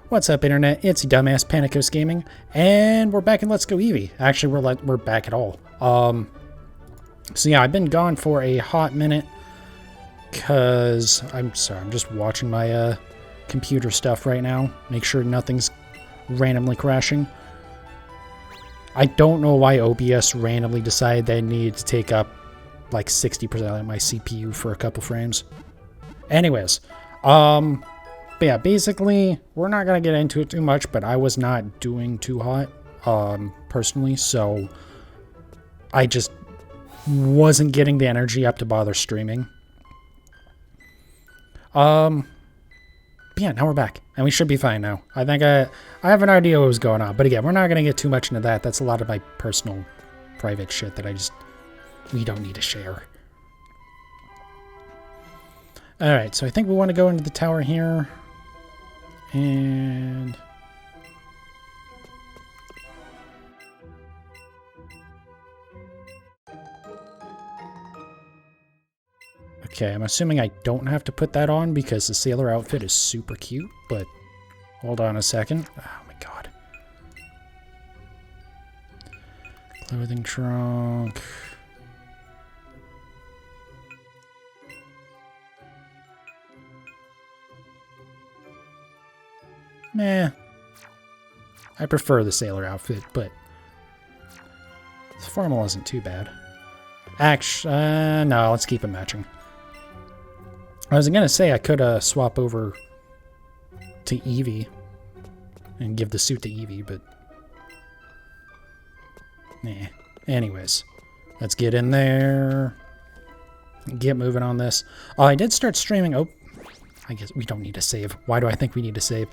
What's up, internet? It's dumbass Panicos Gaming, and we're back in Let's Go Eevee. Actually, we're back at all. So yeah, I've been gone for a hot minute because I'm just watching my computer stuff right now. Make sure nothing's randomly crashing. I don't know why OBS randomly decided they needed to take up like 60% of my CPU for a couple frames. Anyways, but yeah, basically, we're not going to get into it too much, but I was not doing too hot, personally, so I just wasn't getting the energy up to bother streaming. But yeah, now we're back, and we should be fine now. I think I have an idea what was going on, but again, we're not going to get too much into that. That's a lot of my personal, private shit that we don't need to share. Alright, so I think we want to go into the tower here. And okay, I'm assuming I don't have to put that on because the sailor outfit is super cute, but hold on a second. Oh my god. Clothing trunk. Nah. I prefer the sailor outfit, but the formal isn't too bad. Actually, no, let's keep it matching. I was gonna say I could swap over to Eevee and give the suit to Eevee, but nah. Anyways, let's get in there. Get moving on this. Oh, I did start streaming. Oh, I guess we don't need to save. Why do I think we need to save?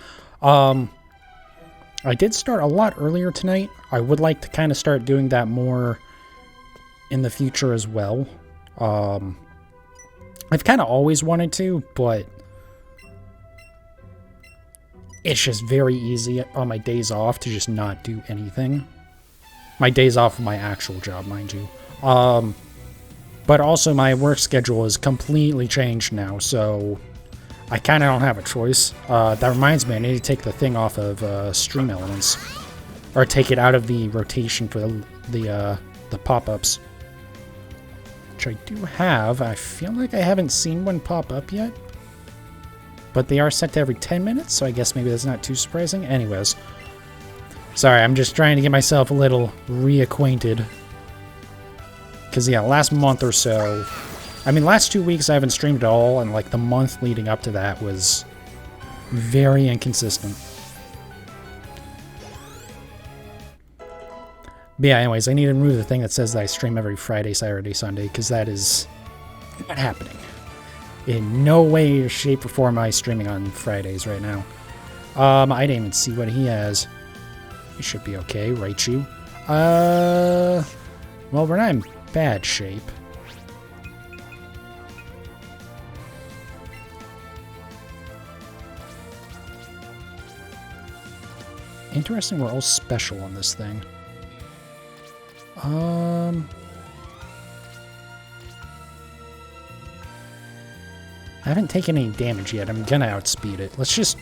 I did start a lot earlier tonight. I would like to kind of start doing that more in the future as well. I've kind of always wanted to, but it's just very easy on my days off to just not do anything. My days off of my actual job, mind you. But also my work schedule is completely changed now, so I kind of don't have a choice. That reminds me, I need to take the thing off of Stream Elements. Or take it out of the rotation for the pop-ups. Which I do have. I feel like I haven't seen one pop up yet. But they are set to every 10 minutes, so I guess maybe that's not too surprising. Anyways. Sorry, I'm just trying to get myself a little reacquainted. Because, yeah, last month or so... I mean, last 2 weeks I haven't streamed at all, and like the month leading up to that was very inconsistent. But yeah, anyways, I need to remove the thing that says that I stream every Friday, Saturday, Sunday, because that is not happening. In no way, shape, or form am I streaming on Fridays right now. I didn't even see what he has. He should be okay, right you? Well, we're not in bad shape. Interesting, we're all special on this thing. I haven't taken any damage yet. I'm gonna outspeed it. Let's just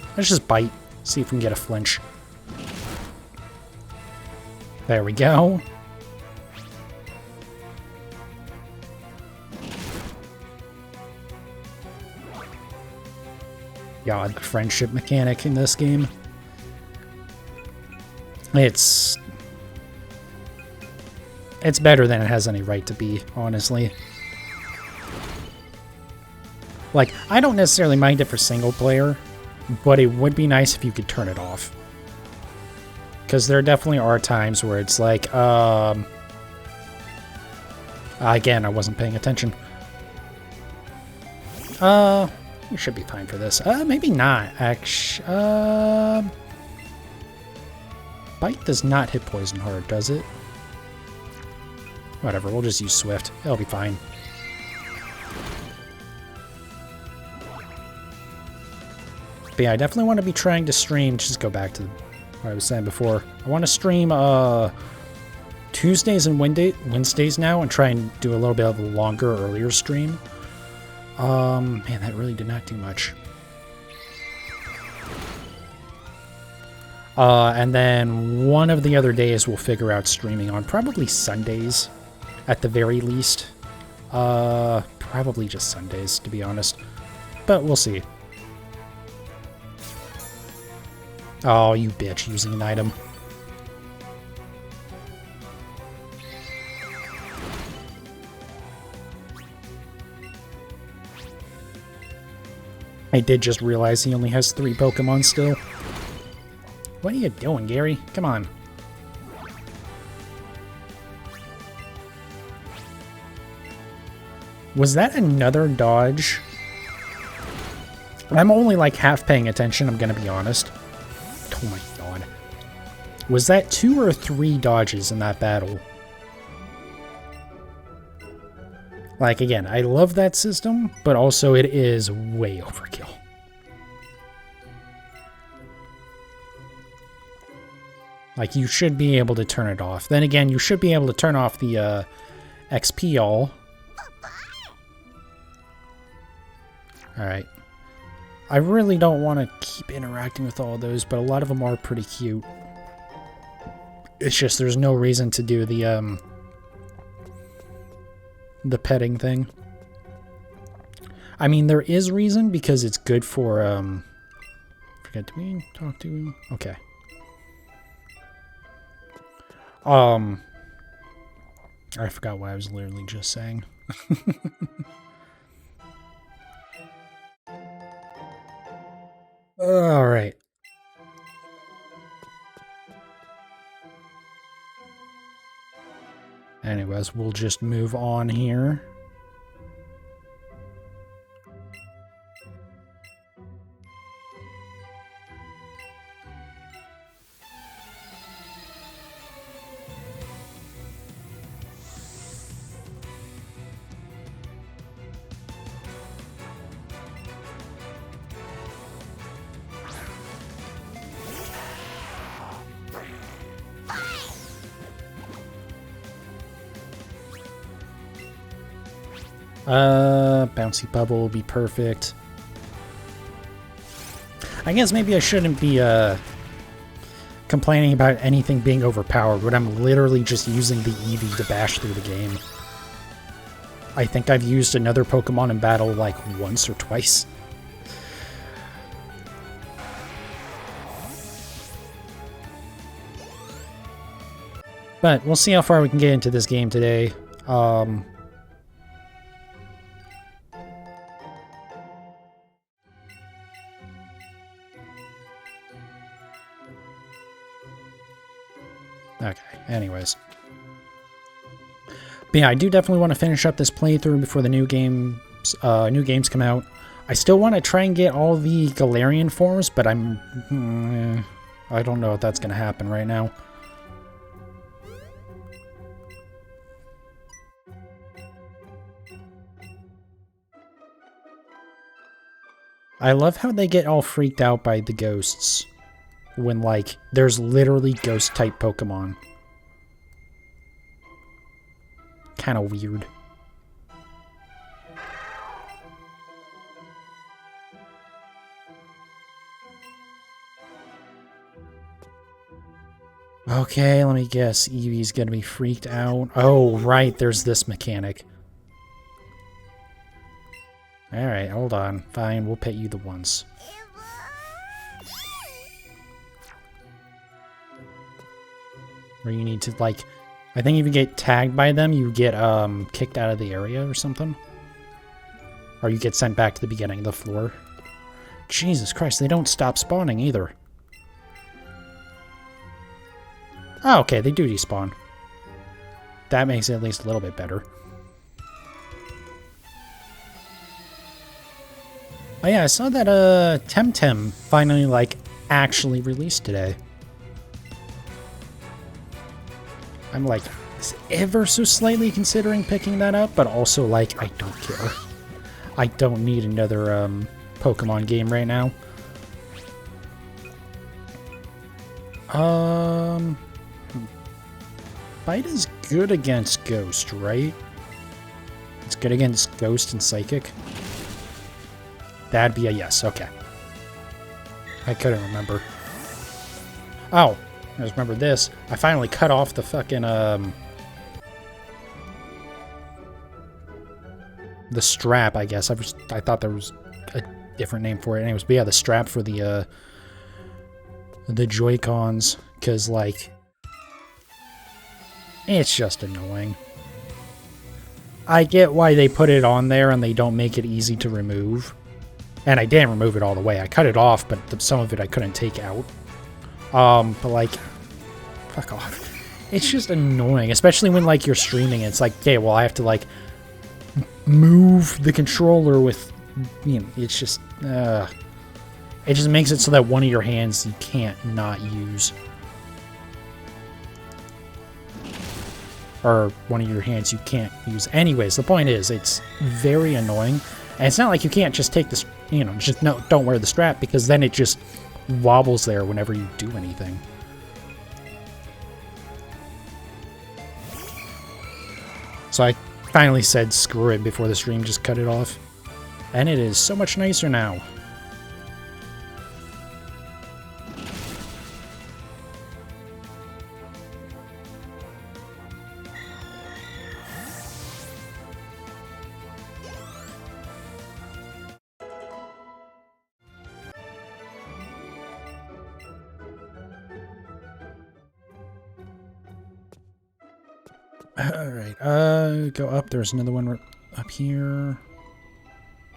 bite. See if we can get a flinch. There we go. God, friendship mechanic in this game. It's better than it has any right to be, honestly. Like, I don't necessarily mind it for single player, but it would be nice if you could turn it off. Because there definitely are times where it's like, again, I wasn't paying attention. We should be fine for this. Maybe not, actually. Bite does not hit poison hard, does it? Whatever, we'll just use Swift. It'll be fine. But yeah, I definitely want to be trying to stream. Just go back to what I was saying before. I want to stream Tuesdays and Wednesdays now and try and do a little bit of a longer, earlier stream. Man, that really did not do much. And then one of the other days we'll figure out streaming on. Probably Sundays, at the very least. Probably just Sundays, to be honest. But we'll see. Oh, you bitch, using an item. I did just realize he only has 3 Pokemon still. What are you doing, Gary? Come on. Was that another dodge? I'm only like half paying attention, I'm gonna be honest. Oh my god. Was that 2 or 3 dodges in that battle? Like, again, I love that system, but also it is way overkill. Like, you should be able to turn it off. Then again, you should be able to turn off the XP all. Alright. I really don't want to keep interacting with all those, but a lot of them are pretty cute. It's just there's no reason to do the petting thing. I mean, there is reason because it's good for, forget to me, talk to, okay. I forgot what I was literally just saying. Alright. Anyways, we'll just move on here. Bouncy Bubble will be perfect. I guess maybe I shouldn't be, complaining about anything being overpowered when I'm literally just using the Eevee to bash through the game. I think I've used another Pokemon in battle, like, once or twice. But we'll see how far we can get into this game today. Okay, anyways. But yeah, I do definitely want to finish up this playthrough before the new games come out. I still want to try and get all the Galarian forms, but I don't know if that's going to happen right now. I love how they get all freaked out by the ghosts when, like, there's literally ghost-type Pokemon. Kind of weird. Okay, let me guess. Eevee's gonna be freaked out. Oh, right, there's this mechanic. Alright, hold on. Fine, we'll pet you the once. Where you need to, like... I think if you get tagged by them, you get, kicked out of the area or something. Or you get sent back to the beginning of the floor. Jesus Christ, they don't stop spawning either. Oh, okay, they do despawn. That makes it at least a little bit better. Oh yeah, I saw that, Temtem finally, like, actually released today. I'm, like, ever so slightly considering picking that up, but also, like, I don't care. I don't need another, Pokemon game right now. Bite is good against Ghost, right? It's good against Ghost and Psychic. That'd be a yes, okay. I couldn't remember. Oh, I just remember this. I finally cut off the fucking, the strap, I guess. I thought there was a different name for it. Anyways, but yeah, the strap for the Joy-Cons. Because, like, it's just annoying. I get why they put it on there and they don't make it easy to remove. And I didn't remove it all the way. I cut it off, but some of it I couldn't take out. But like, fuck off. It's just annoying, especially when like you're streaming. It's like, okay, well I have to like move the controller with, you know, it's just, it just makes it so that one of your hands you can't not use. Or one of your hands you can't use. Anyways, the point is, it's very annoying. And it's not like you can't just take this, you know, just no, don't wear the strap, because then it just wobbles there whenever you do anything. So I finally said screw it before the stream, just cut it off. And it is so much nicer now. Alright, go up. There's another one up here.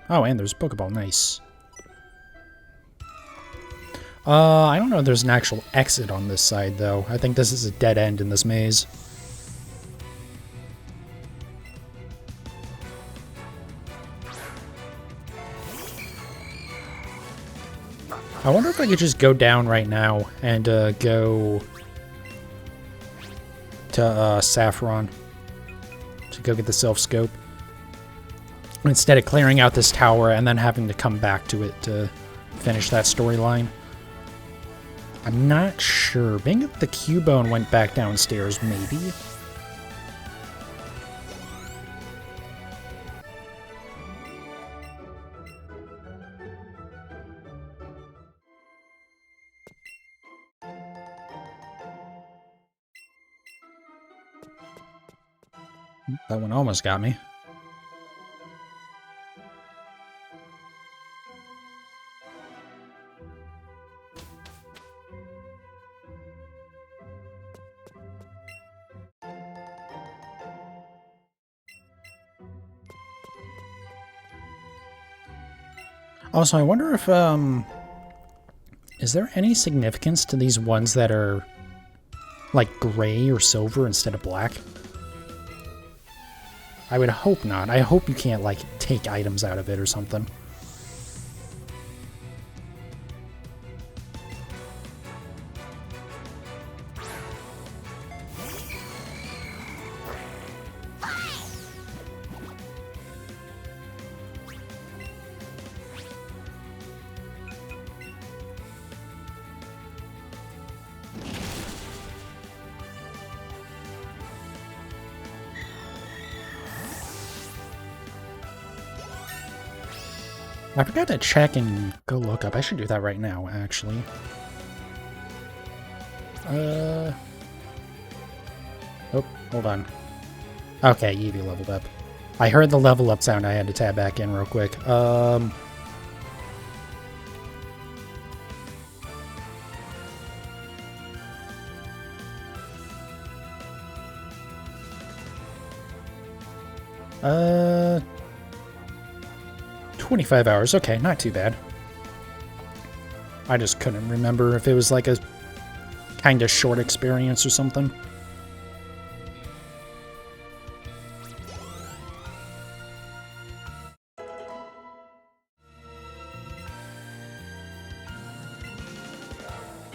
Oh, and there's a Pokeball. Nice. I don't know if there's an actual exit on this side, though. I think this is a dead end in this maze. I wonder if I could just go down right now and go to Saffron to go get the Silph Scope, instead of clearing out this tower and then having to come back to it to finish that storyline. I'm not sure. Being that the Cubone went back downstairs, maybe? That one almost got me. Also, I wonder if, is there any significance to these ones that are, like, gray or silver instead of black? I would hope not. I hope you can't, like, take items out of it or something. I forgot to check and go look up. I should do that right now, actually. Oh, hold on. Okay, Eevee leveled up. I heard the level up sound. I had to tab back in real quick. Uh... 25 hours. Okay, not too bad. I just couldn't remember if it was like a kind of short experience or something.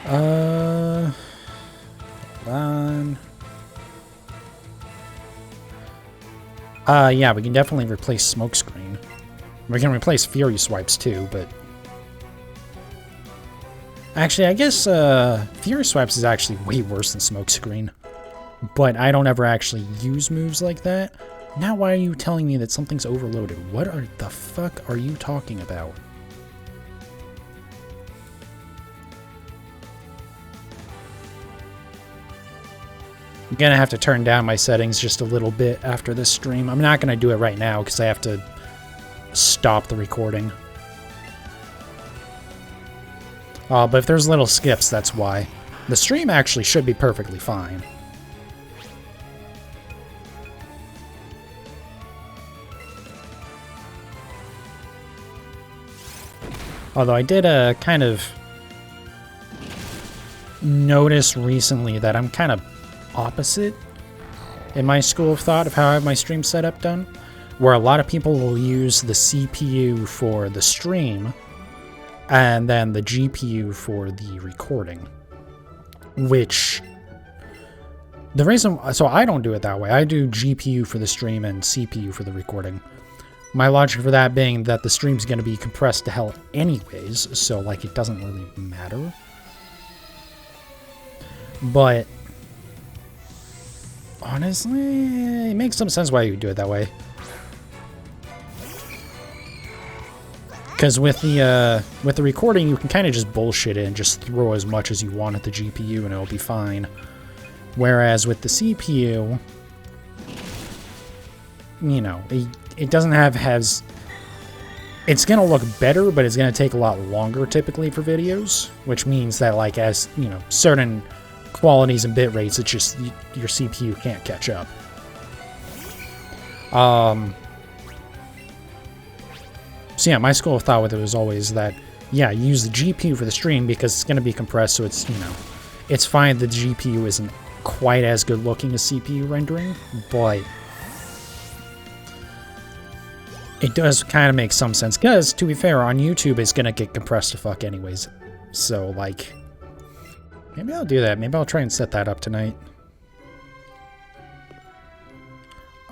Hold on. Yeah, we can definitely replace Smokescreen. We can replace Fury Swipes too, but... Actually, I guess Fury Swipes is actually way worse than Smokescreen. But I don't ever actually use moves like that. Now why are you telling me that something's overloaded? What the fuck are you talking about? I'm gonna have to turn down my settings just a little bit after this stream. I'm not gonna do it right now because I have to stop the recording. But if there's little skips, that's why. The stream actually should be perfectly fine. Although I did kind of notice recently that I'm kind of opposite in my school of thought of how I have my stream setup done, where a lot of people will use the CPU for the stream and then the GPU for the recording. Which, the reason, so I don't do it that way. I do GPU for the stream and CPU for the recording. My logic for that being that the stream's going to be compressed to hell anyways, so like it doesn't really matter. But honestly, it makes some sense why you do it that way. Because with the recording, you can kind of just bullshit it and just throw as much as you want at the GPU and it'll be fine. Whereas with the CPU, you know, it doesn't has... It's going to look better, but it's going to take a lot longer typically for videos, which means that, like, as, you know, certain qualities and bit rates, it's just your CPU can't catch up. So yeah, my school of thought with it was always that, yeah, use the GPU for the stream because it's going to be compressed, so it's, you know, it's fine that the GPU isn't quite as good looking as CPU rendering, but it does kind of make some sense, because, to be fair, on YouTube, it's going to get compressed to fuck anyways. So, like, maybe I'll do that. Maybe I'll try and set that up tonight.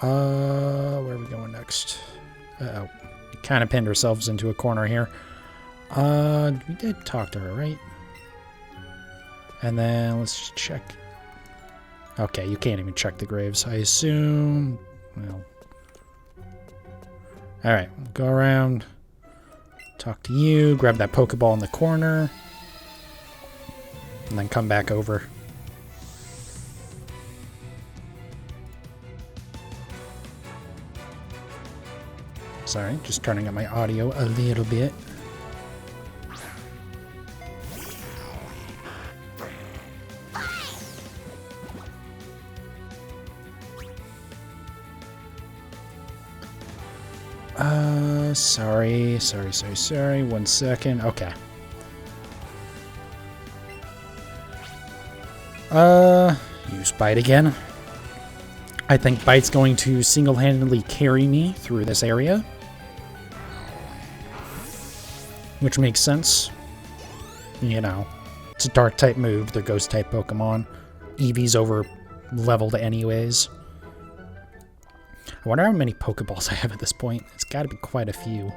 Where are we going next? Uh-oh. We kind of pinned ourselves into a corner here. We did talk to her, right? And then, let's just check. Okay, you can't even check the graves. I assume... Well... Alright, go around, talk to you, grab that Pokeball in the corner, and then come back over. Sorry, just turning up my audio a little bit. Sorry. 1 second. Okay. Use Bite again. I think Bite's going to single-handedly carry me through this area. Which makes sense. You know, it's a Dark-type move, they're Ghost-type Pokemon. Eevee's over-leveled anyways. I wonder how many Pokeballs I have at this point. It's got to be quite a few.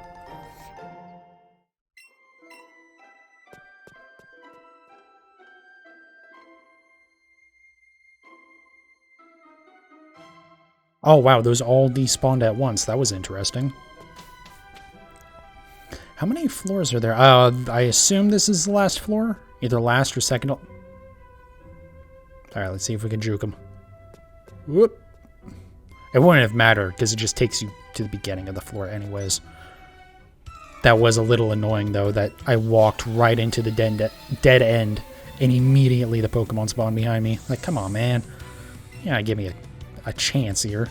Oh wow, those all despawned at once. That was interesting. How many floors are there? I assume this is the last floor? Either last or second. Alright, let's see if we can juke him. Whoop. It wouldn't have mattered, because it just takes you to the beginning of the floor anyways. That was a little annoying, though, that I walked right into the dead end, and immediately the Pokemon spawned behind me. Like, come on, man. Yeah, give me a chance here.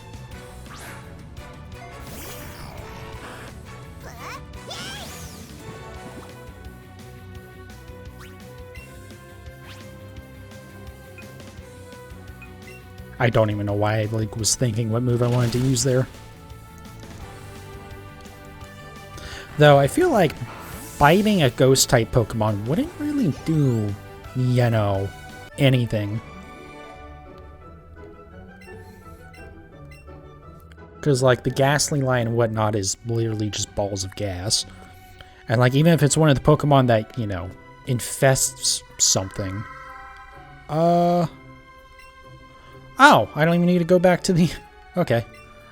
I don't even know why I was thinking what move I wanted to use there. Though I feel like biting a Ghost-type Pokemon wouldn't really do, you know, anything. Because, like, the Ghastly line and whatnot is literally just balls of gas. And, like, even if it's one of the Pokemon that, you know, infests something. Oh, I don't even need to go back to the... Okay.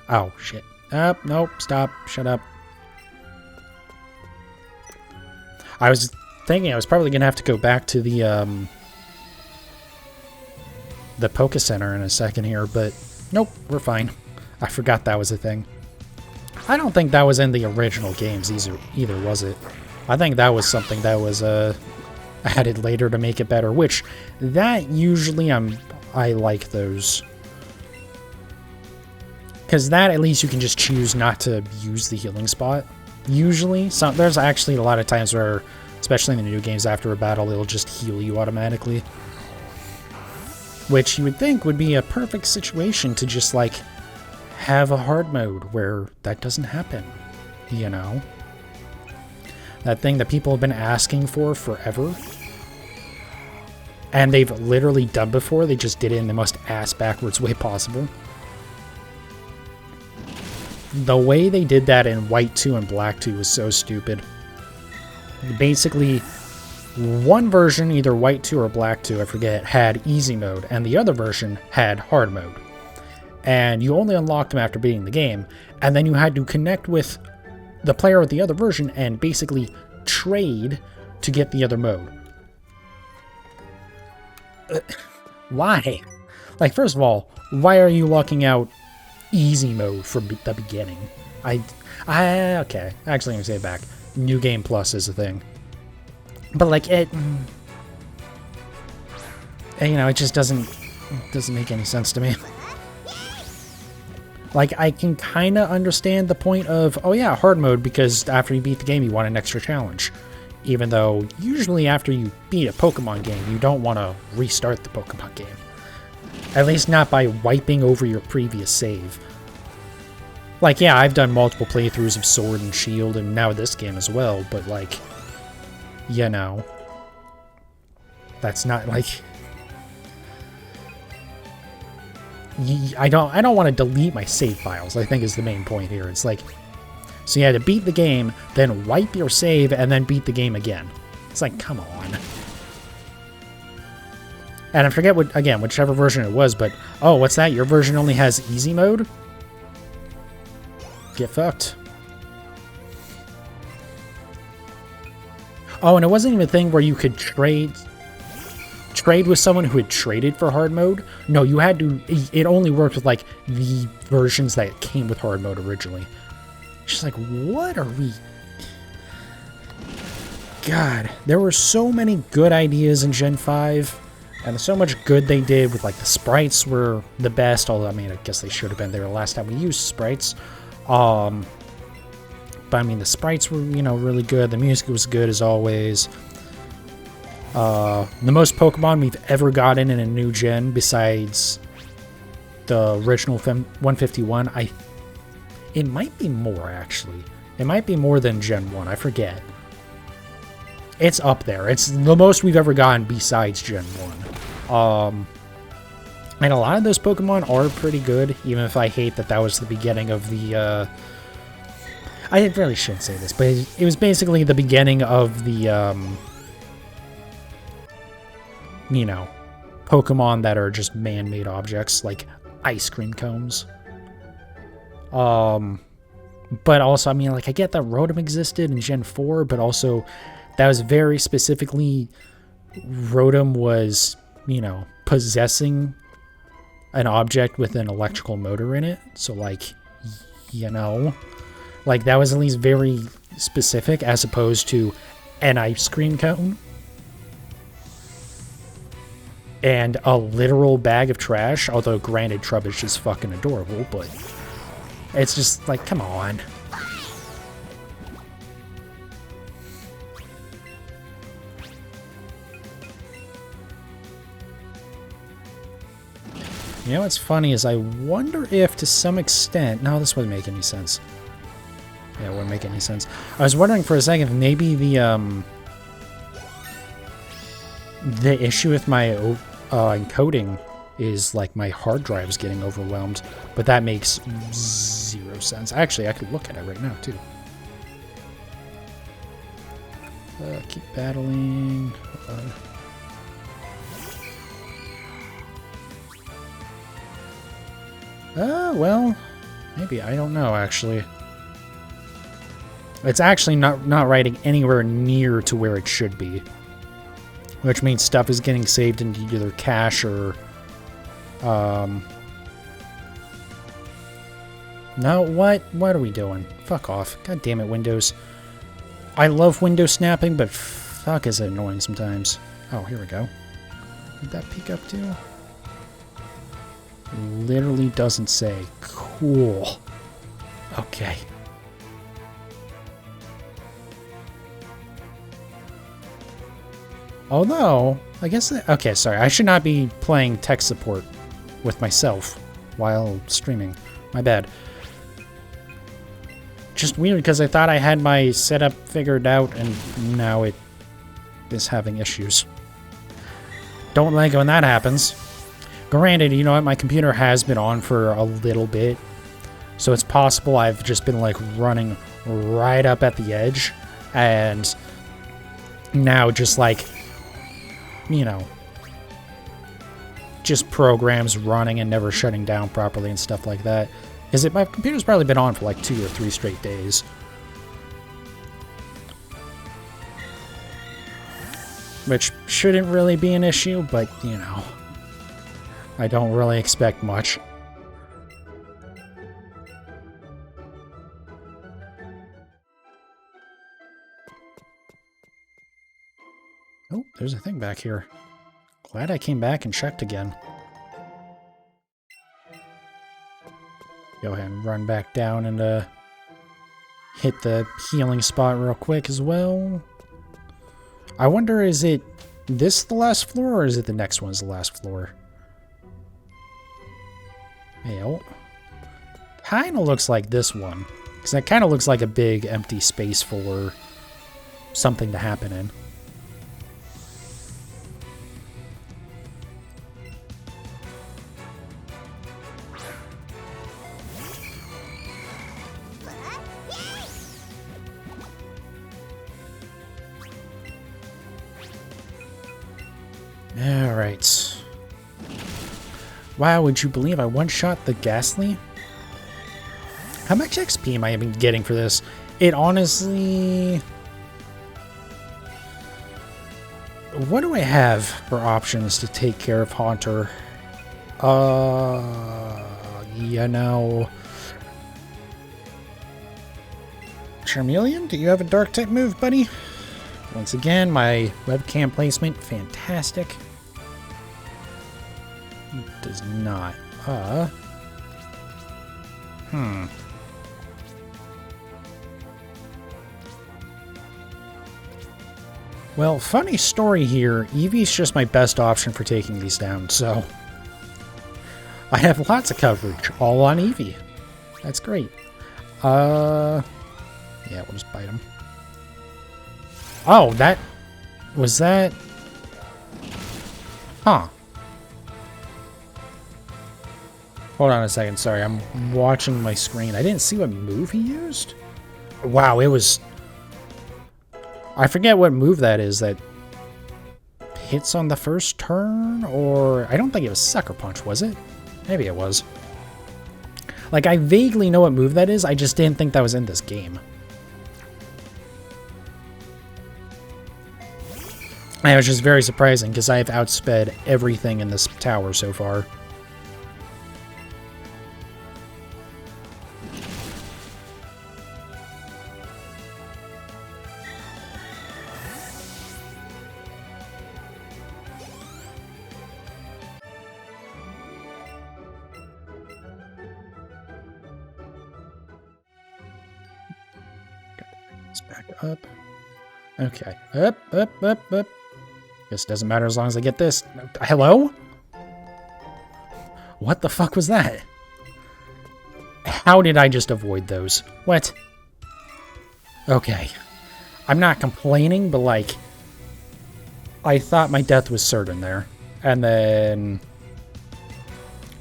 Oh, shit. Nope, stop. Shut up. I was thinking I was probably going to have to go back to the the Poke Center in a second here, but nope, we're fine. I forgot that was a thing. I don't think that was in the original games either, was it? I think that was something that was added later to make it better, which that usually I like those. Because that, at least you can just choose not to use the healing spot. Usually, there's actually a lot of times where, especially in the new games, after a battle, it'll just heal you automatically. Which you would think would be a perfect situation to just, like, have a hard mode where that doesn't happen, you know? That thing that people have been asking for forever. And they've literally done before, they just did it in the most ass-backwards way possible. The way they did that in White 2 and Black 2 was so stupid. Basically, one version, either White 2 or Black 2, I forget, had easy mode, and the other version had hard mode. And you only unlocked them after beating the game, and then you had to connect with the player with the other version and basically trade to get the other mode. Why? Like, first of all, why are you locking out easy mode from the beginning? Okay, actually, I'm gonna say it back. New Game Plus is a thing, but like it, you know, it just doesn't make any sense to me. Like, I can kind of understand the point of, oh yeah, hard mode, because after you beat the game, you want an extra challenge. Even though usually after you beat a Pokemon game, you don't want to restart the Pokemon game. At least not by wiping over your previous save. Like, yeah, I've done multiple playthroughs of Sword and Shield, and now this game as well, but, like, you know, that's not, like... I don't want to delete my save files, I think is the main point here. It's like, so you had to beat the game, then wipe your save, and then beat the game again. It's like, come on. And I forget whichever version it was, but, oh, what's that? Your version only has easy mode? Get fucked. Oh, and it wasn't even a thing where you could trade with someone who had traded for hard mode. No, you had to, it only worked with, like, the versions that came with hard mode originally. Just like, what are we... God, there were so many good ideas in Gen 5, and so much good they did with, like, the sprites were the best, although, I mean, I guess they should have been there the last time we used sprites. But, I mean, the sprites were, you know, really good. The music was good, as always. The most Pokemon we've ever gotten in a new gen, besides the original 151, it might be more, actually. It might be more than Gen 1, I forget. It's up there. It's the most we've ever gotten besides Gen 1. And a lot of those Pokemon are pretty good, even if I hate that that was the beginning of the, I really shouldn't say this, but it was basically the beginning of the, you know, Pokemon that are just man-made objects, like ice cream cones. But also, I mean, like, I get that Rotom existed in Gen 4, but also that was very specifically, Rotom was, you know, possessing an object with an electrical motor in it. So, like, you know, like, that was at least very specific, as opposed to an ice cream cone and a literal bag of trash. Although, granted, Trubbish is fucking adorable, but it's just like, come on. You know what's funny is I wonder if, to some extent... No, this wouldn't make any sense. Yeah, it wouldn't make any sense. I was wondering for a second if maybe the issue with my encoding is, like, my hard drive's getting overwhelmed. But that makes zero sense. Actually, I could look at it right now, too. Keep battling. Hold on. Well, maybe. I don't know, actually. It's actually not writing anywhere near to where it should be. Which means stuff is getting saved into either cache or No, what? What are we doing? Fuck off. God damn it, Windows. I love window snapping, but fuck is it annoying sometimes. Oh, here we go. Did that peek up to? Literally doesn't say. Cool. Okay. Although, I guess... Okay, sorry. I should not be playing tech support with myself while streaming. My bad. Just weird because I thought I had my setup figured out and now it is having issues. Don't like when that happens. Granted, you know what? My computer has been on for a little bit. So it's possible I've just been like running right up at the edge. And now just like, you know, just programs running and never shutting down properly and stuff like that. My computer's probably been on for like 2 or 3 straight days. Which shouldn't really be an issue, but, you know, I don't really expect much. Oh, there's a thing back here. Glad I came back and checked again. Go ahead and run back down and hit the healing spot real quick as well. I wonder, is it this the last floor or is it the next one's the last floor? Well, kind of looks like this one. Because that kind of looks like a big empty space for something to happen in. Alright. Wow, would you believe I one-shot the Ghastly? How much XP am I even getting for this? It honestly... What do I have for options to take care of Haunter? You know... Charmeleon, do you have a dark type move, buddy? Once again, my webcam placement, fantastic. It does not. Well, funny story here. Eevee's just my best option for taking these down, so... I have lots of coverage, all on Eevee. That's great. Yeah, we'll just bite him. Oh, that... Was that... Huh. Hold on a second, sorry, I'm watching my screen. I didn't see what move he used? Wow, it was... I forget what move that is that hits on the first turn, or... I don't think it was Sucker Punch, was it? Maybe it was. Like, I vaguely know what move that is, I just didn't think that was in this game. And it was just very surprising, because I have outsped everything in this tower so far. Back up. Okay. Up, up, up, up. Guess it doesn't matter as long as I get this. Hello? What the fuck was that? How did I just avoid those? What? Okay. I'm not complaining, but like... I thought my death was certain there. And then...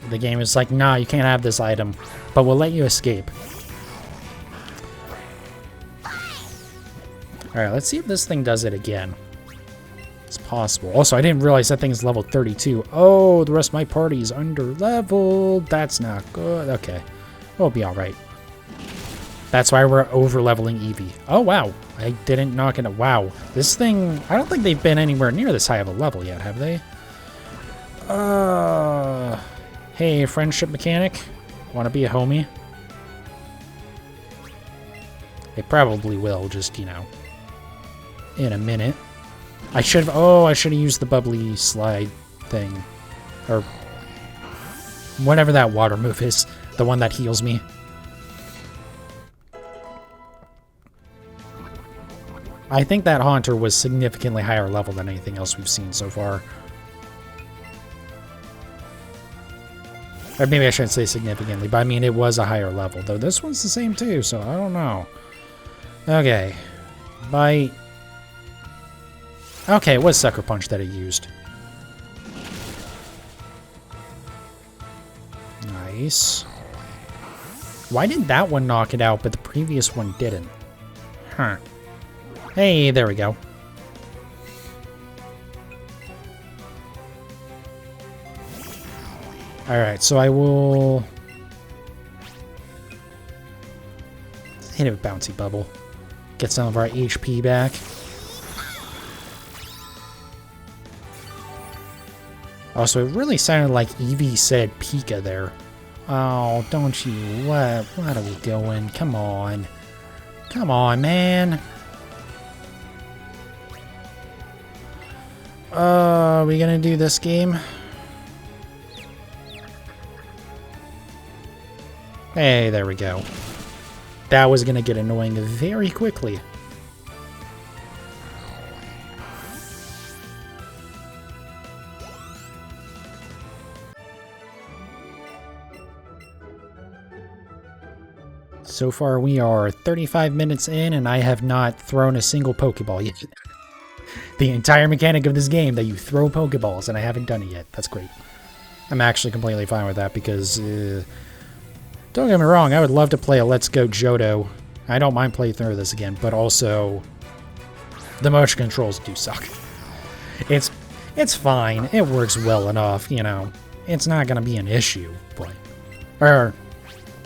the game is like, nah, you can't have this item, but we'll let you escape. Alright, let's see if this thing does it again. It's possible. Also, I didn't realize that thing is level 32. Oh, the rest of my party is under-leveled. That's not good. Okay. We'll be alright. That's why we're over-leveling Eevee. Oh, wow. I didn't knock it. Wow. This thing... I don't think they've been anywhere near this high of a level yet, have they? Hey, friendship mechanic. Want to be a homie? It probably will, just, you know, in a minute. I should have... Oh, I should have used the bubbly slide thing. Or whatever that water move is. The one that heals me. I think that Haunter was significantly higher level than anything else we've seen so far. Or maybe I shouldn't say significantly, but I mean it was a higher level. Though this one's the same too, so I don't know. Okay. Bite. Okay, it was Sucker Punch that it used. Nice. Why did that one knock it out, but the previous one didn't? Huh. Hey, there we go. Alright, so I will... hit it with Bouncy Bubble. Get some of our HP back. Also, it really sounded like Eevee said Pika there. Oh, don't you... What are we doing? Come on. Come on, man. Are we gonna do this game? Hey, there we go. That was gonna get annoying very quickly. So far, we are 35 minutes in, and I have not thrown a single Pokeball yet. The entire mechanic of this game that you throw Pokeballs, and I haven't done it yet. That's great. I'm actually completely fine with that because, don't get me wrong, I would love to play a Let's Go Johto. I don't mind playing through this again, but also, the motion controls do suck. It's fine. It works well enough, you know. It's not going to be an issue, but... Or,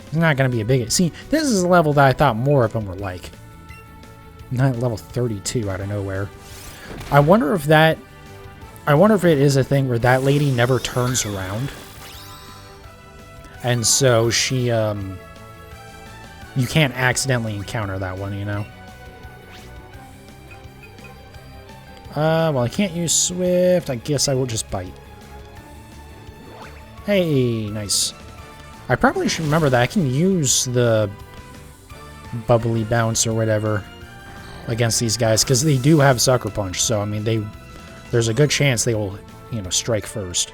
it's not going to be a big... See, this is a level that I thought more of them were like. Not level 32 out of nowhere. I wonder if that... I wonder if it is a thing where that lady never turns around. And so she, you can't accidentally encounter that one, you know? Well, I can't use Swift. I guess I will just bite. Hey, nice. I probably should remember that I can use the bubbly bounce or whatever against these guys, because they do have Sucker Punch, so, I mean, there's a good chance they will, you know, strike first.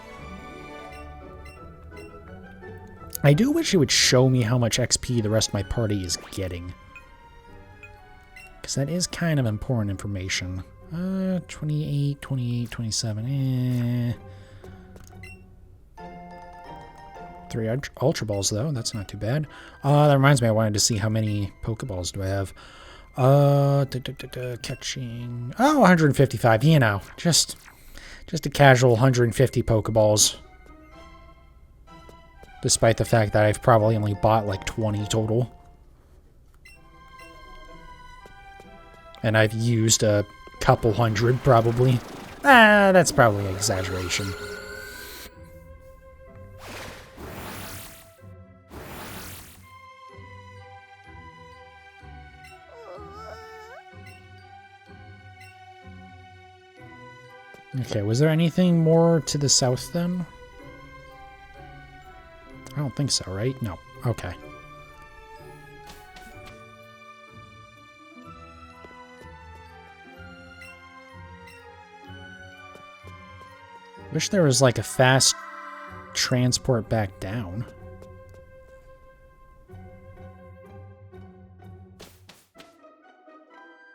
I do wish it would show me how much XP the rest of my party is getting. Because that is kind of important information. 28, 28, 27, 3 Ultra Balls, though. That's not too bad. That reminds me, I wanted to see how many Pokeballs do I have. Catching... Oh, 155, you know. Just a casual 150 Pokeballs. Despite the fact that I've probably only bought like 20 total. And I've used a couple hundred, probably. That's probably an exaggeration. Okay, was there anything more to the south then? I don't think so, right? No. Okay. Wish there was like a fast transport back down.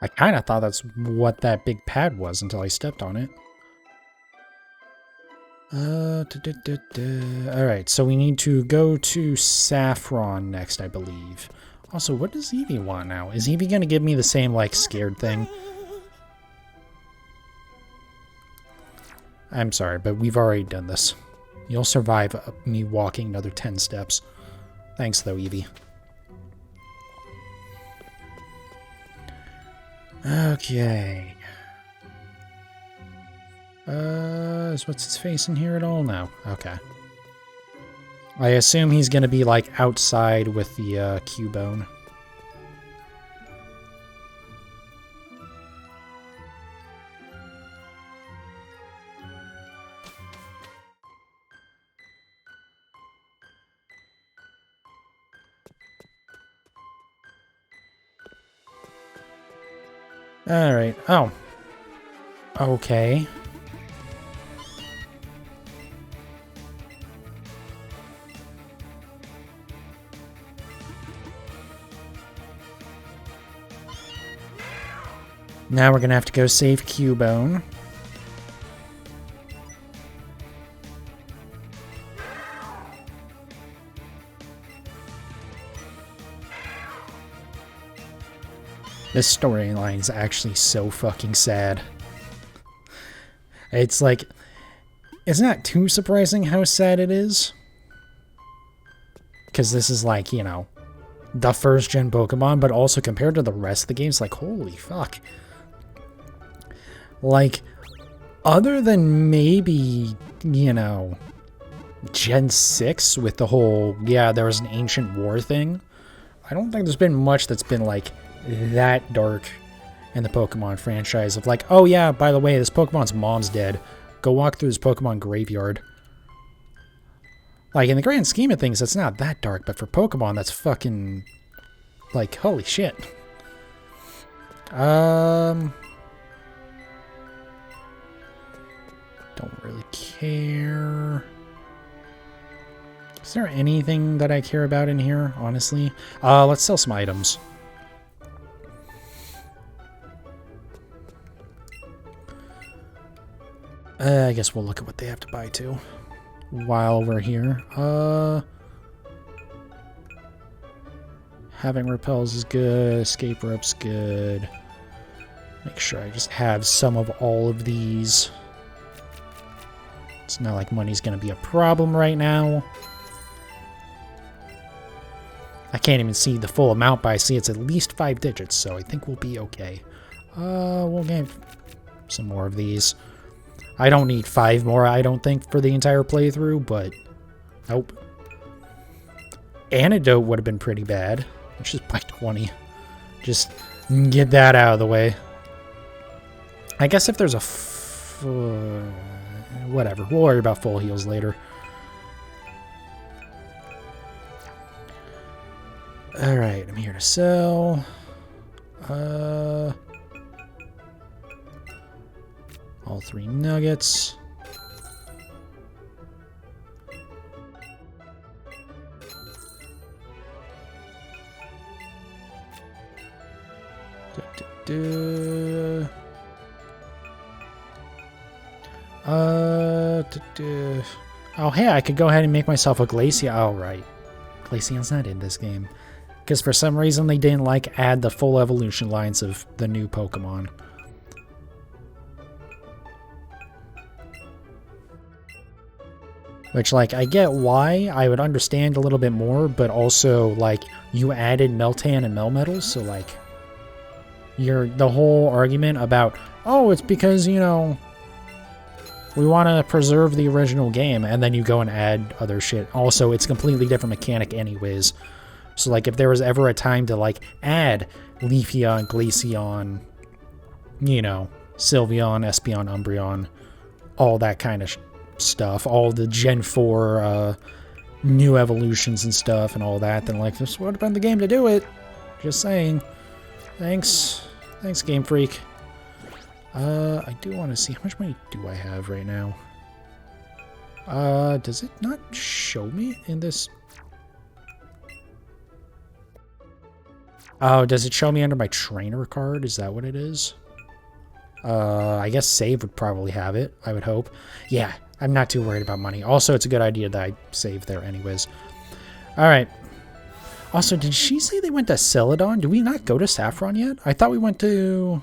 I kind of thought that's what that big pad was until I stepped on it. Alright, so we need to go to Saffron next, I believe. Also, what does Eevee want now? Is Eevee gonna give me the same, like, scared thing? I'm sorry, but we've already done this. You'll survive me walking another 10 steps. Thanks, though, Eevee. Okay. Is what's his face in here at all? No. Okay. I assume he's going to be, like, outside with the Cubone. Alright. Oh. Okay. Now we're gonna have to go save Cubone. This storyline is actually so fucking sad. It's like, it's not too surprising how sad it is. Because this is like, you know, the first gen Pokemon, but also compared to the rest of the games, like, holy fuck. Like, other than maybe, you know, Gen 6 with the whole, yeah, there was an ancient war thing, I don't think there's been much that's been, like, that dark in the Pokemon franchise of like, oh yeah, by the way, this Pokemon's mom's dead. Go walk through this Pokemon graveyard. Like, in the grand scheme of things, that's not that dark, but for Pokemon, that's fucking, like, holy shit. Don't really care. Is there anything that I care about in here, honestly? Let's sell some items. I guess we'll look at what they have to buy too while we're here. Having repels is good. Escape rope's good. Make sure I just have some of all of these. It's not like money's gonna be a problem right now. I can't even see the full amount, but I see it's at least 5 digits, so I think we'll be okay. We'll get some more of these. I don't need 5 more, I don't think, for the entire playthrough, but nope. Antidote would have been pretty bad. Let's just buy 20. Just get that out of the way. I guess if there's a... whatever, we'll worry about full heals later. Alright, I'm here to sell. All 3 nuggets. Oh, hey, I could go ahead and make myself a Glaceon. Oh, right. Glaceon's not in this game. Because for some reason they didn't, like, add the full evolution lines of the new Pokemon. Which, like, I get why. I would understand a little bit more, but also, like, you added Meltan and Melmetal, so, like, the whole argument about, oh, it's because, you know, we want to preserve the original game, and then you go and add other shit. Also, it's a completely different mechanic anyways. So, like, if there was ever a time to, like, add Leafeon, Glaceon, you know, Sylveon, Espeon, Umbreon, all that kind of stuff, all the Gen 4 new evolutions and stuff and all that, then, like, this would have been the game to do it. Just saying. Thanks. Thanks, Game Freak. I do want to see, how much money do I have right now? Does it not show me in this? Oh, does it show me under my trainer card? Is that what it is? I guess save would probably have it, I would hope. Yeah, I'm not too worried about money. Also, it's a good idea that I save there anyways. Alright. Also, did she say they went to Celadon? Did we not go to Saffron yet? I thought we went to...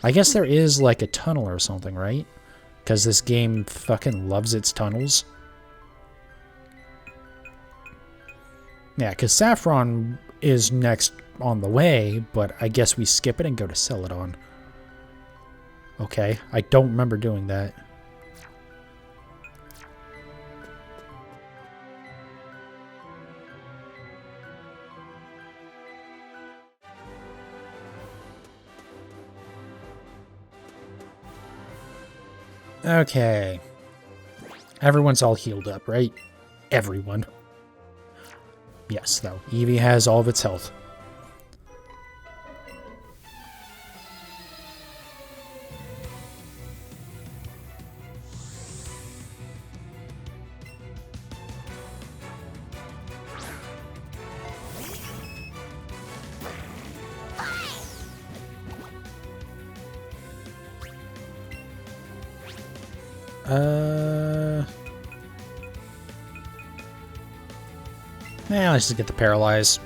I guess there is, like, a tunnel or something, right? Because this game fucking loves its tunnels. Yeah, because Saffron is next on the way, but I guess we skip it and go to Celadon. Okay, I don't remember doing that. Okay. Everyone's all healed up, right? Everyone. Yes, though. Eevee has all of its health. Let's just get the paralyze.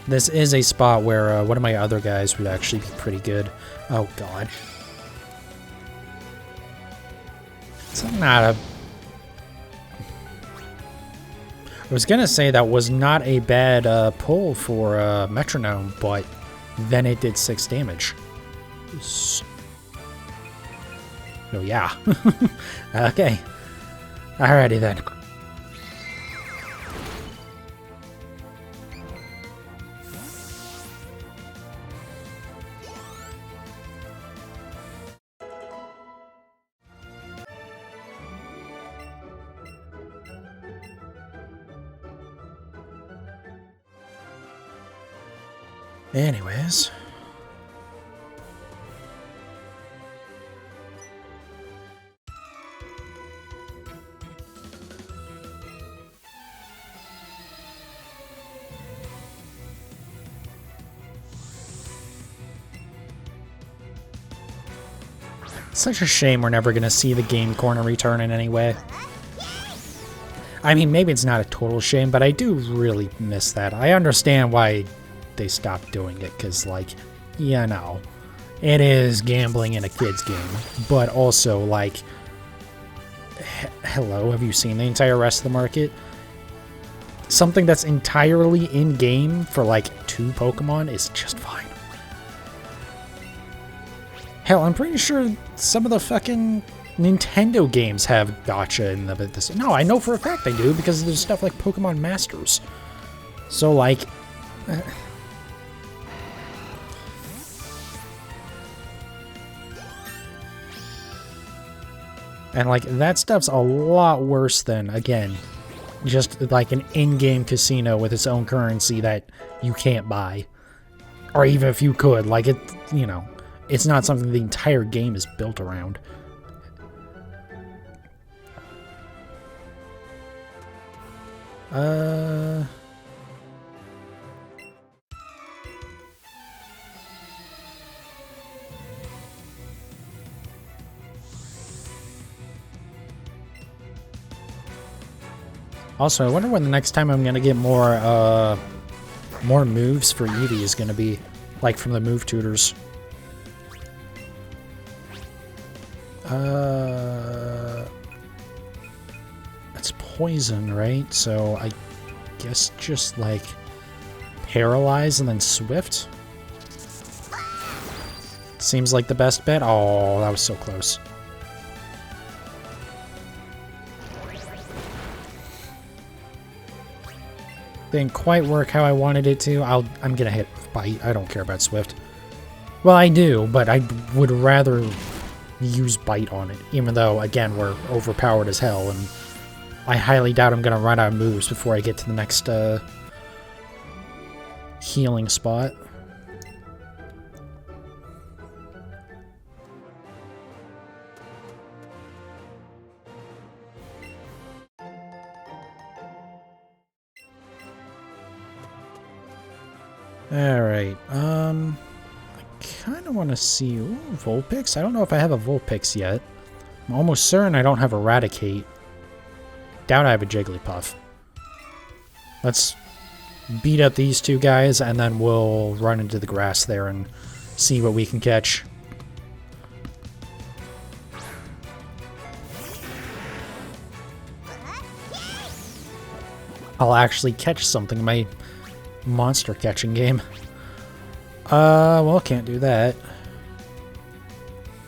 This is a spot where one of my other guys would actually be pretty good. Oh god. It's not a... I was gonna say that was not a bad pull for Metronome, but then it did 6 damage. Oh yeah. Okay. Alrighty then. Anyways. Such a shame we're never going to see the game corner return in any way. I mean, maybe it's not a total shame, but I do really miss that. I understand why they stopped doing it, because, like, yeah, no. It is gambling in a kid's game, but also, like, hello, have you seen the entire rest of the market? Something that's entirely in-game for, like, 2 Pokemon is just fine. Hell, I'm pretty sure some of the fucking Nintendo games have gacha in this. No, I know for a fact they do, because there's stuff like Pokemon Masters. So, like... and, like, that stuff's a lot worse than, again, just, like, an in-game casino with its own currency that you can't buy. Or even if you could, like, it, you know... It's not something the entire game is built around. Also, I wonder when the next time I'm gonna get more moves for Eevee is gonna be, like from the move tutors. It's poison, right? So I guess just like paralyze and then swift. Seems like the best bet. Oh, that was so close. Didn't quite work how I wanted it to. I'm gonna hit bite. I don't care about swift. Well, I do, but I would rather use bite on it, even though, again, we're overpowered as hell, and I highly doubt I'm going to run out of moves before I get to the next healing spot. Alright, I kind of want to see... Ooh, Vulpix? I don't know if I have a Vulpix yet. I'm almost certain I don't have Eradicate. Doubt I have a Jigglypuff. Let's beat up these 2 guys, and then we'll run into the grass there and see what we can catch. I'll actually catch something in my monster catching game. Well, can't do that.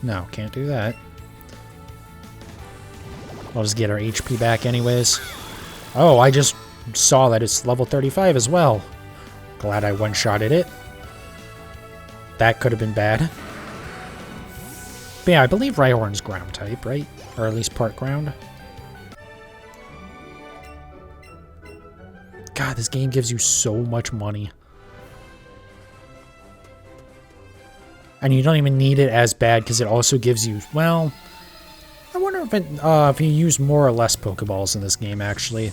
No, can't do that. I'll just get our HP back anyways. Oh, I just saw that it's level 35 as well. Glad I one-shotted it. that could have been bad. But yeah, I believe Rhyhorn's ground type, right? Or at least part ground. God, this game gives you so much money. And you don't even need it as bad because it also gives you, well, I wonder if you use more or less Pokeballs in this game, actually.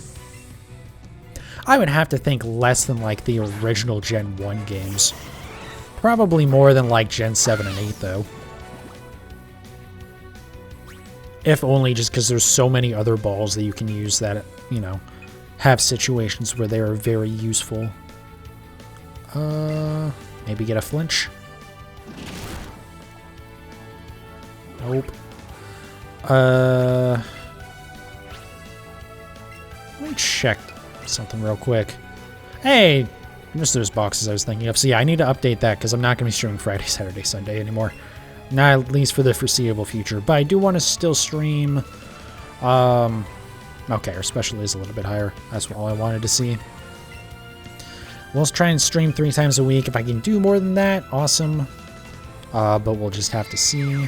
I would have to think less than, like, the original Gen 1 games. Probably more than, like, Gen 7 and 8, though. If only just because there's so many other balls that you can use that, you know, have situations where they are very useful. Maybe get a flinch? Nope. Let me check something real quick. Hey! Just those boxes I was thinking of. So yeah, I need to update that because I'm not going to be streaming Friday, Saturday, Sunday anymore. Not at least for the foreseeable future. But I do want to still stream... okay, our special is a little bit higher. That's all I wanted to see. We'll try and stream 3 times a week. If I can do more than that, awesome. But we'll just have to see.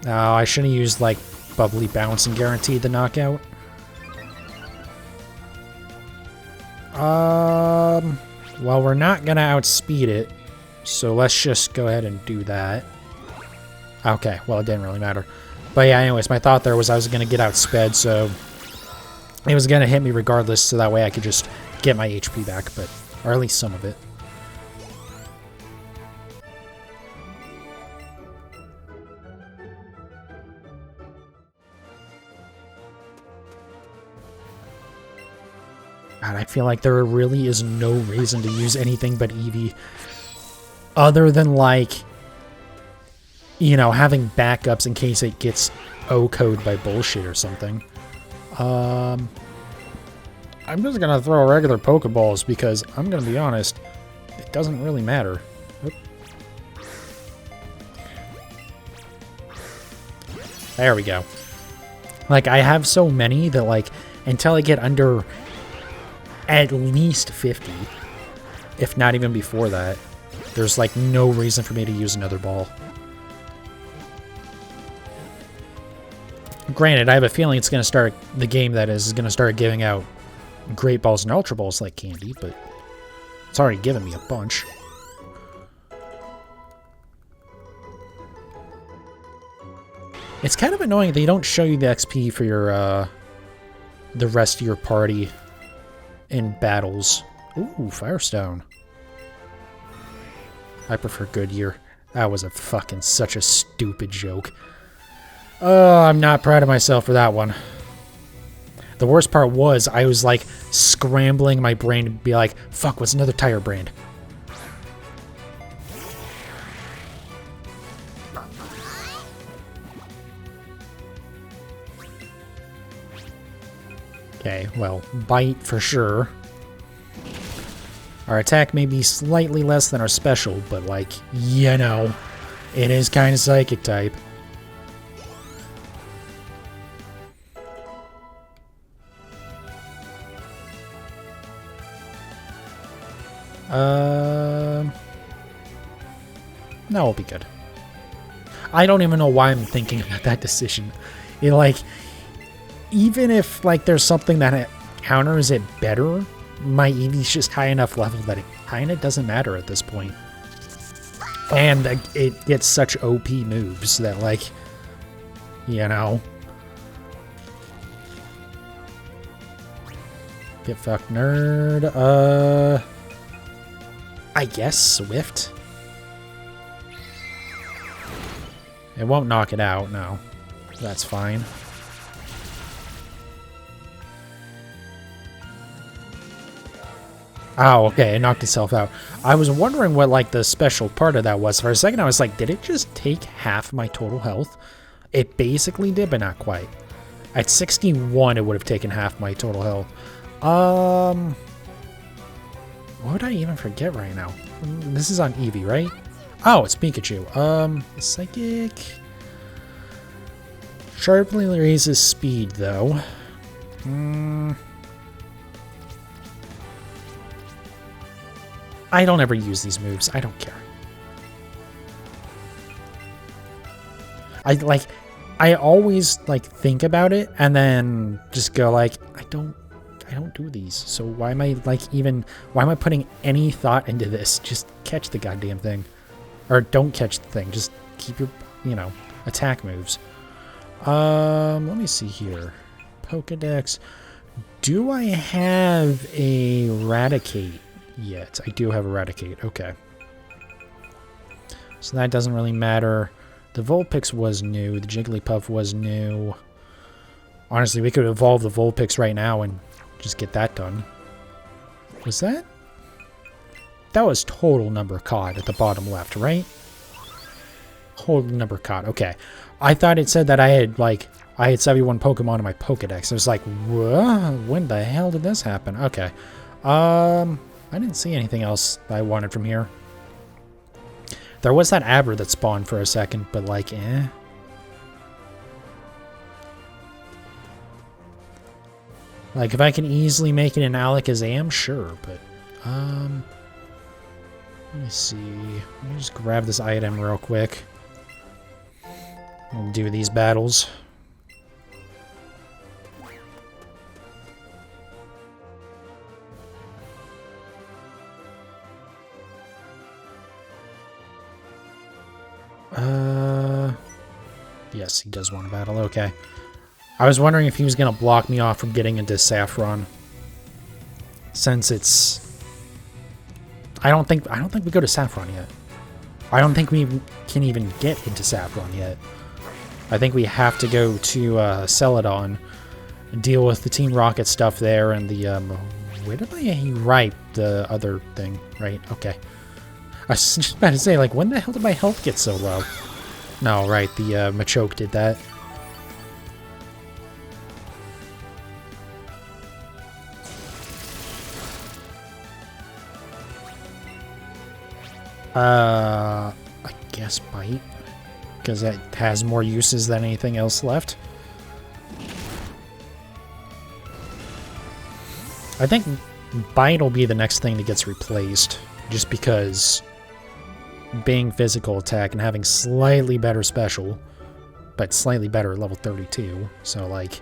I should have used, like, Bubbly Bounce and guaranteed the knockout. Well, we're not gonna outspeed it, so let's just go ahead and do that. Okay, well, it didn't really matter. But yeah, anyways, my thought there was I was gonna get outsped, so it was gonna hit me regardless, so that way I could just get my HP back, but, or at least some of it. God, I feel like there really is no reason to use anything but Eevee. Other than, like, you know, having backups in case it gets O-code by bullshit or something. I'm just gonna throw regular Pokeballs because, I'm gonna be honest, it doesn't really matter. Oop. There we go. Like, I have so many that, like, until I get under... at least 50, if not even before that, there's like no reason for me to use another ball. Granted, I have a feeling it's going to start, the game that is going to start giving out Great Balls and Ultra Balls like candy, but it's already given me a bunch. It's kind of annoying they don't show you the XP for your, the rest of your party in battles. Ooh, Firestone. I prefer Goodyear. That was a fucking such a stupid joke. Oh, I'm not proud of myself for that one. The worst part was I was like scrambling my brain to be like, fuck, what's another tire brand? Okay, well, bite for sure. Our attack may be slightly less than our special, but like, you know, it is kind of psychic type. No, we'll be good. I don't even know why I'm thinking about that decision. It like... even if, like, there's something that counters it better, my Eevee's just high enough level that it kind of doesn't matter at this point. And it gets such OP moves that, like, you know. Get fucked, nerd. I guess Swift? It won't knock it out, no. That's fine. Oh, okay, it knocked itself out. I was wondering what, like, the special part of that was. For a second, I was like, did it just take half my total health? It basically did, but not quite. At 61, it would have taken half my total health. What would I even forget right now? This is on Eevee, right? Oh, it's Pikachu. Psychic... sharply raises speed, though. I don't ever use these moves. I don't care. I always like think about it and then just go like, I don't do these. So why am I putting any thought into this? Just catch the goddamn thing. Or don't catch the thing. Just keep your, attack moves. Let me see here. Pokedex. Do I have a Eradicate yet? I do have Eradicate. Okay. So that doesn't really matter. The Vulpix was new. The Jigglypuff was new. Honestly, we could evolve the Vulpix right now and just get that done. Was that? That was total number caught at the bottom left, right? Total number caught. Okay. I thought it said that I had 71 Pokemon in my Pokedex. I was like, whoa, when the hell did this happen? Okay. I didn't see anything else I wanted from here. There was that Aber that spawned for a second, but like, eh. Like, if I can easily make it an Alakazam, sure, but, let me see. Let me just grab this item real quick. We'll do these battles. Yes, he does want to battle. Okay. I was wondering if he was going to block me off from getting into Saffron. Since it's... I don't think we go to Saffron yet. I don't think we can even get into Saffron yet. I think we have to go to Celadon and deal with the Team Rocket stuff there and the... where did I write the other thing? Right, okay. I was just about to say, like, when the hell did my health get so low? No, right, the Machoke did that. I guess Bite, because it has more uses than anything else left. I think Bite will be the next thing that gets replaced, just because being physical attack and having slightly better special, but slightly better at level 32. So, like,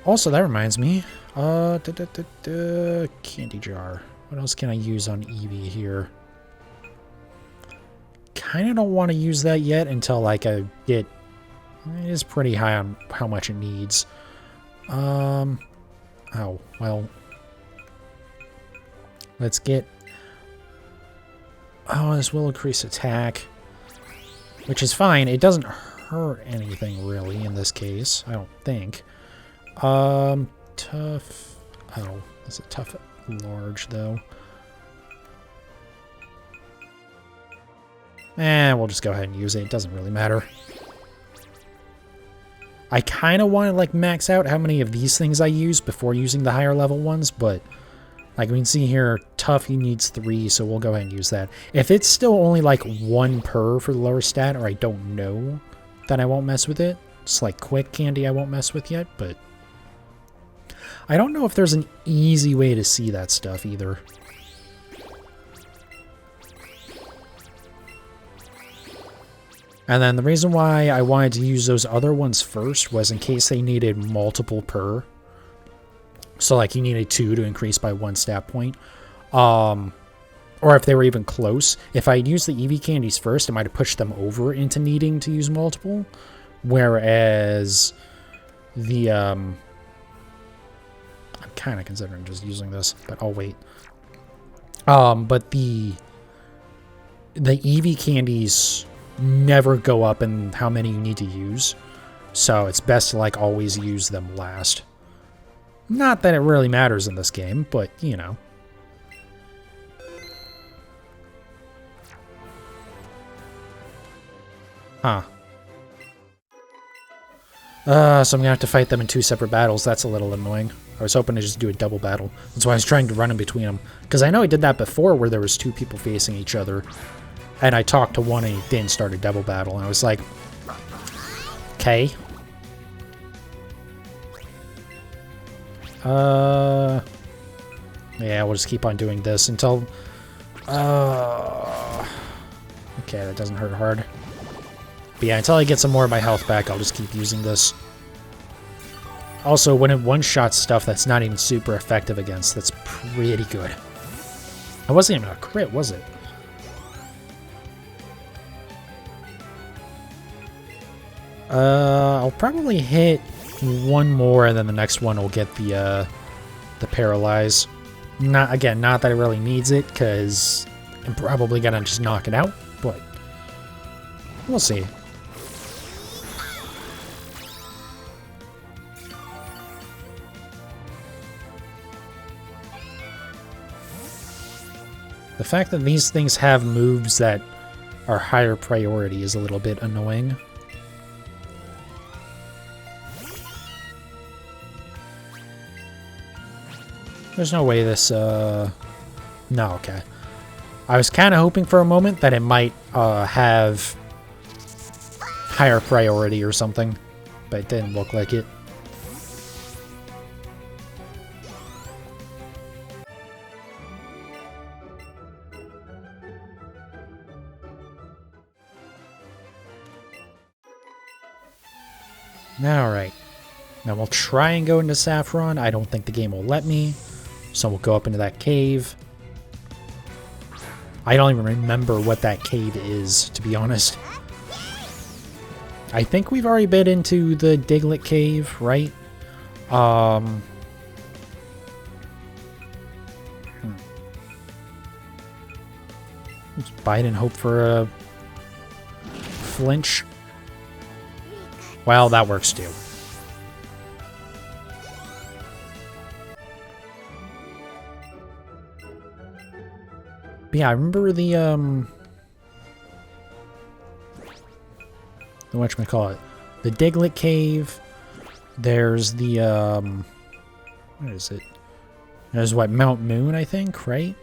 also that reminds me, candy jar. What else can I use on Eevee here? Kind of don't want to use that yet until, like, I get... It is pretty high on how much it needs. Oh, well... Let's get... Oh, this will increase attack. Which is fine. It doesn't hurt anything, really, in this case. I don't think. Tough... Oh, is it tough... large, though. We'll just go ahead and use it. It doesn't really matter. I kind of want to, like, max out how many of these things I use before using the higher level ones, but like we can see here, tough, he needs 3, so we'll go ahead and use that. If it's still only, like, 1 per for the lower stat, or I don't know, then I won't mess with it. It's like quick candy I won't mess with yet, but I don't know if there's an easy way to see that stuff either. And then the reason why I wanted to use those other ones first was in case they needed multiple per. So, like, you needed 2 to increase by 1 stat point. Or if they were even close. If I had used the Eevee candies first, it might have pushed them over into needing to use multiple. Whereas the... I'm kind of considering just using this, but I'll wait. But the Eevee candies never go up in how many you need to use. So it's best to, like, always use them last. Not that it really matters in this game, but, you know. Huh. So I'm gonna have to fight them in 2 separate battles. That's a little annoying. I was hoping to just do a double battle. That's why I was trying to run in between them. Because I know I did that before where there was 2 people facing each other. And I talked to one and he didn't start a double battle. And I was like, okay. Yeah, we'll just keep on doing this until... Okay, that doesn't hurt hard. But yeah, until I get some more of my health back, I'll just keep using this. Also, when it one-shots stuff that's not even super effective against, that's pretty good. It wasn't even a crit, was it? I'll probably hit one more, and then the next one will get the paralyze. Not that it really needs it, because I'm probably gonna just knock it out, but we'll see. The fact that these things have moves that are higher priority is a little bit annoying. There's no way this, No, okay. I was kind of hoping for a moment that it might, have higher priority or something, but it didn't look like it. Alright. Now we'll try and go into Saffron. I don't think the game will let me. So we'll go up into that cave. I don't even remember what that cave is, to be honest. I think we've already been into the Diglett cave, right? Just bite and hope for a flinch. Well, that works too. But yeah, I remember the whatchamacallit, the Diglett cave. There's the what is it? There's what, Mount Moon, I think, right?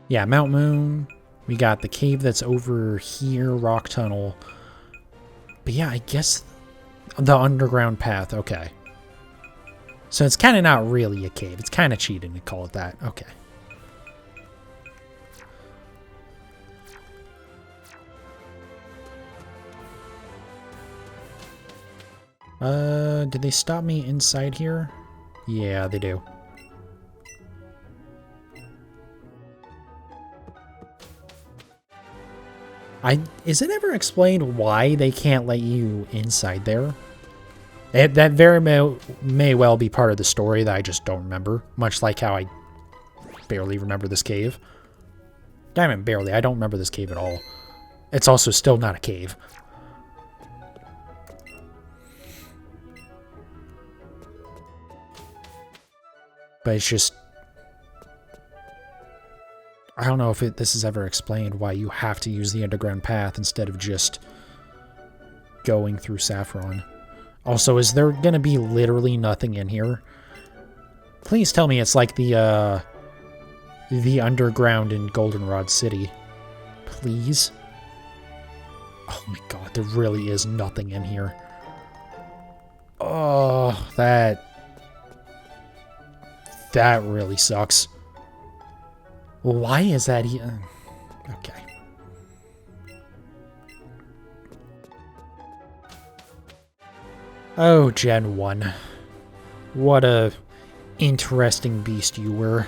Yeah, Mount Moon. We got the cave that's over here, Rock Tunnel. But yeah, I guess the underground path, okay. So it's kind of not really a cave. It's kind of cheating to call it that. Okay. Did they stop me inside here? Yeah, they do. Is it ever explained why they can't let you inside there? That very may well be part of the story that I just don't remember. Much like how I barely remember this cave. Diamond, barely. I don't remember this cave at all. It's also still not a cave. But it's just... I don't know if this is ever explained why you have to use the underground path instead of just going through Saffron. Also, is there gonna be literally nothing in here? Please tell me it's like the underground in Goldenrod City. Please? Oh my god, there really is nothing in here. Oh, that really sucks. Why is that here? Okay. Oh, Gen 1. What a interesting beast you were.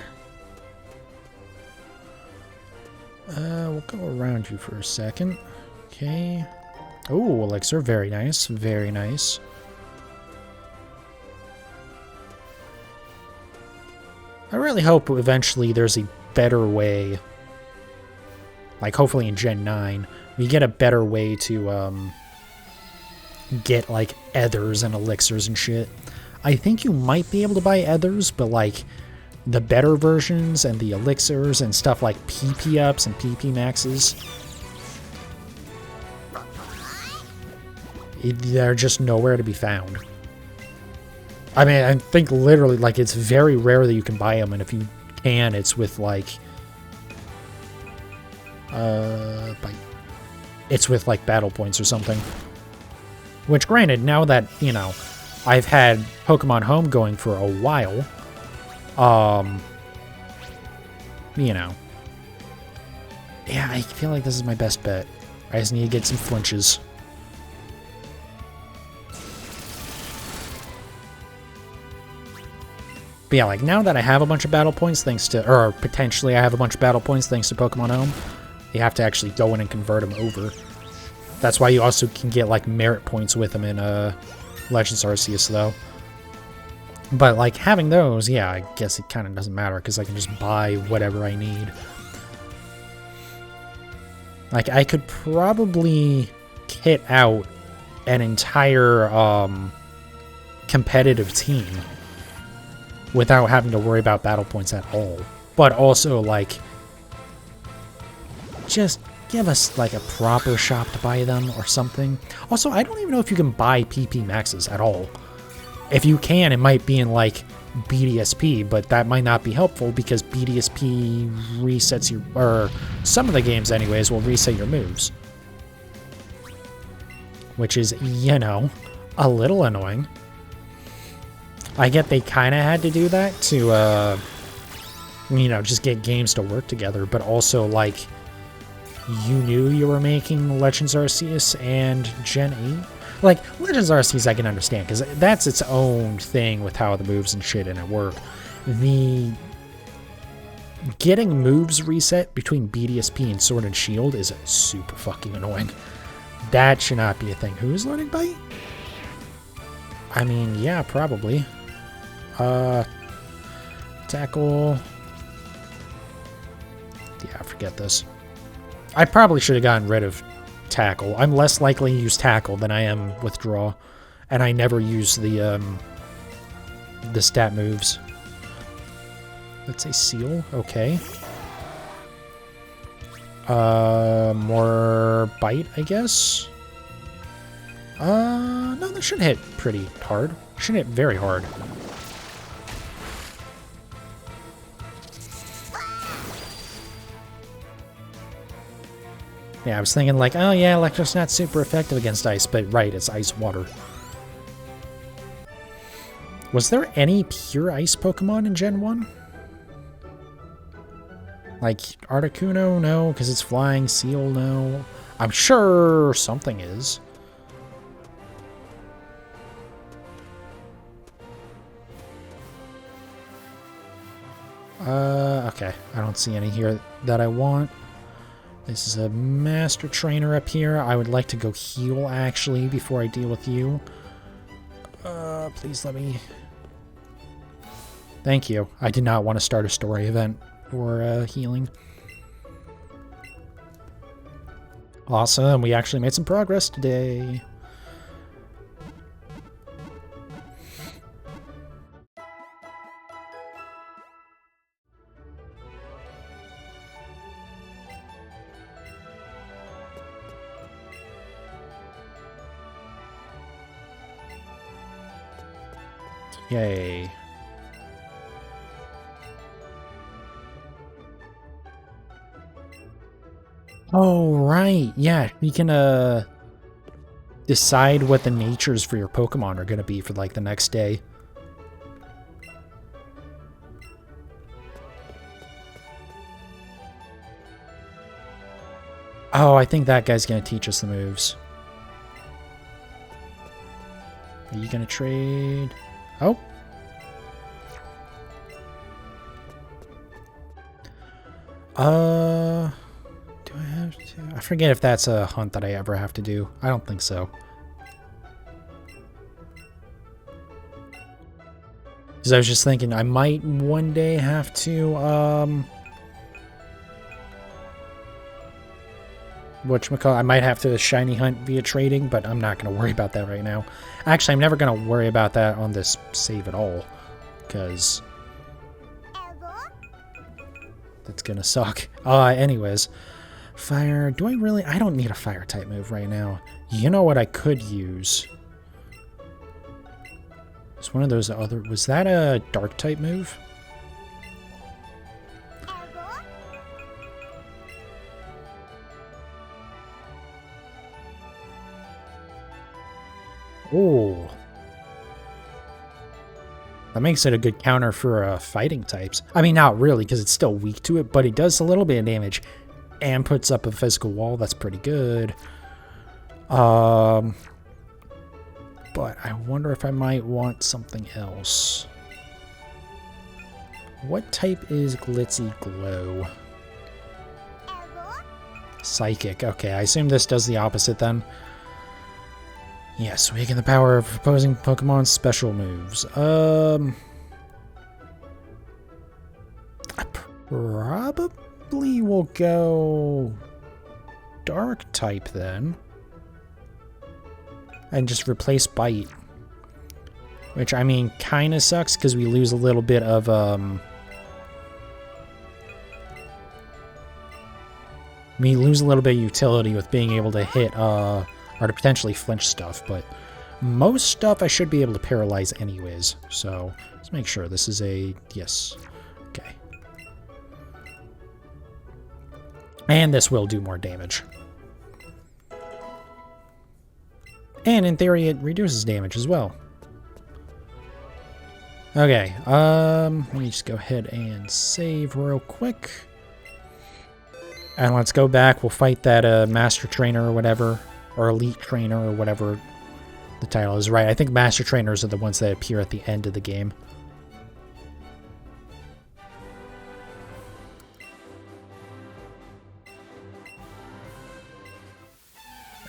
We'll go around you for a second. Okay. Oh, elixir. Very nice. Very nice. I really hope eventually there's a better way. Like, hopefully in Gen 9, we get a better way to, get, like, ethers and elixirs and shit. I think you might be able to buy ethers, but, like, the better versions and the elixirs and stuff like PP ups and PP maxes, they're just nowhere to be found. I mean, I think literally, like, it's very rare that you can buy them, and if you can, it's with, like, it's with, like, battle points or something. Which, granted, now that, you know, I've had Pokemon Home going for a while, You know. Yeah, I feel like this is my best bet. I just need to get some flinches. But yeah, like, now that I have a bunch of battle points thanks to, or potentially I have a bunch of battle points thanks to Pokemon Home, you have to actually go in and convert them over. That's why you also can get, like, merit points with them in Legends Arceus, though. But, like, having those, yeah, I guess it kind of doesn't matter, because I can just buy whatever I need. Like, I could probably kit out an entire competitive team without having to worry about battle points at all. But also, like, just give us, like, a proper shop to buy them or something. Also, I don't even know if you can buy PP Maxes at all. If you can, it might be in, like, BDSP, but that might not be helpful because BDSP resets your... or some of the games, anyways, will reset your moves. Which is, you know, a little annoying. I get they kind of had to do that to, you know, just get games to work together, but also, like, you knew you were making Legends Arceus and Gen 8? Like, Legends Arceus I can understand, because that's its own thing with how the moves and shit in it work. The getting moves reset between BDSP and Sword and Shield is super fucking annoying. That should not be a thing. Who's learning Bite? I mean, yeah, probably. Tackle. Yeah, forget this. I probably should have gotten rid of Tackle. I'm less likely to use Tackle than I am Withdraw. And I never use the stat moves. Let's say Seal. Okay. More Bite, I guess? No, that should hit pretty hard. Should hit very hard. Yeah, I was thinking like, oh yeah, Electric's not super effective against ice, but right, it's ice water. Was there any pure ice Pokemon in Gen 1? Like, Articuno? No, because it's flying. Seal? No. I'm sure something is. Okay. I don't see any here that I want. This is a Master Trainer up here. I would like to go heal, actually, before I deal with you. Please let me... Thank you. I did not want to start a story event for healing. Awesome. We actually made some progress today. Yay. Oh, right. Yeah, you can, decide what the natures for your Pokemon are going to be for, like, the next day. Oh, I think that guy's going to teach us the moves. Are you going to trade? Oh. Do I have to? I forget if that's a hunt that I ever have to do. I don't think so. Because I was just thinking I might one day have to, whatchamacallit, I might have to shiny hunt via trading, but I'm not going to worry about that right now. Actually, I'm never going to worry about that on this save at all, because that's going to suck. Anyways, fire, do I really? I don't need a fire type move right now. You know what I could use? It's one of those other, was that a dark type move? Oh. That makes it a good counter for fighting types. I mean, not really, because it's still weak to it, but it does a little bit of damage and puts up a physical wall. That's pretty good. But I wonder if I might want something else. What type is Glitzy Glow? Psychic. Okay, I assume this does the opposite then. Yes, weaken the power of opposing Pokemon's special moves. I probably will go Dark type then. And just replace Bite. Which, I mean, kind of sucks because we lose a little bit of, we lose a little bit of utility with being able to hit, or to potentially flinch stuff, but most stuff I should be able to paralyze anyways. So, let's make sure this is a, yes. Okay. And this will do more damage. And in theory, it reduces damage as well. Okay, let me just go ahead and save real quick. And let's go back. We'll fight that Master Trainer or whatever, or Elite Trainer or whatever the title is. Right, I think Master Trainers are the ones that appear at the end of the game.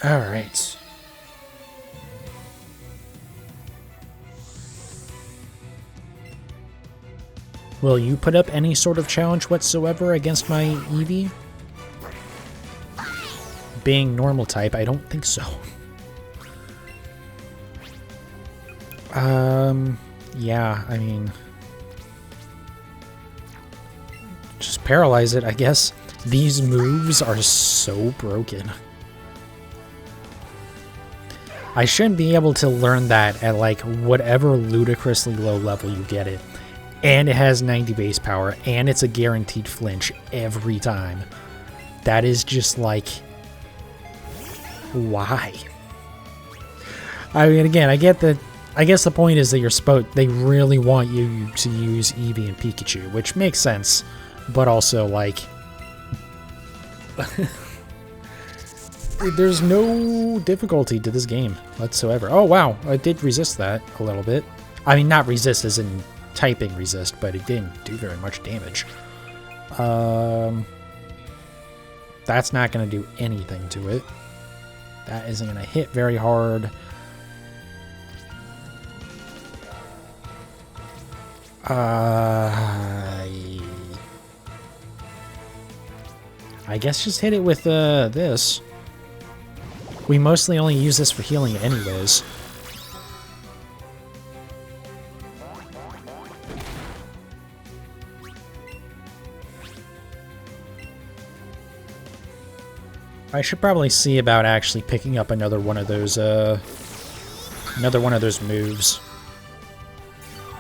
Alright. Will you put up any sort of challenge whatsoever against my Eevee? Being normal type, I don't think so. Yeah, I mean... just paralyze it, I guess. These moves are so broken. I should be able to learn that at, like, whatever ludicrously low level you get it. And it has 90 base power, and it's a guaranteed flinch every time. That is just like... why? I mean, again, I get that. I guess the point is that they really want you to use Eevee and Pikachu, which makes sense, but also, like... there's no difficulty to this game whatsoever. Oh, wow, I did resist that a little bit. I mean, not resist as in... typing resist, but it didn't do very much damage. That's not going to do anything to it. That isn't going to hit very hard. I guess just hit it with this. We mostly only use this for healing anyways. I should probably see about actually picking up another one of those moves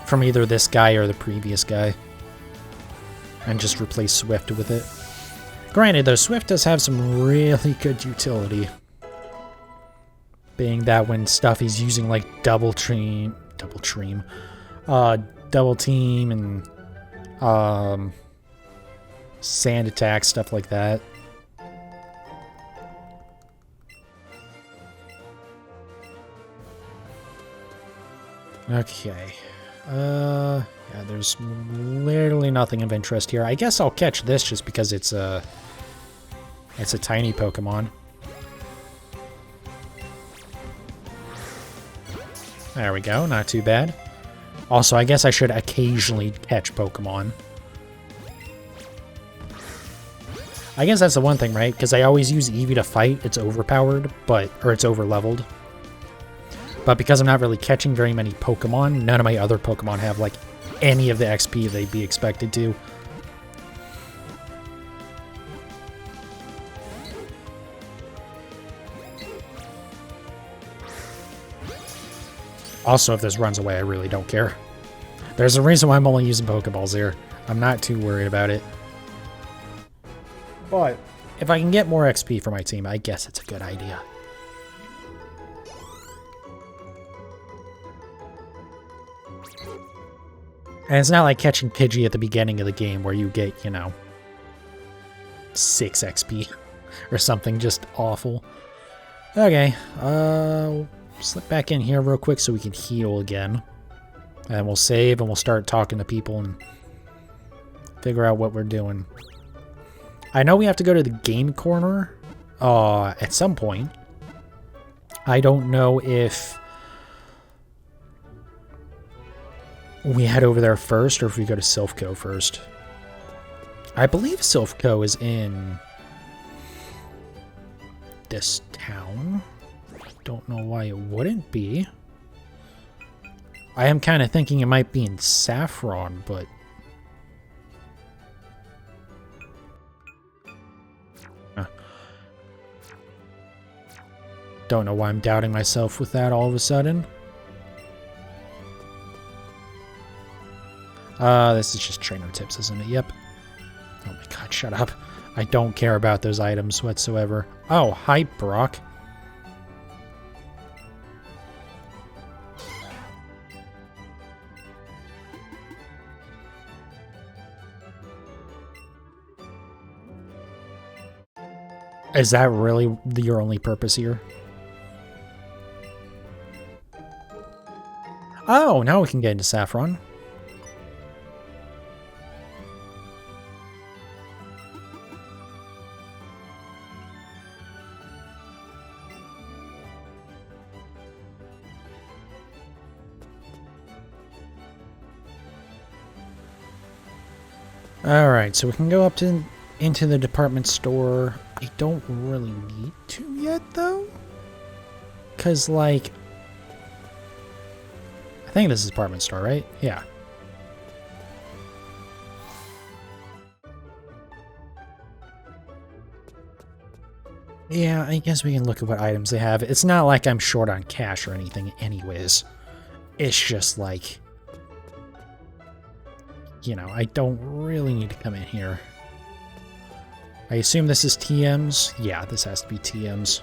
from either this guy or the previous guy, and just replace Swift with it. Granted, though, Swift does have some really good utility, being that when stuff he's using like double team, and sand attack, stuff like that. Okay. Yeah, there's literally nothing of interest here. I guess I'll catch this just because it's a tiny Pokemon. There we go, not too bad. Also, I guess I should occasionally catch Pokemon. I guess that's the one thing, right? Because I always use Eevee to fight. It's overpowered, or it's over-leveled. But because I'm not really catching very many Pokemon, none of my other Pokemon have, like, any of the XP they'd be expected to. Also, if this runs away, I really don't care. There's a reason why I'm only using Pokeballs here. I'm not too worried about it. But if I can get more XP for my team, I guess it's a good idea. And it's not like catching Pidgey at the beginning of the game where you get, you know, 6 XP or something just awful. Okay, slip back in here real quick so we can heal again. And we'll save and we'll start talking to people and figure out what we're doing. I know we have to go to the game corner at some point. I don't know if we head over there first or if we go to Silph Co first. I believe Silph Co is in this town. Don't know why it wouldn't be. I am kind of thinking it might be in Saffron, but... Don't know why I'm doubting myself with that all of a sudden. This is just trainer tips, isn't it? Yep. Oh my god, shut up. I don't care about those items whatsoever. Oh, hi, Brock. Is that really your only purpose here? Oh, now we can get into Saffron. Alright, so we can go up into the department store. I don't really need to yet, though. Because, like... I think this is department store, right? Yeah. Yeah, I guess we can look at what items they have. It's not like I'm short on cash or anything anyways. It's just like... You know, I don't really need to come in here. I assume this is TMs? Yeah, this has to be TMs.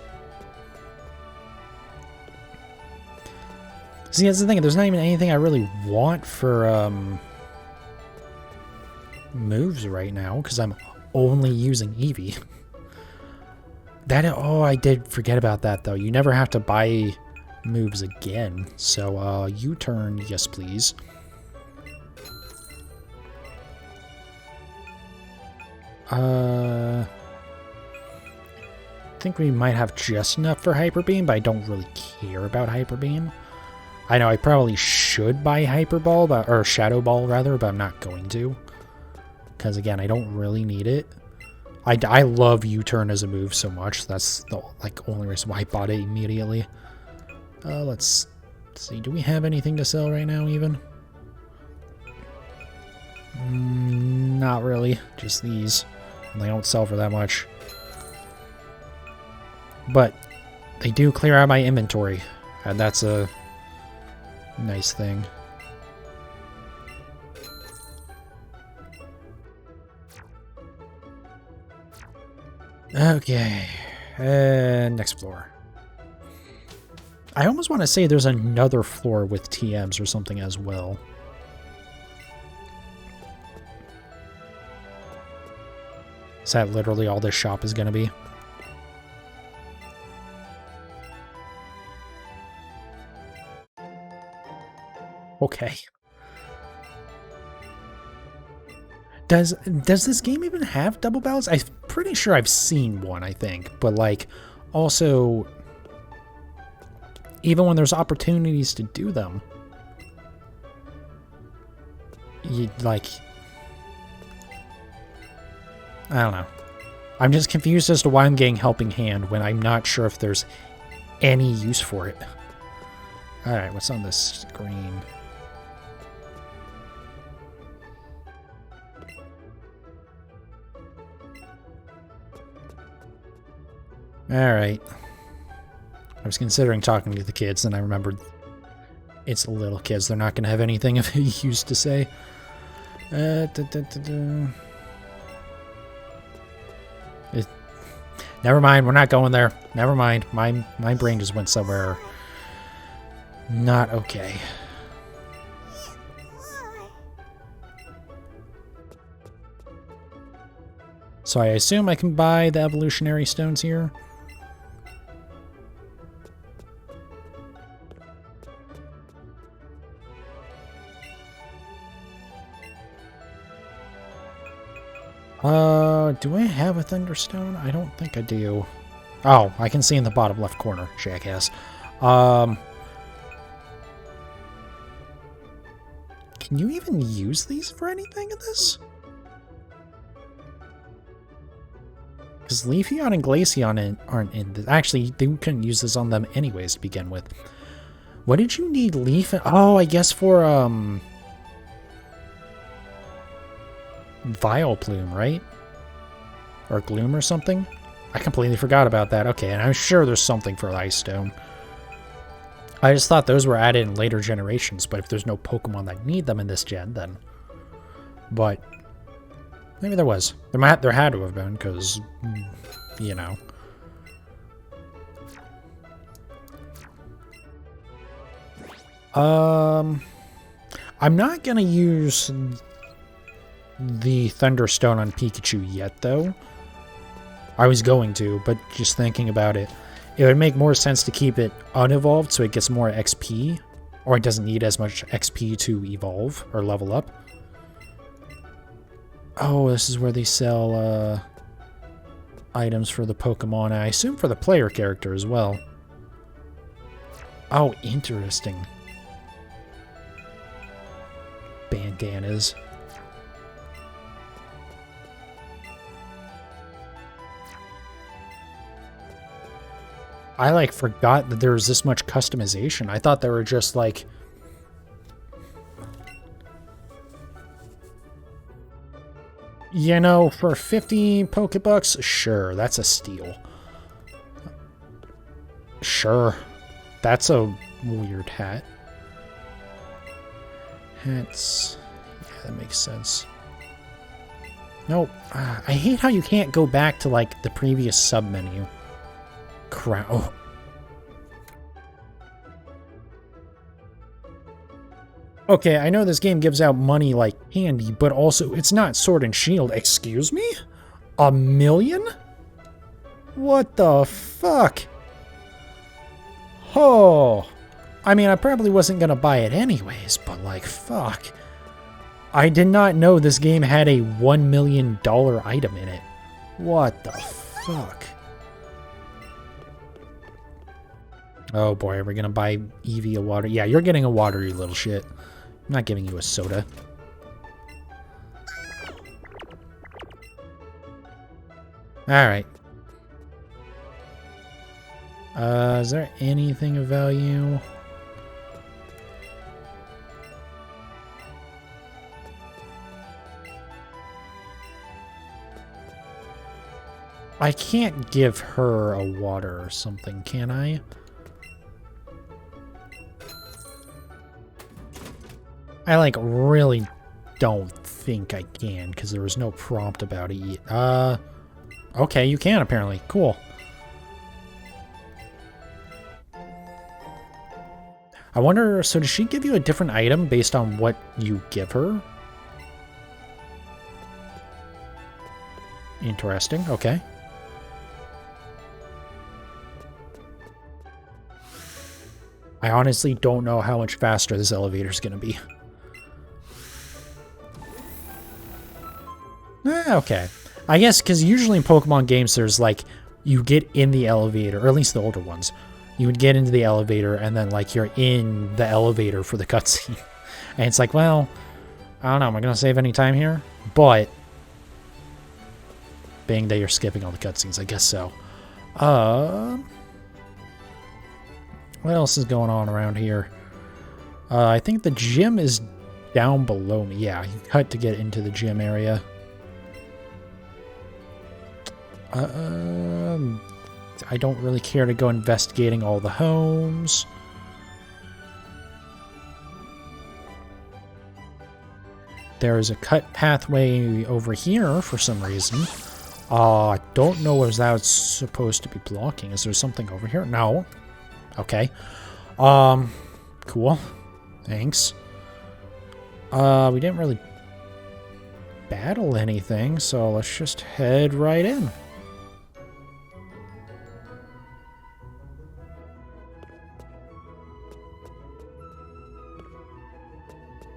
See, that's the thing. There's not even anything I really want for moves right now, because I'm only using Eevee. Oh, I did forget about that, though. You never have to buy moves again. So, U-turn, yes, please. I think we might have just enough for Hyper Beam, but I don't really care about Hyper Beam. I know I probably should buy Hyper Ball, or Shadow Ball rather, but I'm not going to. Because again, I don't really need it. I love U-turn as a move so much. That's the only reason why I bought it immediately. Let's see. Do we have anything to sell right now even? Not really. Just these. And they don't sell for that much. But they do clear out my inventory. And that's a nice thing. Okay. And next floor. I almost want to say there's another floor with TMs or something as well. Is that literally all this shop is going to be? Okay. Does this game even have double battles? I'm pretty sure I've seen one, I think. But, like, also, even when there's opportunities to do them, you, like... I don't know. I'm just confused as to why I'm getting Helping Hand when I'm not sure if there's any use for it. Alright, what's on this screen? Alright. I was considering talking to the kids, and I remembered it's little kids. They're not going to have anything of use to say. Never mind, we're not going there. Never mind. My brain just went somewhere not okay. So I assume I can buy the evolutionary stones here. Do I have a Thunderstone? I don't think I do. Oh, I can see in the bottom left corner, jackass. Can you even use these for anything in this? Because Leafeon and Glaceon aren't in this. Actually, they couldn't use this on them anyways to begin with. What did you need Leaf? Oh, I guess for, Vileplume, right? Or Gloom or something? I completely forgot about that. Okay, and I'm sure there's something for Ice Stone. I just thought those were added in later generations, but if there's no Pokemon that need them in this gen, then... But... maybe there was. There had to have been, because... you know. I'm not gonna use the Thunderstone on Pikachu yet, though. I was going to, but just thinking about it, it would make more sense to keep it unevolved so it gets more XP, or it doesn't need as much XP to evolve or level up. Oh, this is where they sell items for the Pokemon. I assume for the player character as well. Oh, interesting. Bandanas. I, like, forgot that there was this much customization. I thought they were just, like... you know, for 50 Pokebucks? Sure, that's a steal. Sure. That's a weird hat. Hats... yeah, that makes sense. Nope. I hate how you can't go back to, like, the previous sub-menu. Crown. Oh. Okay, I know this game gives out money like candy, but also it's not Sword and Shield. Excuse me? $1 million? What the fuck? Oh. I mean, I probably wasn't gonna buy it anyways, but like, fuck. I did not know this game had a $1 million item in it. What the fuck? Oh boy, are we gonna buy Eevee a water? Yeah, you're getting a water, you little shit. I'm not giving you a soda. Alright. Is there anything of value? I can't give her a water or something, can I? I, like, really don't think I can, because there was no prompt about it yet. Okay, you can, apparently. Cool. I wonder, so does she give you a different item based on what you give her? Interesting, okay. I honestly don't know how much faster this elevator is going to be. Okay. I guess because usually in Pokemon games there's like, you get in the elevator, or at least the older ones. You would get into the elevator and then like you're in the elevator for the cutscene. And it's like, well, I don't know, am I going to save any time here? But, being that you're skipping all the cutscenes, I guess so. What else is going on around here? I think the gym is down below me. Yeah, you cut to get into the gym area. I don't really care to go investigating all the homes. There is a cut pathway over here for some reason. I don't know what that was supposed to be blocking. Is there something over here? No. Okay. Cool. Thanks. We didn't really... battle anything, so let's just head right in.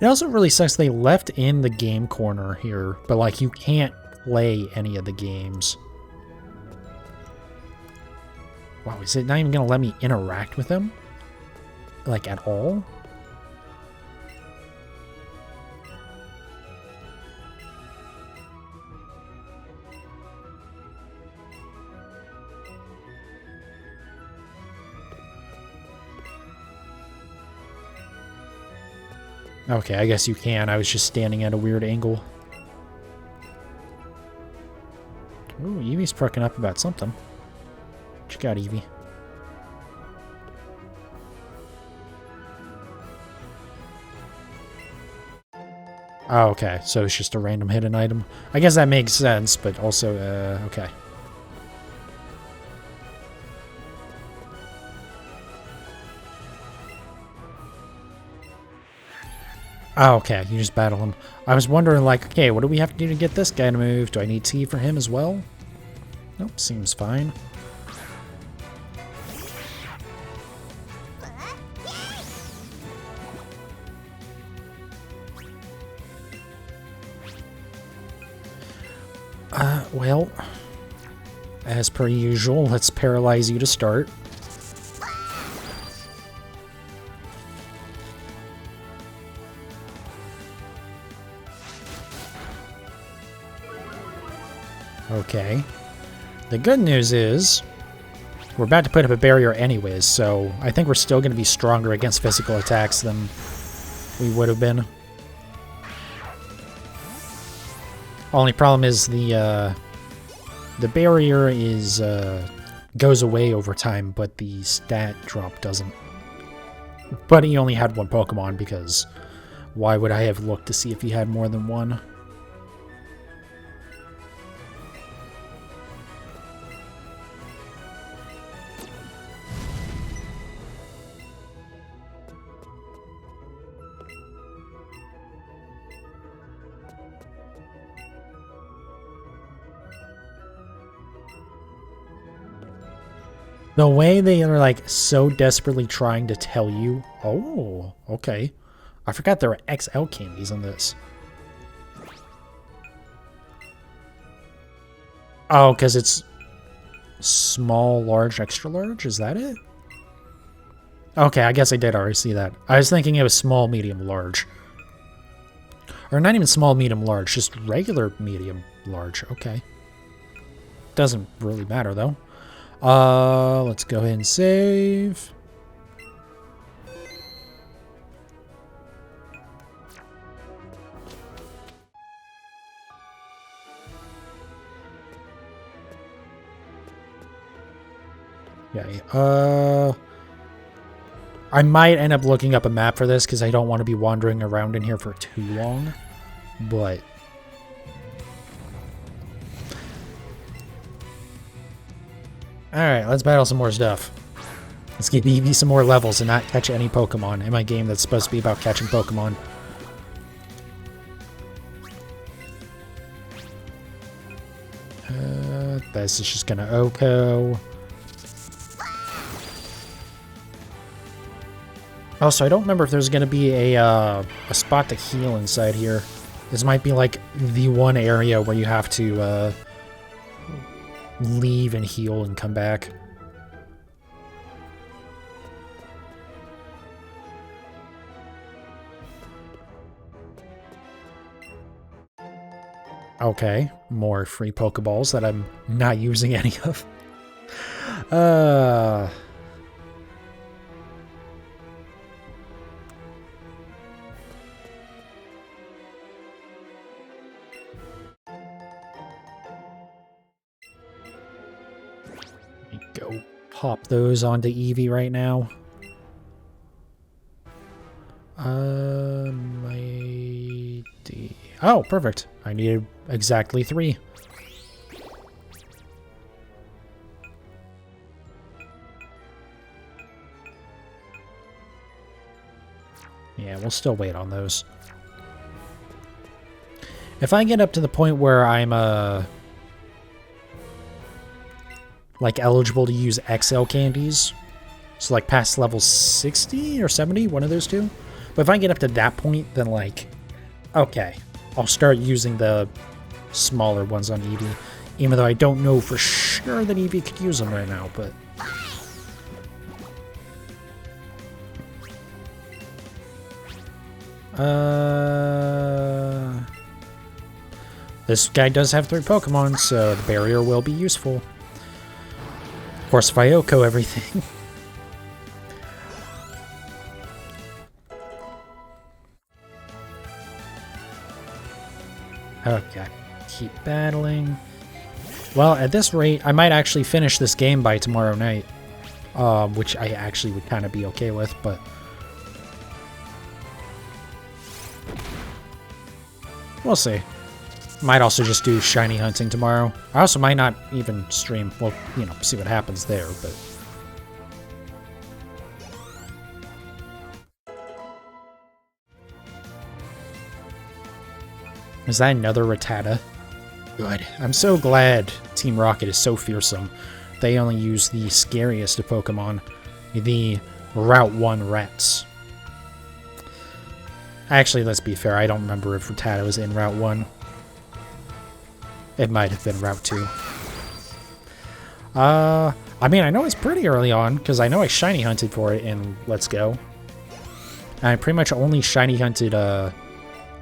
It also really sucks they left in the game corner here, but like you can't play any of the games. Wow, is it not even gonna let me interact with them? Like at all? Okay, I guess you can. I was just standing at a weird angle. Ooh, Eevee's perking up about something. What you got, Eevee? Oh, okay. So it's just a random hidden item. I guess that makes sense, but also, okay. Oh, okay. You just battle him. I was wondering, like, okay, what do we have to do to get this guy to move? Do I need tea for him as well? Nope, seems fine. Well, as per usual, let's paralyze you to start. Okay. The good news is, we're about to put up a barrier anyways, so I think we're still going to be stronger against physical attacks than we would have been. Only problem is the barrier is goes away over time, but the stat drop doesn't. But he only had one Pokemon because why would I have looked to see if he had more than one? The way they are, like, so desperately trying to tell you... Oh, okay. I forgot there were XL candies in this. Oh, because it's small, large, extra large? Is that it? Okay, I guess I did already see that. I was thinking it was small, medium, large. Or not even small, medium, large. Just regular, medium, large. Okay. Doesn't really matter, though. Let's go ahead and save. Yeah, I might end up looking up a map for this because I don't want to be wandering around in here for too long, but... Alright, let's battle some more stuff. Let's give Eevee some more levels and not catch any Pokemon in my game that's supposed to be about catching Pokemon. This is just gonna OHKO. Also, I don't remember if there's gonna be a spot to heal inside here. This might be like the one area where you have to leave and heal and come back. Okay, more free Pokeballs that I'm not using any of. Let me go pop those onto Eevee right now. Oh, perfect. I needed exactly 3. Yeah, we'll still wait on those. If I get up to the point where I'm like eligible to use XL candies, so like past level 60 or 70, one of those two. But if I get up to that point, then like, okay, I'll start using the smaller ones on Eevee, even though I don't know for sure that Eevee could use them right now, but... This guy does have 3 Pokemon, so the barrier will be useful. Of course, if I OHKO everything... Okay, keep battling. Well, at this rate, I might actually finish this game by tomorrow night, which I actually would kind of be okay with, but... We'll see. Might also just do shiny hunting tomorrow. I also might not even stream. Well, you know, see what happens there, but... Is that another Rattata? Good. I'm so glad Team Rocket is so fearsome. They only use the scariest of Pokemon, the Route 1 rats. Actually, let's be fair, I don't remember if Rattata was in Route 1. It might have been Route 2. I mean, I know it's pretty early on, because I know I shiny hunted for it in Let's Go. And I pretty much only shiny hunted,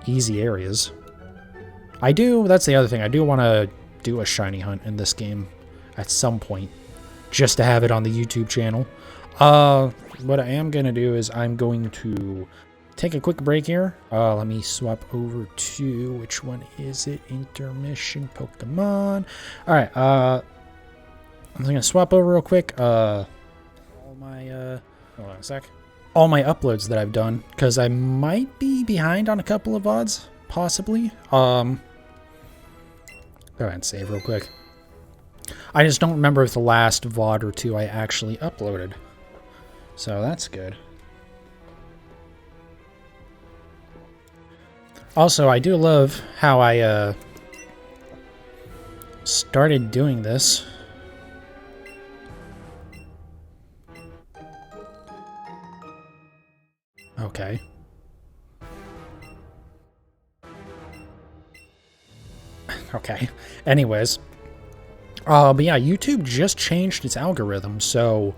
easy areas. I do, that's the other thing, I do want to do a shiny hunt in this game at some point, just to have it on the YouTube channel. What I am going to do is I'm going to take a quick break here. Let me swap over to, which one is it? Intermission Pokemon. Alright, I'm going to swap over real quick. All my, hold on a sec. All my uploads that I've done, because I might be behind on a couple of VODs, possibly. Go ahead and save real quick. I just don't remember if the last VOD or two I actually uploaded. So that's good. Also, I do love how I started doing this. Okay. Okay. Anyways. But yeah, YouTube just changed its algorithm, so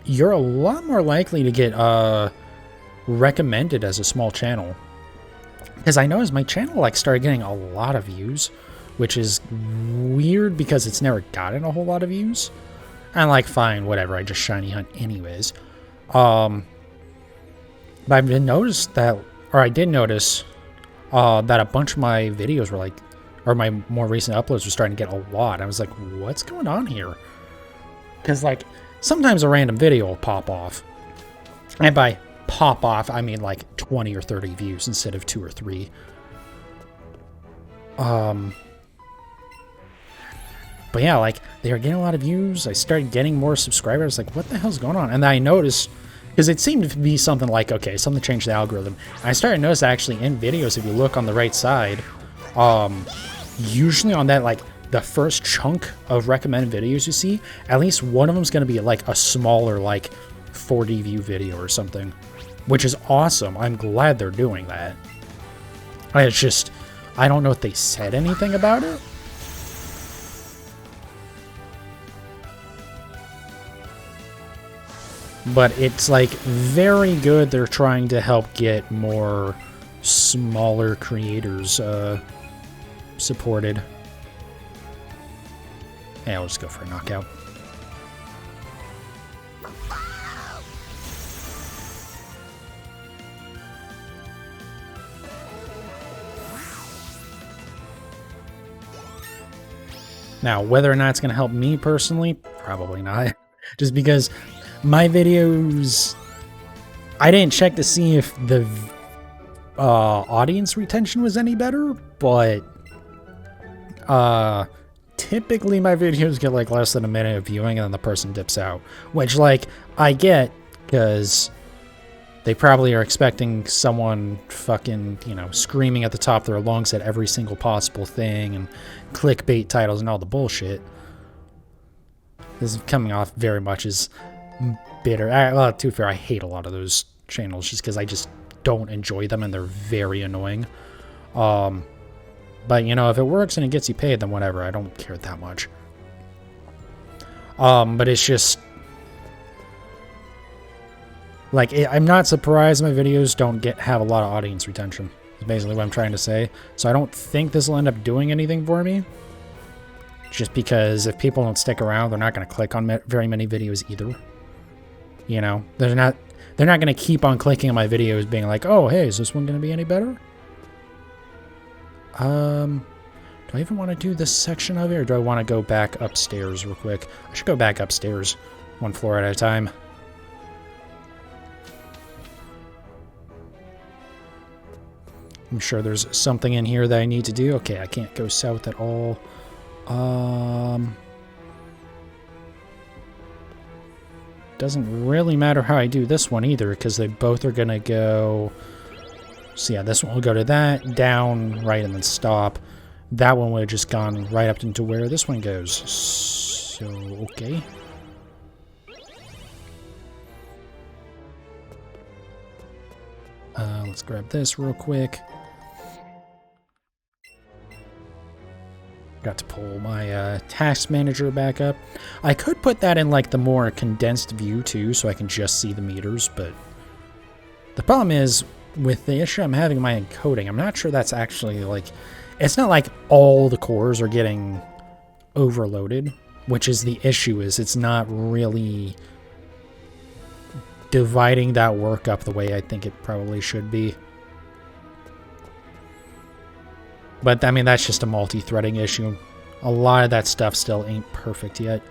you're a lot more likely to get recommended as a small channel. Because I noticed my channel like started getting a lot of views, which is weird because it's never gotten a whole lot of views. And like, fine, whatever, I just shiny hunt anyways. But I've been noticed that, or I did notice that a bunch of my videos were like, or my more recent uploads were starting to get a lot. I was like, what's going on here? Because like, sometimes a random video will pop off. And by pop off, I mean like 20 or 30 views instead of 2 or 3. But yeah, like, they were getting a lot of views. I started getting more subscribers. Like, what the hell's going on? And then I noticed, because it seemed to be something like, okay, something changed the algorithm. And I started to notice actually in videos, if you look on the right side, usually on that, like, the first chunk of recommended videos you see, at least one of them is going to be like a smaller, like 40 view video or something, which is awesome. I'm glad they're doing that. It's just, I don't know if they said anything about it. But it's like very good. They're trying to help get more smaller creators supported. Yeah, I'll just go for a knockout. Now, whether or not it's going to help me personally, probably not. Just because my videos, I didn't check to see if the audience retention was any better, but typically my videos get like less than a minute of viewing and then the person dips out, which like I get, because They probably are expecting someone fucking, you know, screaming at the top of their lungs at every single possible thing and clickbait titles and all the bullshit. This is coming off very much as bitter. Well, to be fair, I hate a lot of those channels just because I just don't enjoy them and they're very annoying. But, you know, if it works and it gets you paid, then whatever. I don't care that much. But it's just... like, I'm not surprised my videos don't have a lot of audience retention. Is basically what I'm trying to say. So I don't think this will end up doing anything for me. Just because if people don't stick around, they're not going to click on very many videos either. You know, they're not going to keep on clicking on my videos being like, oh, hey, is this one going to be any better? Do I even want to do this section of it, or do I want to go back upstairs real quick? I should go back upstairs, one floor at a time. I'm sure there's something in here that I need to do. Okay, I can't go south at all. Doesn't really matter how I do this one either, because they both are going to go... so yeah, this one will go to that, down, right, and then stop. That one would have just gone right up into where this one goes. So, okay. Let's grab this real quick. Got to pull my task manager back up. I could put that in like the more condensed view too, so I can just see the meters, but the problem is with the issue I'm having with my encoding, I'm not sure that's actually like, it's not like all the cores are getting overloaded, which is the issue, is it's not really dividing that work up the way I think it probably should be. But, I mean, that's just a multi-threading issue. A lot of that stuff still ain't perfect yet.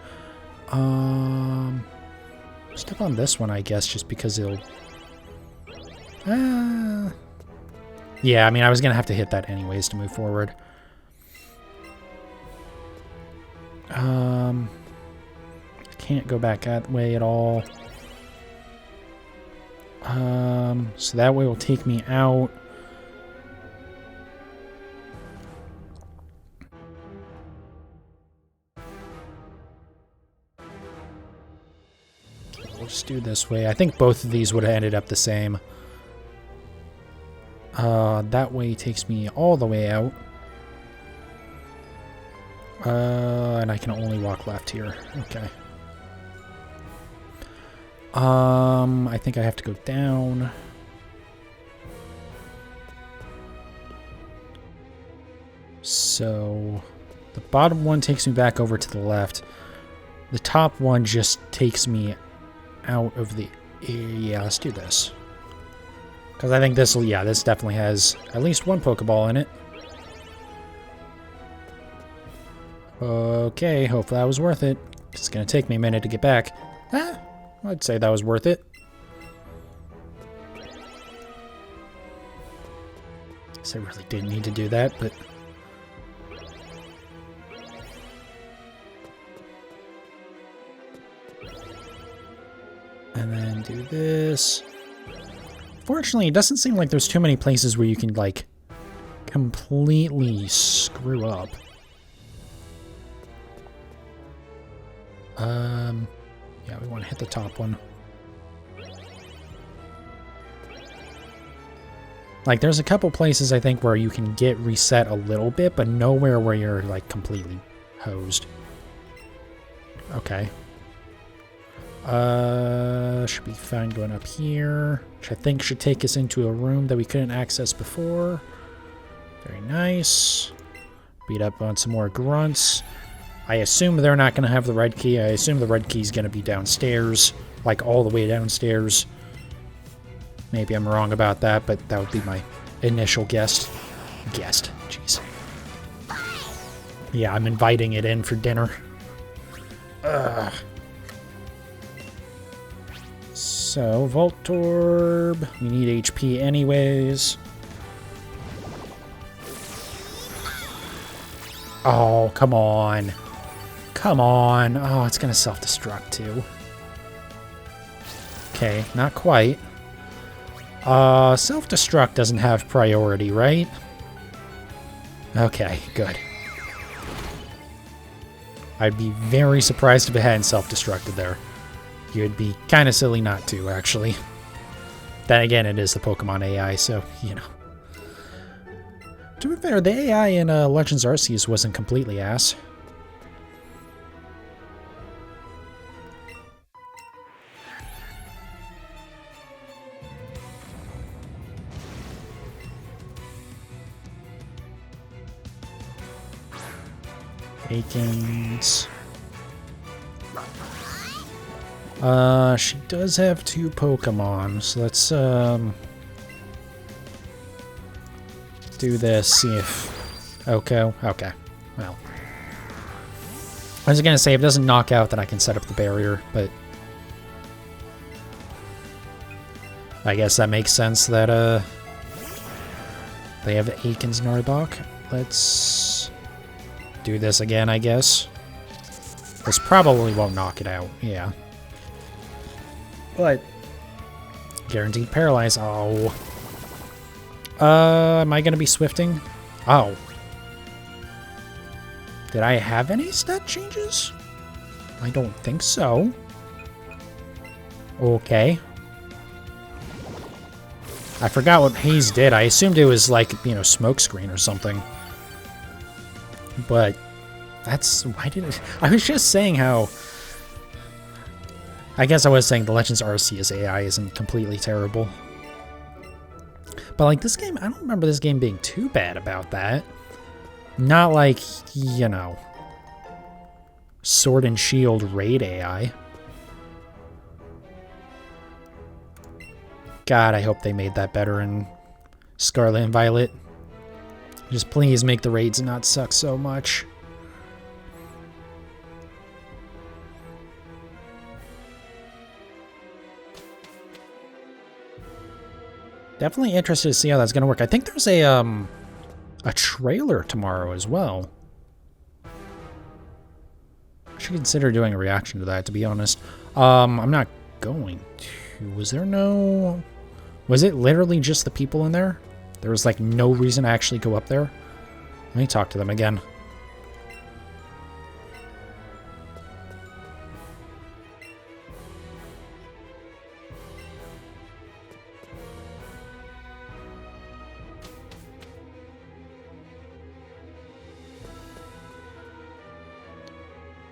Step on this one, I guess, just because it'll... yeah, I mean, I was going to have to hit that anyways to move forward. I can't go back that way at all. So that way will take me out. We'll just do this way. I think both of these would have ended up the same. That way takes me all the way out. And I can only walk left here. Okay. I think I have to go down. So, the bottom one takes me back over to the left. The top one just takes me out of the... yeah, let's do this. Because I think this will... yeah, this definitely has at least one Pokeball in it. Okay, hopefully that was worth it. It's going to take me a minute to get back. I'd say that was worth it. Guess I really didn't need to do that, but... and then do this. Fortunately, it doesn't seem like there's too many places where you can, like, completely screw up. Yeah, we want to hit the top one. Like, there's a couple places, I think, where you can get reset a little bit, but nowhere where you're, like, completely hosed. Okay. Should be fine going up here, which I think should take us into a room that we couldn't access before. Very nice. Beat up on some more grunts. I assume they're not going to have the red key. I assume the red key is going to be downstairs, like all the way downstairs. Maybe I'm wrong about that, but that would be my initial guess. Jeez. Yeah, I'm inviting it in for dinner. Ugh. So, Voltorb. We need HP anyways. Oh, come on. Come on. Oh, it's going to self-destruct too. Okay, not quite. Self-destruct doesn't have priority, right? Okay, good. I'd be very surprised if it hadn't self-destructed there. You'd be kind of silly not to, actually. Then again, it is the Pokemon AI, so, you know. To be fair, the AI in Legends Arceus wasn't completely ass. Akins. She does have 2 Pokemon, so let's, do this, see if... Oko? Okay. Well. I was gonna say, if it doesn't knock out, then I can set up the barrier, but... I guess that makes sense that, they have the Akins Narbok. Let's... do this again, I guess. This probably won't knock it out, yeah. But... guaranteed paralyze. Oh. Am I gonna be swifting? Oh. Did I have any stat changes? I don't think so. Okay. I forgot what Haze did. I assumed it was like, you know, smokescreen or something. But that's... why did it... I was just saying how... I guess I was saying the Legends Arceus AI isn't completely terrible. But, like, this game... I don't remember this game being too bad about that. Not like, you know... Sword and Shield Raid AI. God, I hope they made that better in Scarlet and Violet. Just please make the raids not suck so much. Definitely interested to see how that's gonna work. I think there's a trailer tomorrow as well. I should consider doing a reaction to that, to be honest. I'm not going to. Was there no... Was it literally just the people in there? There was, like, no reason to actually go up there? Let me talk to them again.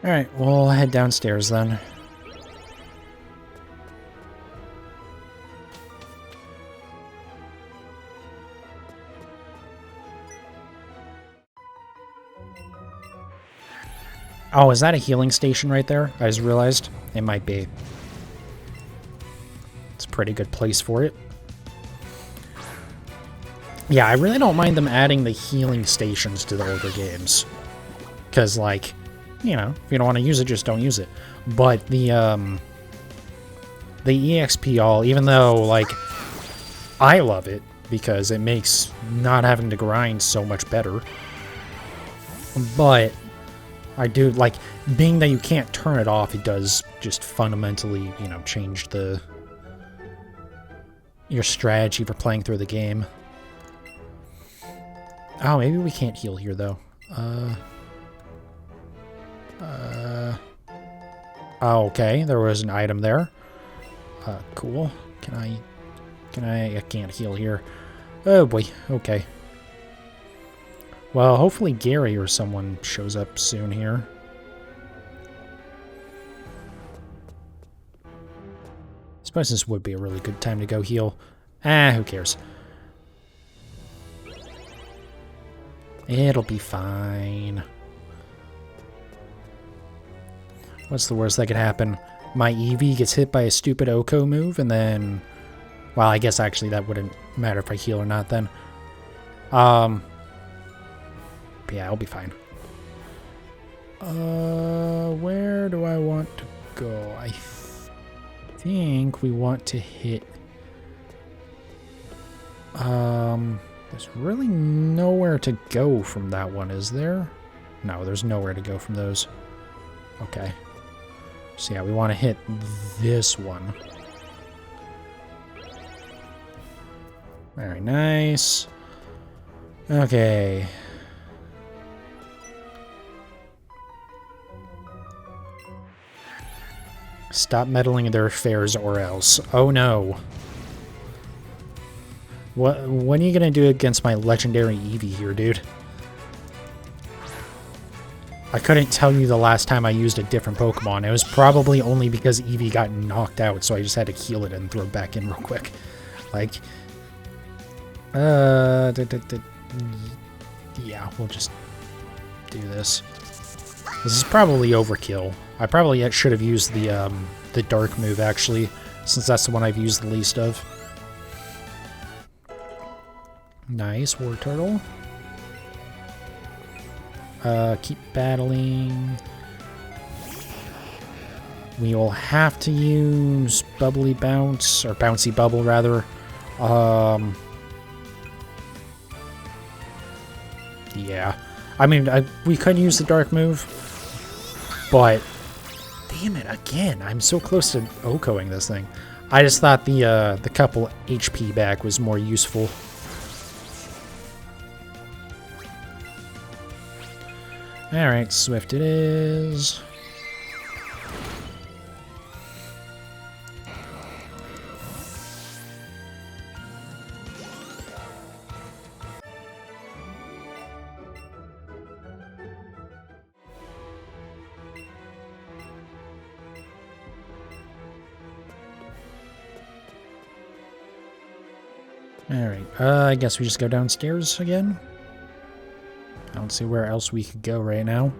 Alright, we'll head downstairs then. Oh, is that a healing station right there? I just realized. It might be. It's a pretty good place for it. Yeah, I really don't mind them adding the healing stations to the older games. Because, like, you know, if you don't want to use it, just don't use it. But the EXP all, even though, like, I love it because it makes not having to grind so much better. But I do, like, being that you can't turn it off, it does just fundamentally, you know, change your strategy for playing through the game. Oh, maybe we can't heal here, though. Oh, okay, there was an item there. Cool. I can't heal here. Oh boy, okay. Well, hopefully Gary or someone shows up soon here. I suppose this would be a really good time to go heal. Ah, who cares? It'll be fine. What's the worst that could happen? My Eevee gets hit by a stupid Oko move, and then... Well, I guess actually that wouldn't matter if I heal or not then. But yeah, I'll be fine. Where do I want to go? I think we want to hit... There's really nowhere to go from that one, is there? No, there's nowhere to go from those. Okay. So yeah, we want to hit this one. Very nice. Okay. Stop meddling in their affairs or else. Oh no. What are you gonna do against my legendary Eevee here, dude? I couldn't tell you the last time I used a different Pokemon. It was probably only because Eevee got knocked out, so I just had to heal it and throw it back in real quick. Like, yeah, we'll just do this. This is probably overkill. I probably should have used the dark move, actually, since that's the one I've used the least of. Nice, War Turtle. Keep battling. We will have to use Bubbly Bounce, or Bouncy Bubble, rather. Yeah. I mean, we could use the dark move, but damn it, again, I'm so close to OHKOing this thing. I just thought the couple HP back was more useful. Alright, Swift it is. Alright, I guess we just go downstairs again. I don't see where else we could go right now.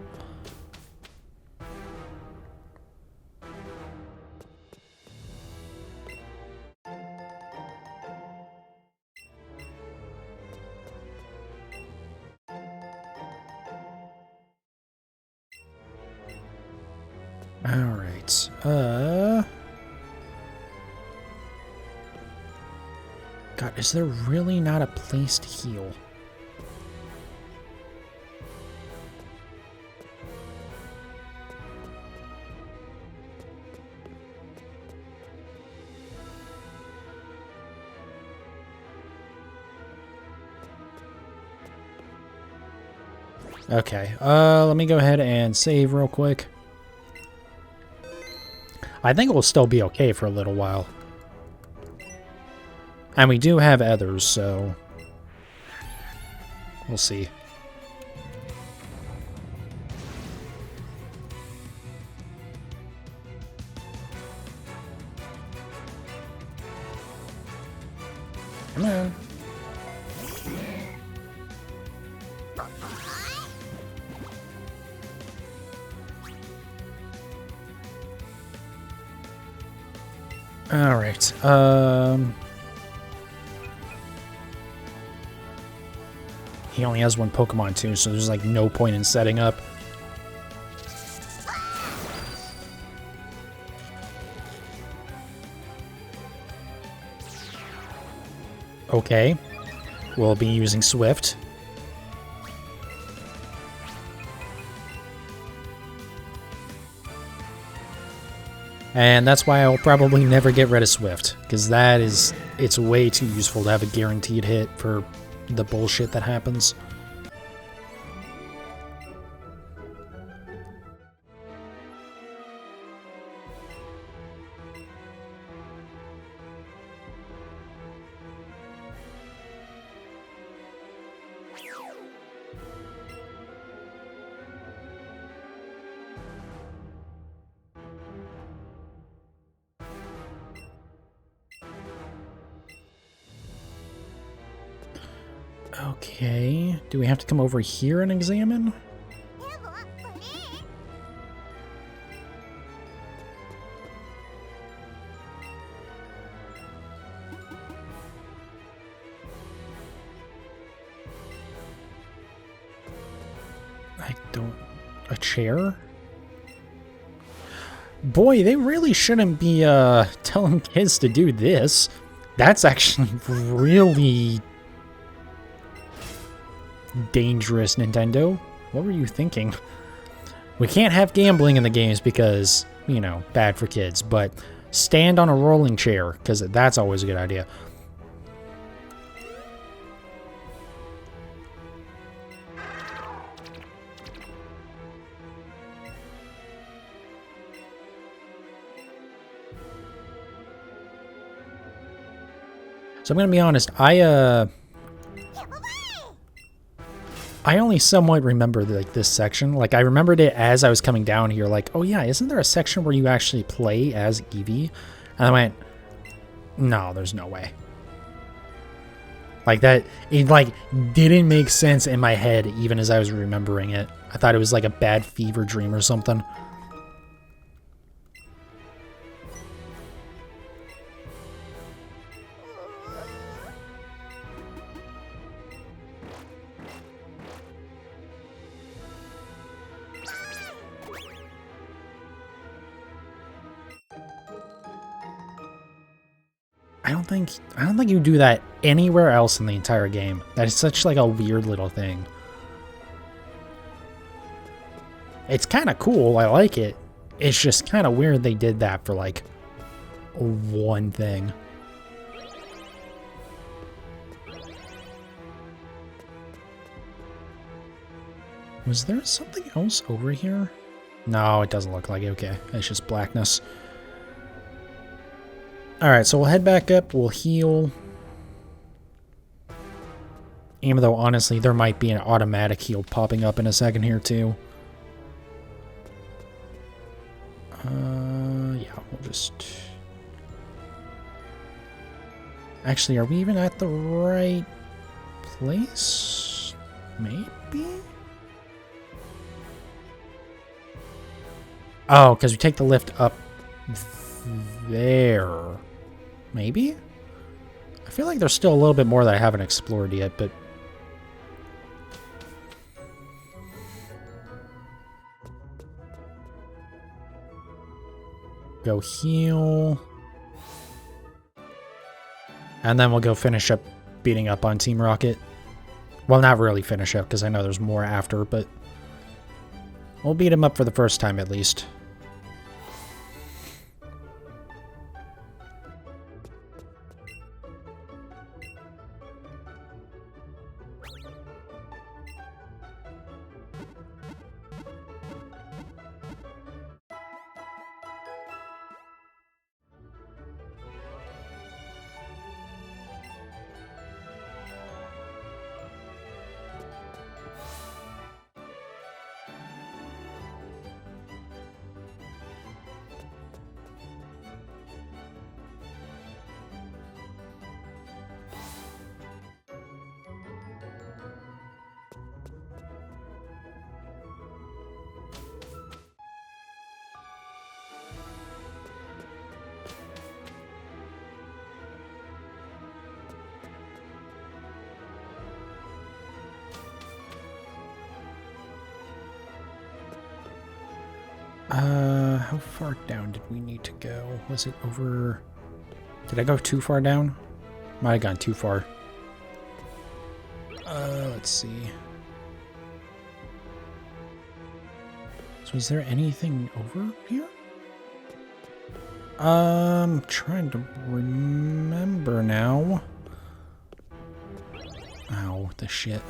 Alright, God, is there really not a place to heal? Okay, let me go ahead and save real quick. I think we'll still be okay for a little while. And we do have others, so we'll see. Come on. All right. He only has one Pokemon too, so there's like no point in setting up. Okay. We'll be using Swift. And that's why I'll probably never get rid of Swift, because it's way too useful to have a guaranteed hit for the bullshit that happens. Okay, do we have to come over here and examine? I don't... A chair? Boy, they really shouldn't be telling kids to do this. That's actually really dangerous, Nintendo. What were you thinking? We can't have gambling in the games because, you know, bad for kids, but stand on a rolling chair, because that's always a good idea. So I'm gonna be honest, I only somewhat remember like this section. Like I remembered it as I was coming down here, like, oh yeah, isn't there a section where you actually play as Eevee? And I went, no, there's no way. Like that, it like didn't make sense in my head even as I was remembering it. I thought it was like a bad fever dream or something. I don't think you do that anywhere else in the entire game. That is such like a weird little thing. It's kind of cool. I like it. It's just kind of weird they did that for like one thing. Was there something else over here? No, it doesn't look like it. Okay, it's just blackness. Alright, so we'll head back up, we'll heal. Even though, honestly, there might be an automatic heal popping up in a second here, too. Yeah, we'll just... Actually, are we even at the right place? Maybe? Oh, because we take the lift up there. Maybe? I feel like there's still a little bit more that I haven't explored yet, but... Go heal. And then we'll go finish up beating up on Team Rocket. Well, not really finish up, because I know there's more after, but... We'll beat him up for the first time, at least. How far down did we need to go? Was it over... Did I go too far down? Might have gone too far. Let's see. So is there anything over here? Trying to remember now. Ow, the shit.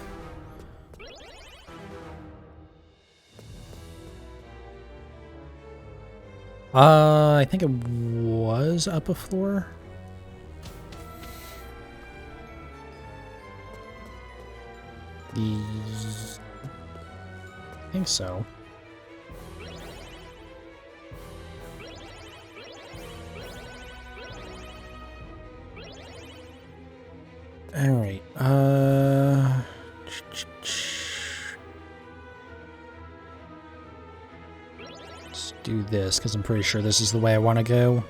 I think it was up a floor. I think so. All right. Let's do this because I'm pretty sure this is the way I want to go.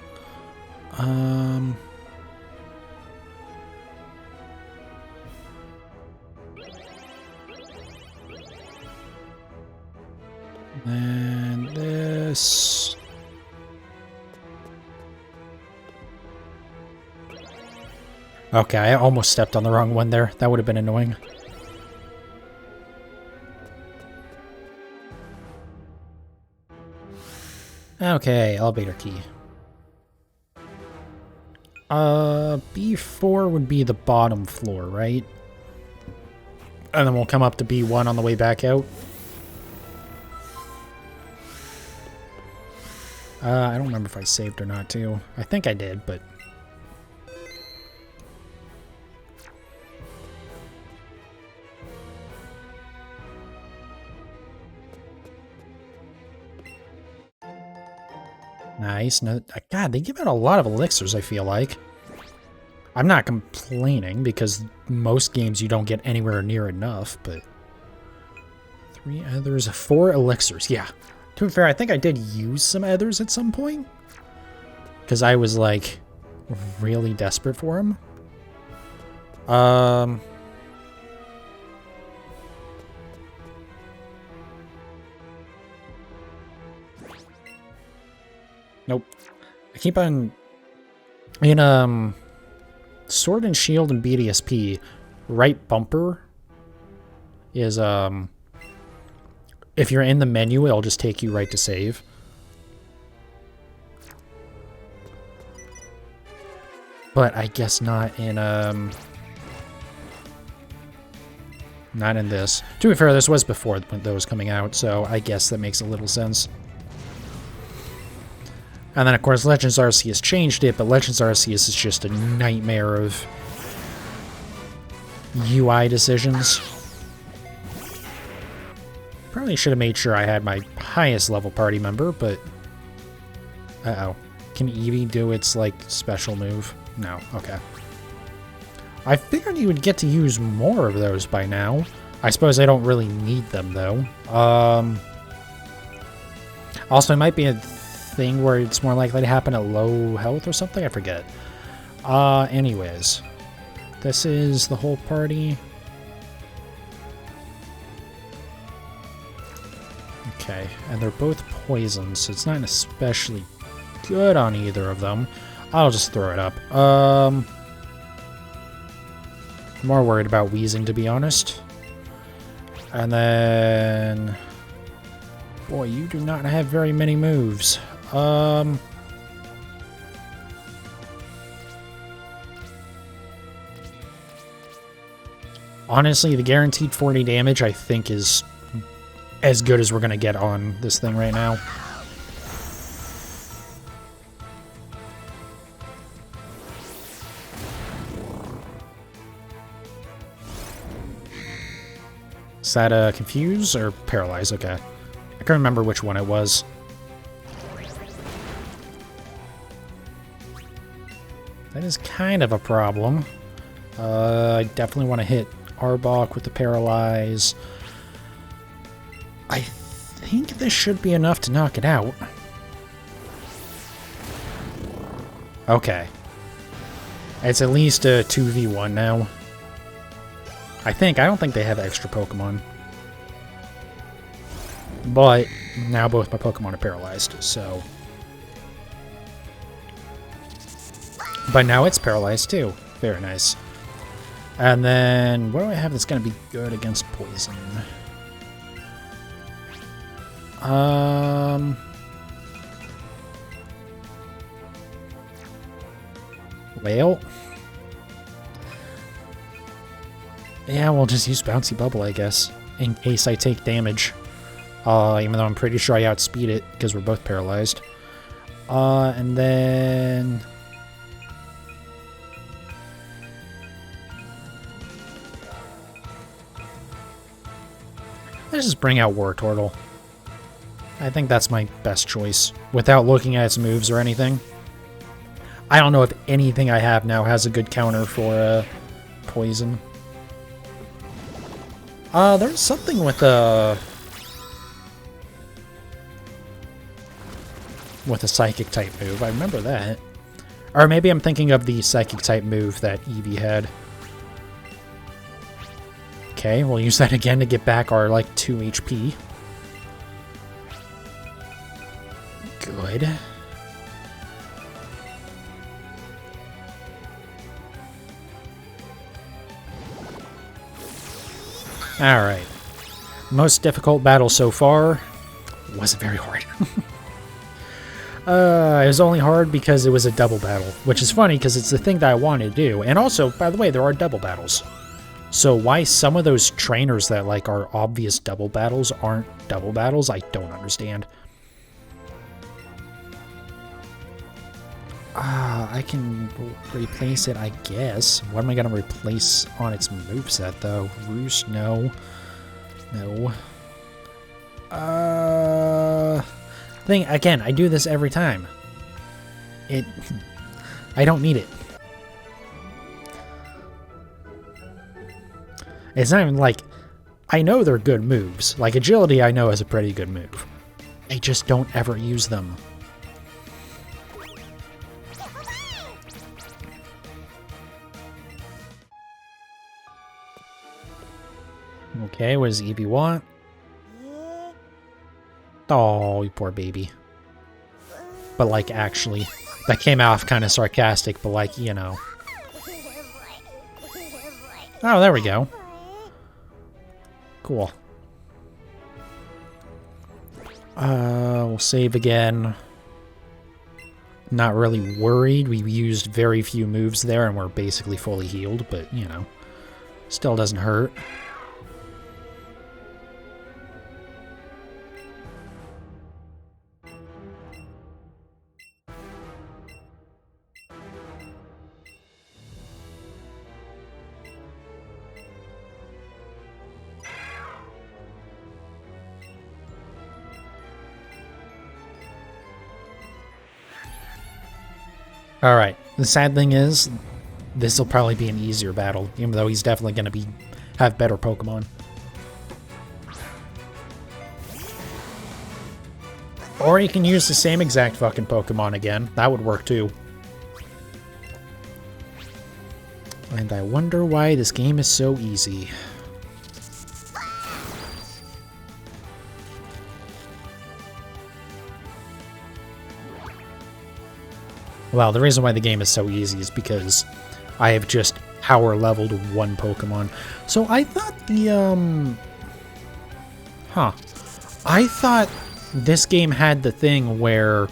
And this. Okay, I almost stepped on the wrong one there. That would have been annoying. Okay, elevator key. B4 would be the bottom floor, right? And then we'll come up to B1 on the way back out. I don't remember if I saved or not, too. I think I did, but... Nice. No, God, they give out a lot of elixirs, I feel like. I'm not complaining, because most games you don't get anywhere near enough, but... 3 others, 4 elixirs, yeah. To be fair, I think I did use some others at some point. Because I was, like, really desperate for them. Nope. I keep on... In, Sword and Shield and BDSP, right bumper is, if you're in the menu, it'll just take you right to save. But I guess not in, not in this. To be fair, this was before that was coming out, so I guess that makes a little sense. And then, of course, Legends Arceus changed it, but Legends Arceus is just a nightmare of UI decisions. Probably should have made sure I had my highest level party member, but... Uh-oh. Can Eevee do its, like, special move? No. Okay. I figured you would get to use more of those by now. I suppose I don't really need them, though. Also, it might be a thing where it's more likely to happen at low health or something? I forget. Anyways. This is the whole party. Okay, and they're both poisoned, so it's not especially good on either of them. I'll just throw it up. More worried about wheezing, to be honest. And then... Boy, you do not have very many moves. Honestly, the guaranteed 40 damage, I think, is as good as we're going to get on this thing right now. Is that confuse or paralyze? Okay. I can't remember which one it was. That is kind of a problem. I definitely want to hit Arbok with the paralyze. I think this should be enough to knock it out. Okay. It's at least a 2v1 now. I think. I don't think they have extra Pokemon. But now both my Pokemon are paralyzed, so... But now it's paralyzed too. Very nice. And then, what do I have that's going to be good against poison? Well... Yeah, we'll just use Bouncy Bubble, I guess, in case I take damage. Even though I'm pretty sure I outspeed it, because we're both paralyzed. And then... Let's just bring out Wartortle. I think that's my best choice, without looking at its moves or anything. I don't know if anything I have now has a good counter for poison. There's something with a psychic type move. I remember that. Or maybe I'm thinking of the psychic type move that Eevee had. Okay, we'll use that again to get back our, like, 2 HP. Good. Alright. Most difficult battle so far. Wasn't very hard. It was only hard because it was a double battle, which is funny because it's the thing that I wanted to do. And also, by the way, there are double battles. So why some of those trainers that, like, are obvious double battles aren't double battles, I don't understand. I can replace it, I guess. What am I going to replace on its moveset, though? Roost? No. No. Again, I do this every time. I don't need it. It's not even like, I know they're good moves. Like agility I know is a pretty good move. I just don't ever use them. Okay, what does Eevee want? Oh, you poor baby. But like, actually, that came off kind of sarcastic, but like, you know. Oh, there we go. Cool. We'll save again. Not really worried. We used very few moves there and we're basically fully healed, but, you know, still doesn't hurt. Alright, the sad thing is, this will probably be an easier battle, even though he's definitely going to have better Pokemon. Or you can use the same exact fucking Pokemon again. That would work too. And I wonder why this game is so easy. Well, the reason why the game is so easy is because I have just power leveled one Pokemon. So I thought the, I thought this game had the thing where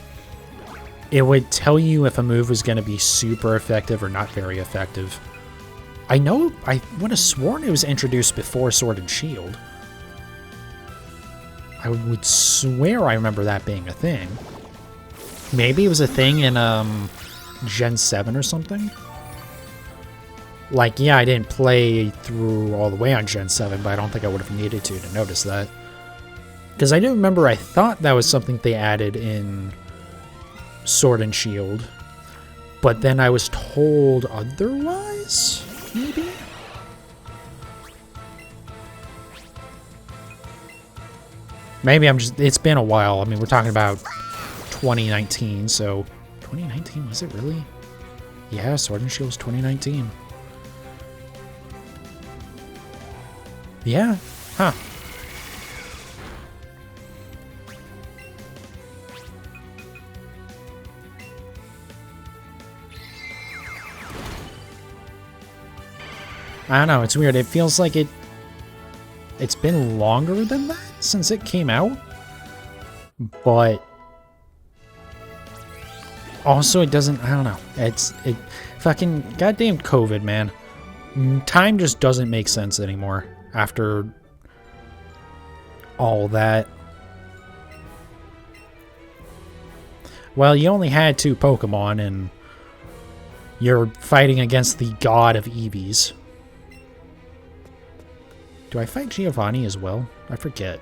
it would tell you if a move was going to be super effective or not very effective. I know, I would have sworn it was introduced before Sword and Shield. I would swear I remember that being a thing. Maybe it was a thing in, Gen 7 or something? Like, yeah, I didn't play through all the way on Gen 7, but I don't think I would have needed to notice that. Because I do remember I thought that was something they added in Sword and Shield, but then I was told otherwise, maybe? Maybe I'm just, it's been a while. I mean, we're talking about 2019, so 2019, was it really? Yeah, Sword and Shield was 2019. Yeah, huh. I don't know, it's weird. It feels like it's been longer than that since it came out, but also it doesn't, I don't know, it fucking goddamn COVID, man. Time just doesn't make sense anymore after all that. Well, you only had 2 Pokemon and you're fighting against the god of Eevees. Do I fight Giovanni as well? I forget.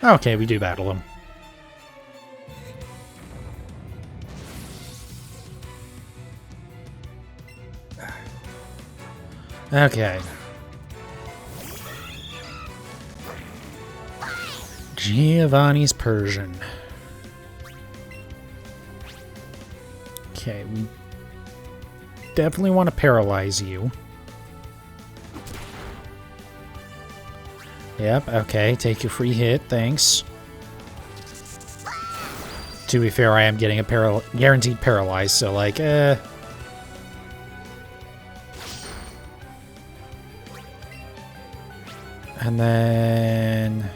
Okay, we do battle him. Okay. Giovanni's Persian. Okay, we definitely want to paralyze you. Yep, okay, take your free hit, thanks. To be fair, I am getting a guaranteed paralyzed, so like, And then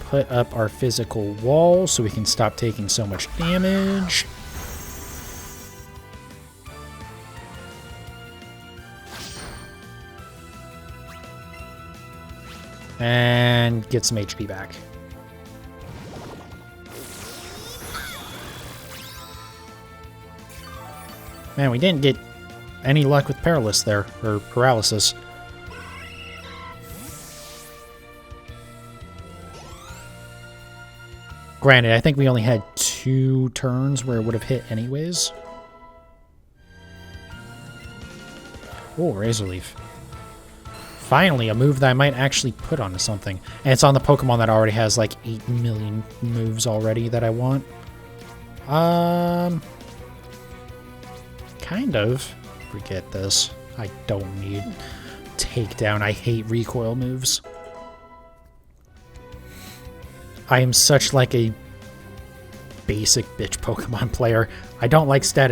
put up our physical wall so we can stop taking so much damage. And get some HP back. Man, we didn't get any luck with Perilous there, or Paralysis. Granted, I think we only had 2 turns where it would have hit anyways. Oh, Razor Leaf. Finally, a move that I might actually put onto something. And it's on the Pokemon that already has like 8 million moves already that I want. Kind of. Forget this. I don't need Takedown. I hate recoil moves. I am such like a basic bitch Pokemon player. I don't like stat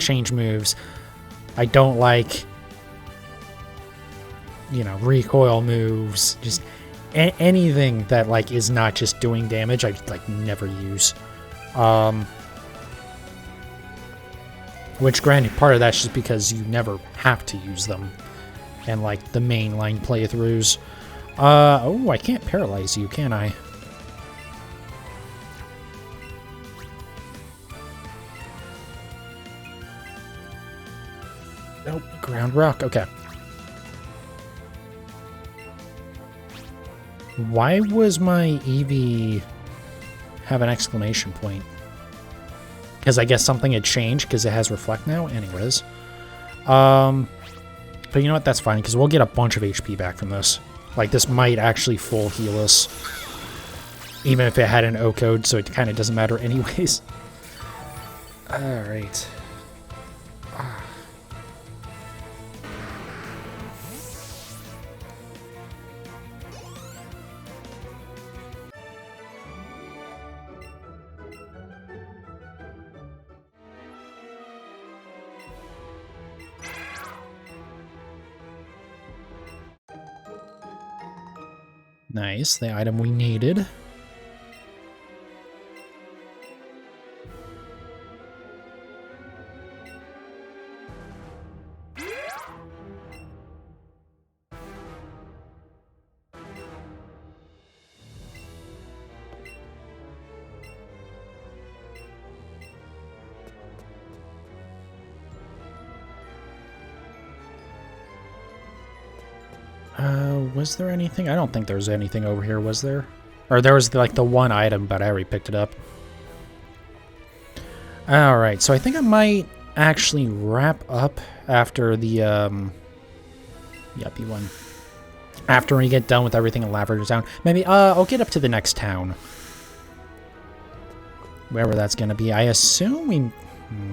change moves. I don't like, recoil moves. Just anything that like is not just doing damage, I like never use. Which granted, part of that's just because you never have to use them in like the mainline playthroughs. Oh, I can't paralyze you, can I? Nope, ground rock, okay. Why was my Eevee have an exclamation point? Because I guess something had changed because it has Reflect now? Anyways. But you know what, that's fine, because we'll get a bunch of HP back from this. Like, this might actually full heal us. Even if it had an O code, so it kind of doesn't matter anyways. Alright. Nice, the item we needed. Was there anything? I don't think there was anything over here, was there? Or there was like the one item, but I already picked it up. Alright, so I think I might actually wrap up after the, yuppie one. After we get done with everything in Lavender Town. Maybe, I'll get up to the next town. Wherever that's gonna be. I assume we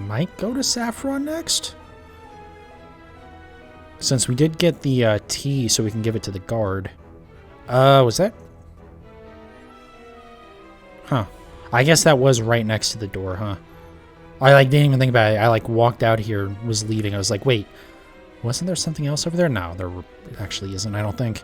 might go to Saffron next? Since we did get the tea, so we can give it to the guard. Was that? Huh. I guess that was right next to the door, huh? I like didn't even think about it. I like walked out here and was leaving. I was like, wait, wasn't there something else over there? No, there actually isn't, I don't think.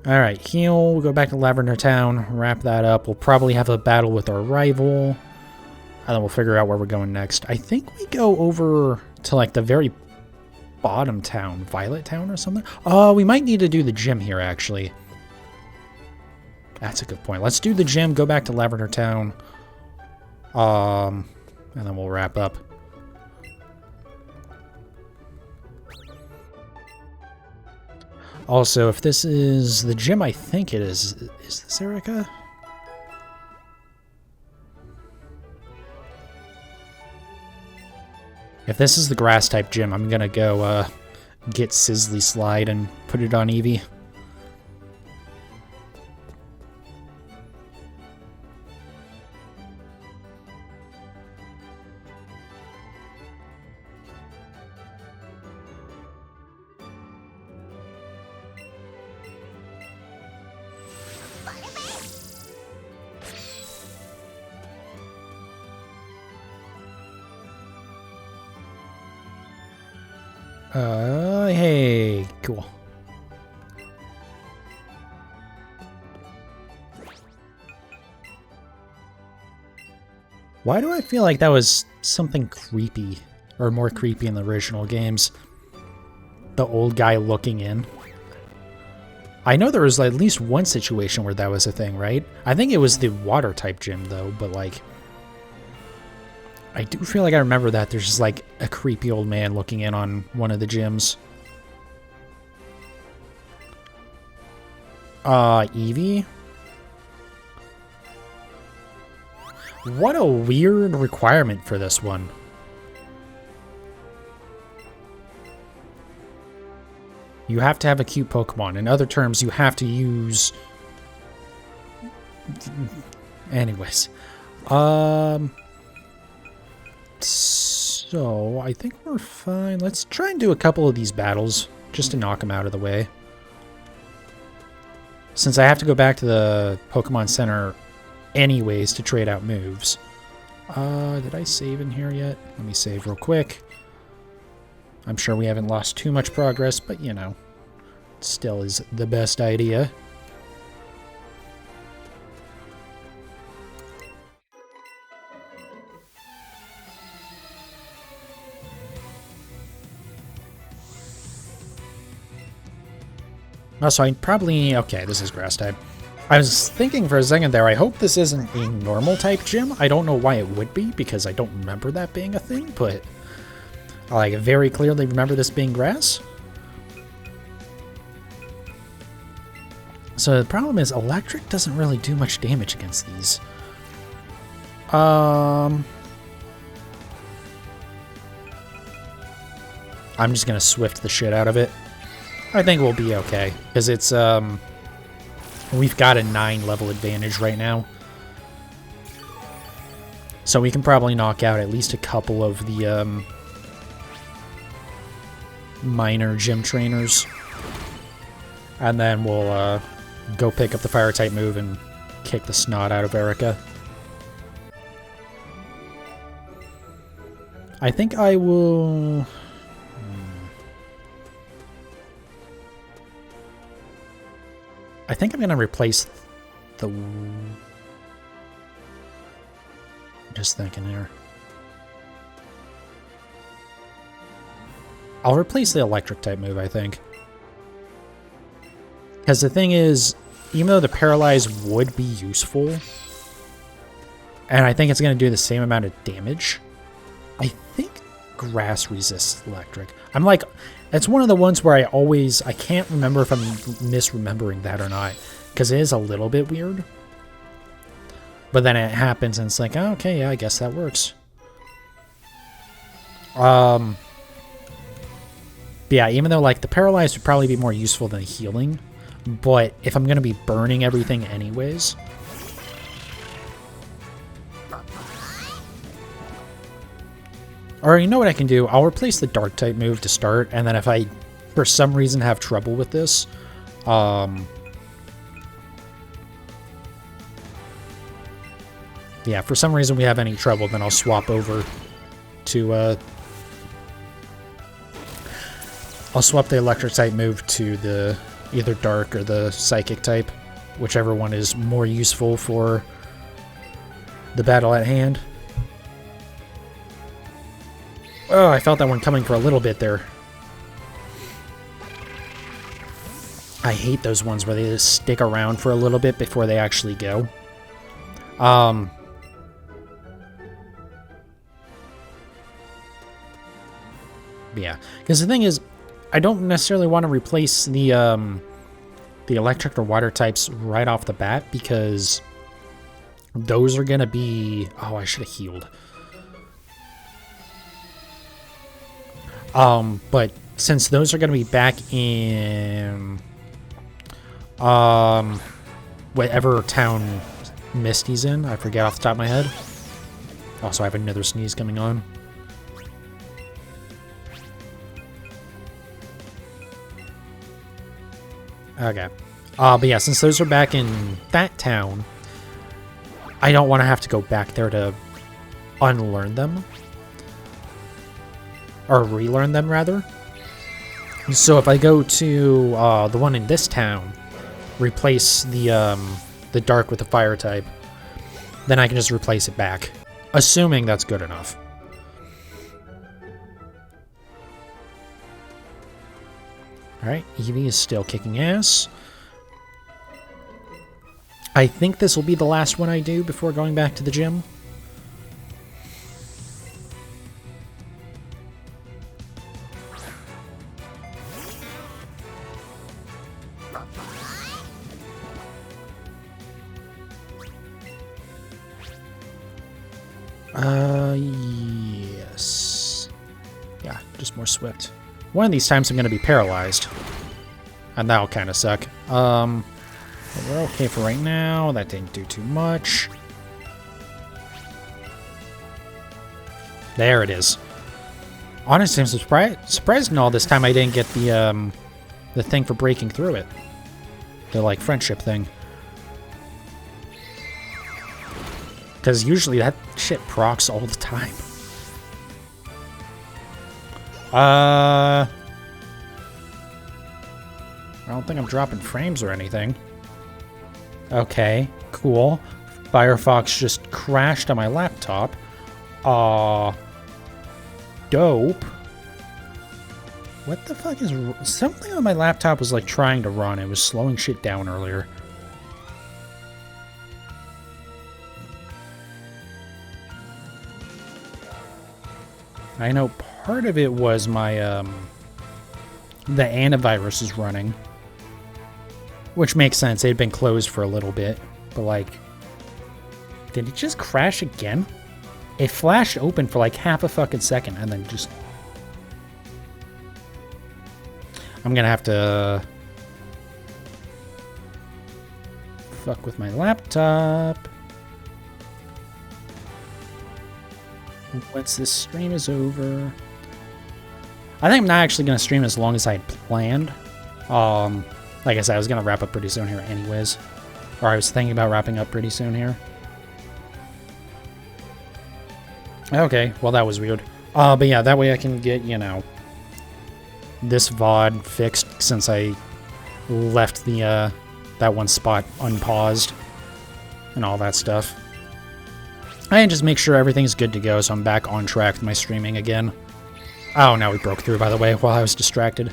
Alright, heal. We'll go back to Lavender Town, wrap that up. We'll probably have a battle with our rival. And then we'll figure out where we're going next. I think we go over to like the very bottom town, Violet Town or something. Oh, we might need to do the gym here, actually. That's a good point. Let's do the gym, go back to Lavender Town. And then we'll wrap up. Also, if this is the gym, I think it is. Is this Erica? If this is the grass-type gym, I'm gonna go get Sizzly Slide and put it on Eevee. Hey, cool. Why do I feel like that was something creepy, or more creepy in the original games? The old guy looking in. I know there was at least one situation where that was a thing, right? I think it was the water type gym though, but like I do feel like I remember that there's just like a creepy old man looking in on one of the gyms. Eevee? What a weird requirement for this one. You have to have a cute Pokemon. In other terms, you have to use... Anyways. So, I think we're fine. Let's try and do a couple of these battles, just to knock them out of the way. Since I have to go back to the Pokemon Center anyways to trade out moves. Did I save in here yet? Let me save real quick. I'm sure we haven't lost too much progress, but you know, it still is the best idea. Also, I probably... Okay, this is grass type. I was thinking for a second there, I hope this isn't a normal type gym. I don't know why it would be, because I don't remember that being a thing, but I very clearly remember this being grass. So the problem is electric doesn't really do much damage against these. I'm just gonna swift the shit out of it. I think we'll be okay, because it's, we've got a 9 level advantage right now. So we can probably knock out at least a couple of the, minor gym trainers. And then we'll, go pick up the fire-type move and kick the snot out of Erica. I think I will... I think I'm going to replace the... Just thinking here. I'll replace the electric type move, I think. Because the thing is, even though the paralyze would be useful, and I think it's going to do the same amount of damage, I think grass resists electric. I'm like... It's one of the ones where I can't remember if I'm misremembering that or not, because it is a little bit weird. But then it happens and it's like, oh, okay, yeah, I guess that works. Yeah, even though like the paralyzed would probably be more useful than healing, but if I'm going to be burning everything anyways... Or you know what I can do? I'll replace the dark type move to start, and then if I, for some reason, have trouble with this, yeah, for some reason we have any trouble, then I'll swap over to, I'll swap the electric type move to the either dark or the psychic type, whichever one is more useful for the battle at hand. Oh, I felt that one coming for a little bit there. I hate those ones where they just stick around for a little bit before they actually go. Yeah, because the thing is, I don't necessarily want to replace the electric or water types right off the bat, because those are going to be... Oh, I should have healed. But since those are going to be back in, whatever town Misty's in, I forget off the top of my head. Also, I have another sneeze coming on. Okay. But yeah, since those are back in that town, I don't want to have to go back there to unlearn them. Or relearn them, rather. So if I go to the one in this town, replace the dark with the fire type, then I can just replace it back. Assuming that's good enough. Alright, Eevee is still kicking ass. I think this will be the last one I do before going back to the gym. Yes. Yeah, just more Swift. One of these times I'm going to be paralyzed. And that'll kind of suck. But we're okay for right now. That didn't do too much. There it is. Honestly, I'm surprised in all this time I didn't get the thing for breaking through it. The, like, friendship thing. Because usually that shit procs all the time. I don't think I'm dropping frames or anything. Okay, cool. Firefox just crashed on my laptop. Dope. What the fuck is... Something on my laptop was, like, trying to run. It was slowing shit down earlier. I know part of it was my, the antivirus is running. Which makes sense. It had been closed for a little bit. But, like... Did it just crash again? It flashed open for, like, half a fucking second and then just... I'm gonna have to... fuck with my laptop. Once this stream is over... I think I'm not actually going to stream as long as I had planned. Like I said, I was going to wrap up pretty soon here anyways. Or I was thinking about wrapping up pretty soon here. Okay, well that was weird. But yeah, that way I can get, you know, this VOD fixed since I left the, that one spot unpaused. And all that stuff. And just make sure everything's good to go so I'm back on track with my streaming again. Oh, now we broke through, by the way, while I was distracted.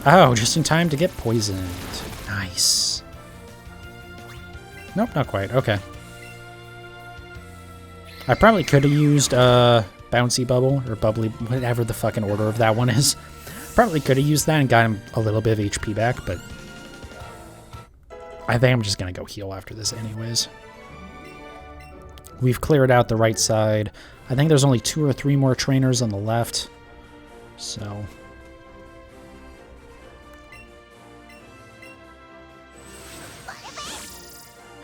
Oh, just in time to get poisoned. Nice. Nope, not quite. Okay. I probably could have used Bouncy Bubble, or Bubbly, whatever the fucking order of that one is. Probably could have used that and got him a little bit of HP back, but... I think I'm just gonna go heal after this anyways. We've cleared out the right side. I think there's only 2 or 3 more trainers on the left. So...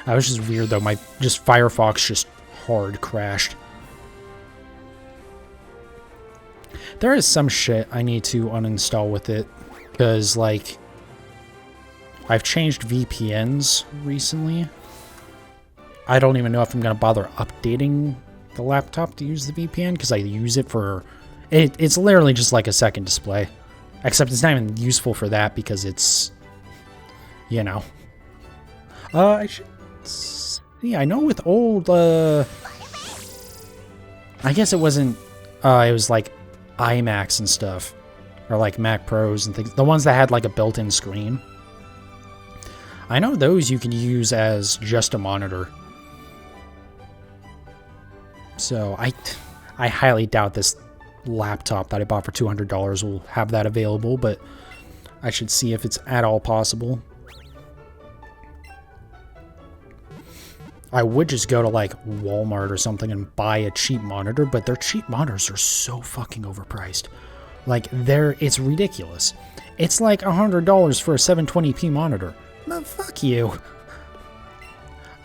That was just weird though, my Firefox just hard crashed. There is some shit I need to uninstall with it, because like I've changed VPNs recently. I don't even know if I'm going to bother updating the laptop to use the VPN, because I use it for... It's literally just like a second display. Except it's not even useful for that, because it's... You know. I should... Yeah, I know with old... I guess it wasn't... it was like iMacs and stuff. Or like Mac Pros and things. The ones that had like a built-in screen. I know those you can use as just a monitor. So I highly doubt this laptop that I bought for $200 will have that available, but I should see if it's at all possible. I would just go to like Walmart or something and buy a cheap monitor, but their cheap monitors are so fucking overpriced. Like it's ridiculous. It's like $100 for a 720p monitor. No, fuck you.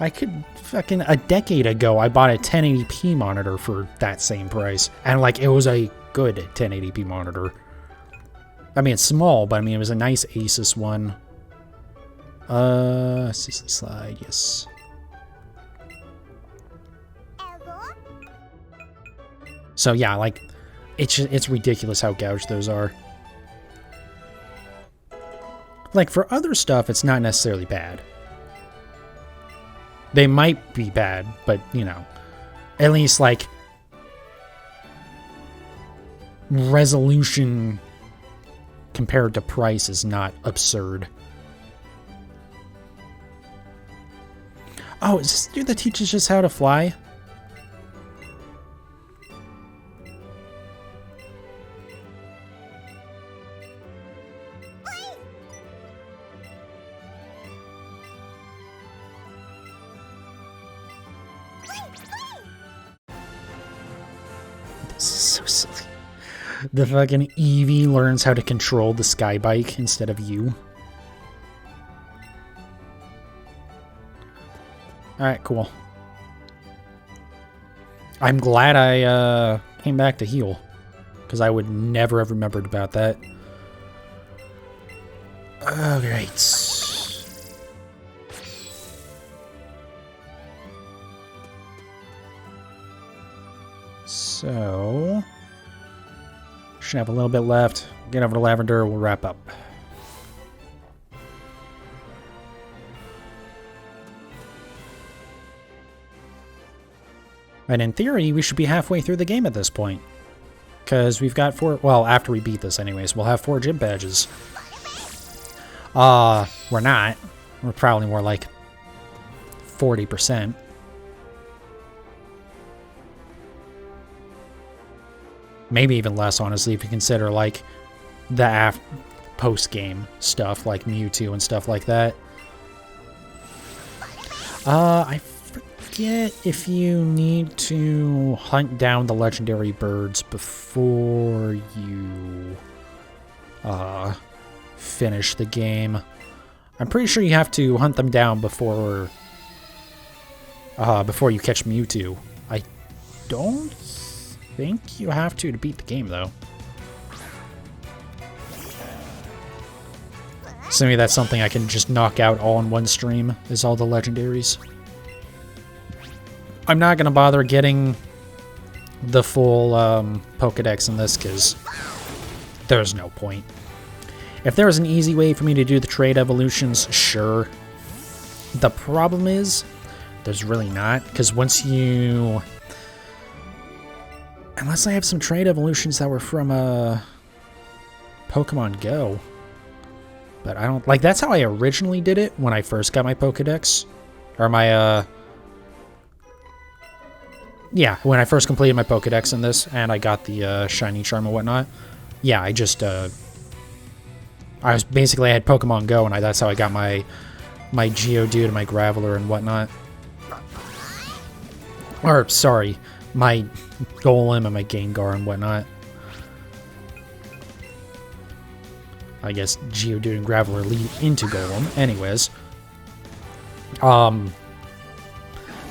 I could fucking... A decade ago, I bought a 1080p monitor for that same price. And, like, it was a good 1080p monitor. I mean, it's small, but, I mean, it was a nice Asus one. CC slide, yes. So, yeah, like, it's ridiculous how gouged those are. Like, for other stuff, it's not necessarily bad. They might be bad, but, you know, at least, like, resolution compared to price is not absurd. Oh, is this the dude that teaches us how to fly? This is so silly. The fucking Eevee learns how to control the sky bike instead of you. Alright, cool. I'm glad I came back to heal, because I would never have remembered about that. Oh, great. So, should have a little bit left. Get over to Lavender, we'll wrap up. And in theory, we should be halfway through the game at this point. Because we've got 4... Well, after we beat this anyways, we'll have 4 gym badges. We're not. We're probably more like 40%. Maybe even less, honestly, if you consider, like, the post-game stuff, like Mewtwo and stuff like that. I forget if you need to hunt down the legendary birds before you finish the game. I'm pretty sure you have to hunt them down before you catch Mewtwo. I don't think you have to beat the game, though. So maybe that's something I can just knock out all in one stream, is all the legendaries. I'm not going to bother getting the full Pokedex in this, because there's no point. If there was an easy way for me to do the trade evolutions, sure. The problem is, there's really not, because once you... Unless I have some trade evolutions that were from Pokemon Go. But I don't... Like, that's how I originally did it when I first got my Pokedex. Or my, Yeah, when I first completed my Pokedex in this, and I got the Shiny Charm and whatnot. Yeah, I just, I was basically... I had Pokemon Go, and that's how I got my Geodude and my Graveler and whatnot. Or, sorry, my Golem and my Gengar and whatnot. I guess Geodude and Graveler lead into Golem. Anyways. But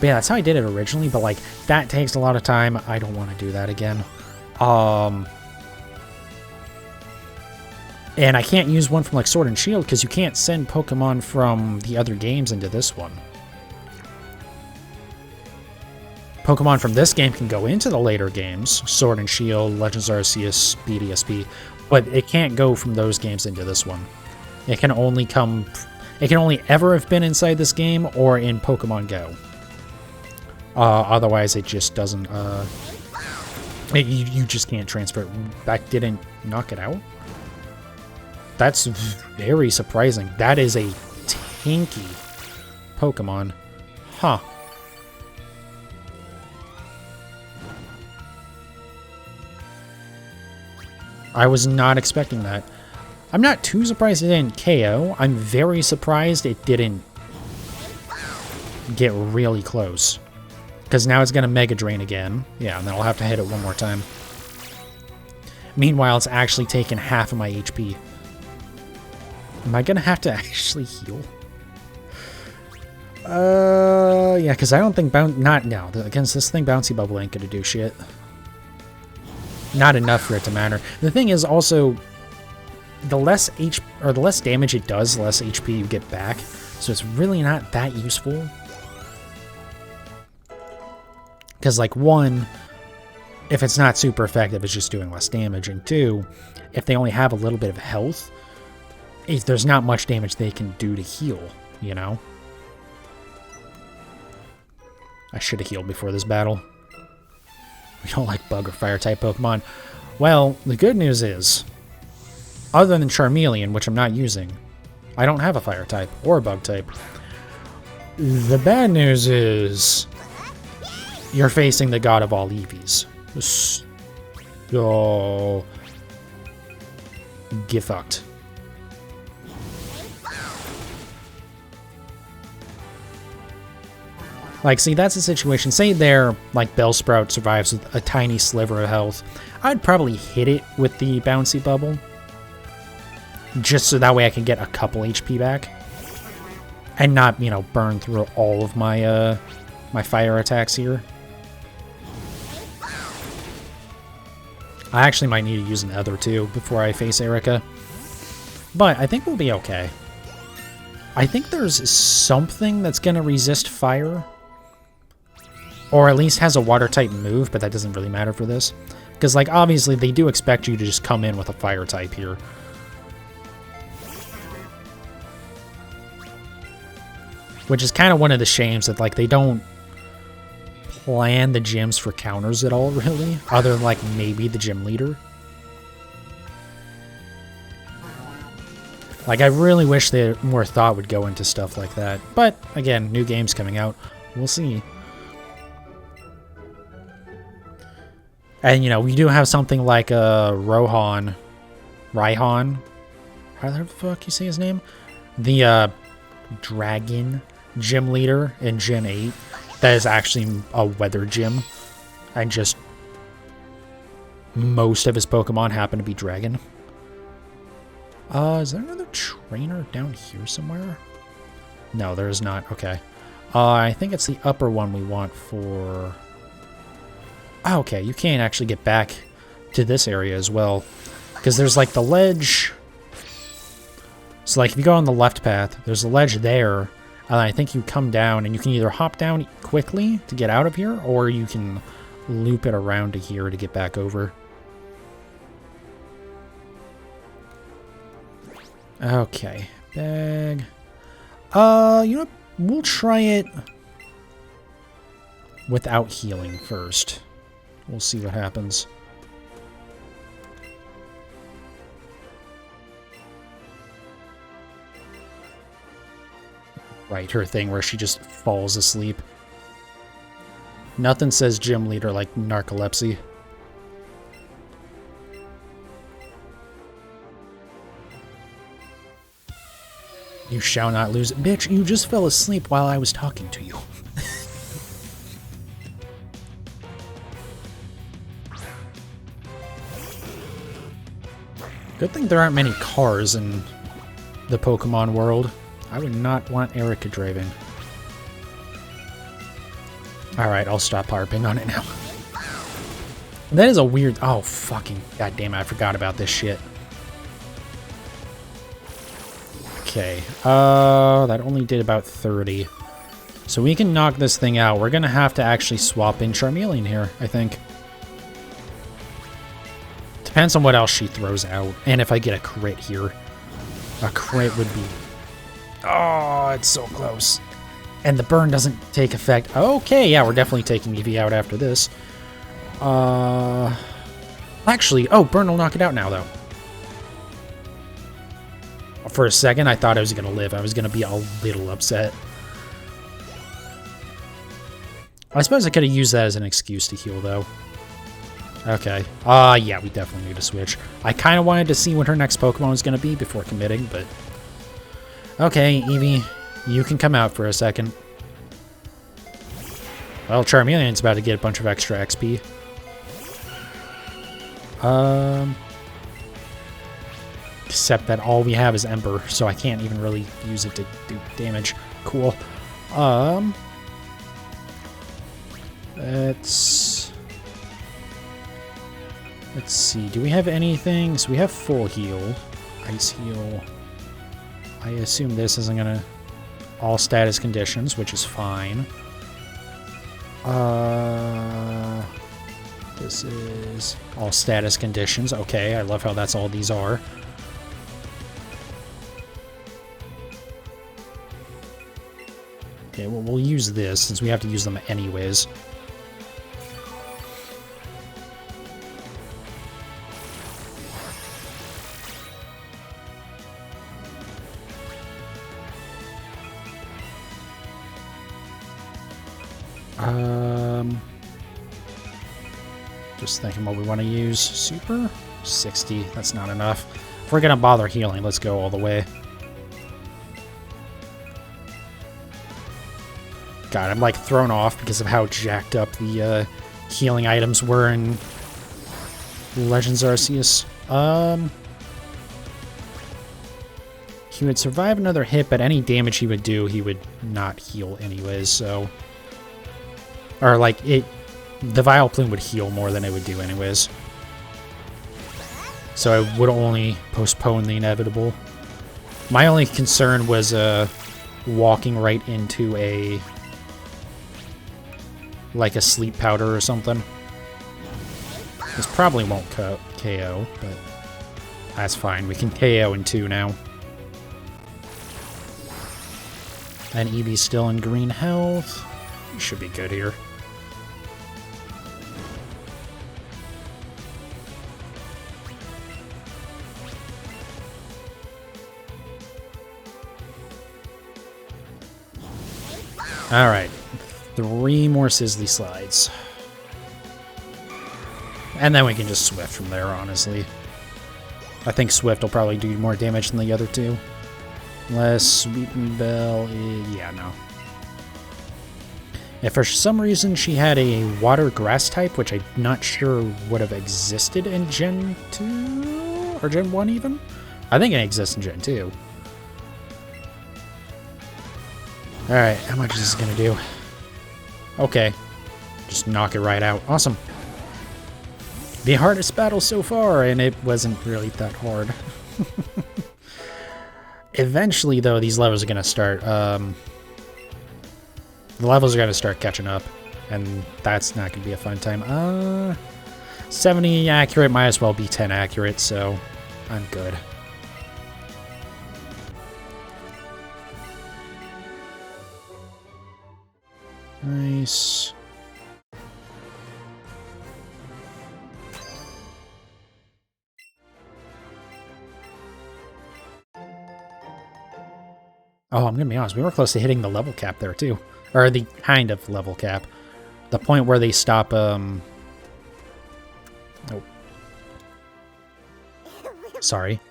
yeah, that's how I did it originally, but like, that takes a lot of time. I don't want to do that again. And I can't use one from like Sword and Shield, because you can't send Pokemon from the other games into this one. Pokemon from this game can go into the later games, Sword and Shield, Legends Arceus, BDSP, but it can't go from those games into this one. It can only come... It can only ever have been inside this game or in Pokemon Go. Otherwise, it just doesn't... You just can't transfer it. That didn't knock it out? That's very surprising. That is a tanky Pokemon. Huh. I was not expecting that. I'm not too surprised it didn't KO. I'm very surprised it didn't get really close. Because now it's going to Mega Drain again. Yeah, and then I'll have to hit it one more time. Meanwhile, it's actually taken half of my HP. Am I going to have to actually heal? Yeah, because I don't think against this thing, Bouncy Bubble ain't going to do shit. Not enough for it to matter. The thing is also, the less damage it does, the less HP you get back. So it's really not that useful. Because, like, one, if it's not super effective, it's just doing less damage. And two, if they only have a little bit of health, there's not much damage they can do to heal, you know? I should have healed before this battle. We don't like bug or fire type Pokemon. Well, the good news is, other than Charmeleon, which I'm not using, I don't have a fire type or a bug type. The bad news is you're facing the god of all Eevees. So get fucked. Like, see, that's the situation. Say there, like, Bellsprout survives with a tiny sliver of health. I'd probably hit it with the bouncy bubble. Just so that way I can get a couple HP back. And not, you know, burn through all of my, my fire attacks here. I actually might need to use an Ether, too, before I face Erica. But I think we'll be okay. I think there's something that's going to resist fire. Or at least has a water-type move, but that doesn't really matter for this. Because, like, obviously, they do expect you to just come in with a fire-type here. Which is kind of one of the shames that, like, they don't plan the gyms for counters at all, really. Other than, like, maybe the gym leader. Like, I really wish that more thought would go into stuff like that. But, again, new games coming out. We'll see. And, you know, we do have something like Raihan. How the fuck you say his name? The dragon gym leader in Gen 8. That is actually a weather gym. And just most of his Pokemon happen to be dragon. Is there another trainer down here somewhere? No, there is not. Okay. I think it's the upper one we want for... Oh, okay, you can't actually get back to this area as well. Because there's, like, the ledge. So, like, if you go on the left path, there's a ledge there. And I think you come down, and you can either hop down quickly to get out of here, or you can loop it around to here to get back over. Okay, bag. You know what? We'll try it without healing first. We'll see what happens. Right, her thing where she just falls asleep. Nothing says gym leader like narcolepsy. You shall not lose it. Bitch, you just fell asleep while I was talking to you. Good thing there aren't many cars in the Pokemon world. I would not want Erica driving. Alright, I'll stop harping on it now. That is a weird... Oh, fucking... God damn it, I forgot about this shit. Okay. That only did about 30. So we can knock this thing out. We're gonna have to actually swap in Charmeleon here, I think. Depends on what else she throws out. And if I get a crit here. A crit would be... Oh, it's so close. And the burn doesn't take effect. Okay, yeah, we're definitely taking Eevee out after this. Actually, oh, burn will knock it out now, though. For a second, I thought I was going to live. I was going to be a little upset. I suppose I could have used that as an excuse to heal, though. Okay. Yeah, we definitely need to switch. I kind of wanted to see what her next Pokemon was going to be before committing, but... Okay, Eevee, you can come out for a second. Well, Charmeleon's about to get a bunch of extra XP. Except that all we have is Ember, so I can't even really use it to do damage. Cool. Let's see. Do we have anything? So we have full heal. Ice heal. I assume this isn't gonna... All status conditions, which is fine. This is all status conditions. Okay, I love how that's all these are. Okay, well, we'll use this since we have to use them anyways. Just thinking what we want to use. Super? 60. That's not enough. If we're going to bother healing, let's go all the way. God, I'm like thrown off because of how jacked up the healing items were in Legends Arceus. He would survive another hit, but any damage he would do, he would not heal anyways, so... Or, like, the Vileplume would heal more than it would do anyways. So I would only postpone the inevitable. My only concern was, walking right into a... like a sleep powder or something. This probably won't KO, but that's fine. We can KO in 2 now. And Eevee's still in green health. We should be good here. Alright. 3 more Sizzly Slides. And then we can just Swift from there, honestly. I think Swift will probably do more damage than the other 2. Unless Sweeping Bell is... yeah, no. If for some reason she had a Water Grass type, which I'm not sure would have existed in Gen 2? Or Gen 1 even? I think it exists in Gen 2. Alright, how much is this gonna do? Okay. Just knock it right out. Awesome. The hardest battle so far, and it wasn't really that hard. Eventually, though, these levels are going to start... the levels are going to start catching up, and that's not going to be a fun time. 70 accurate might as well be 10 accurate, so I'm good. Nice. Oh, I'm gonna be honest, we were close to hitting the level cap there, too. Or the kind of level cap. The point where they stop, oh. Sorry.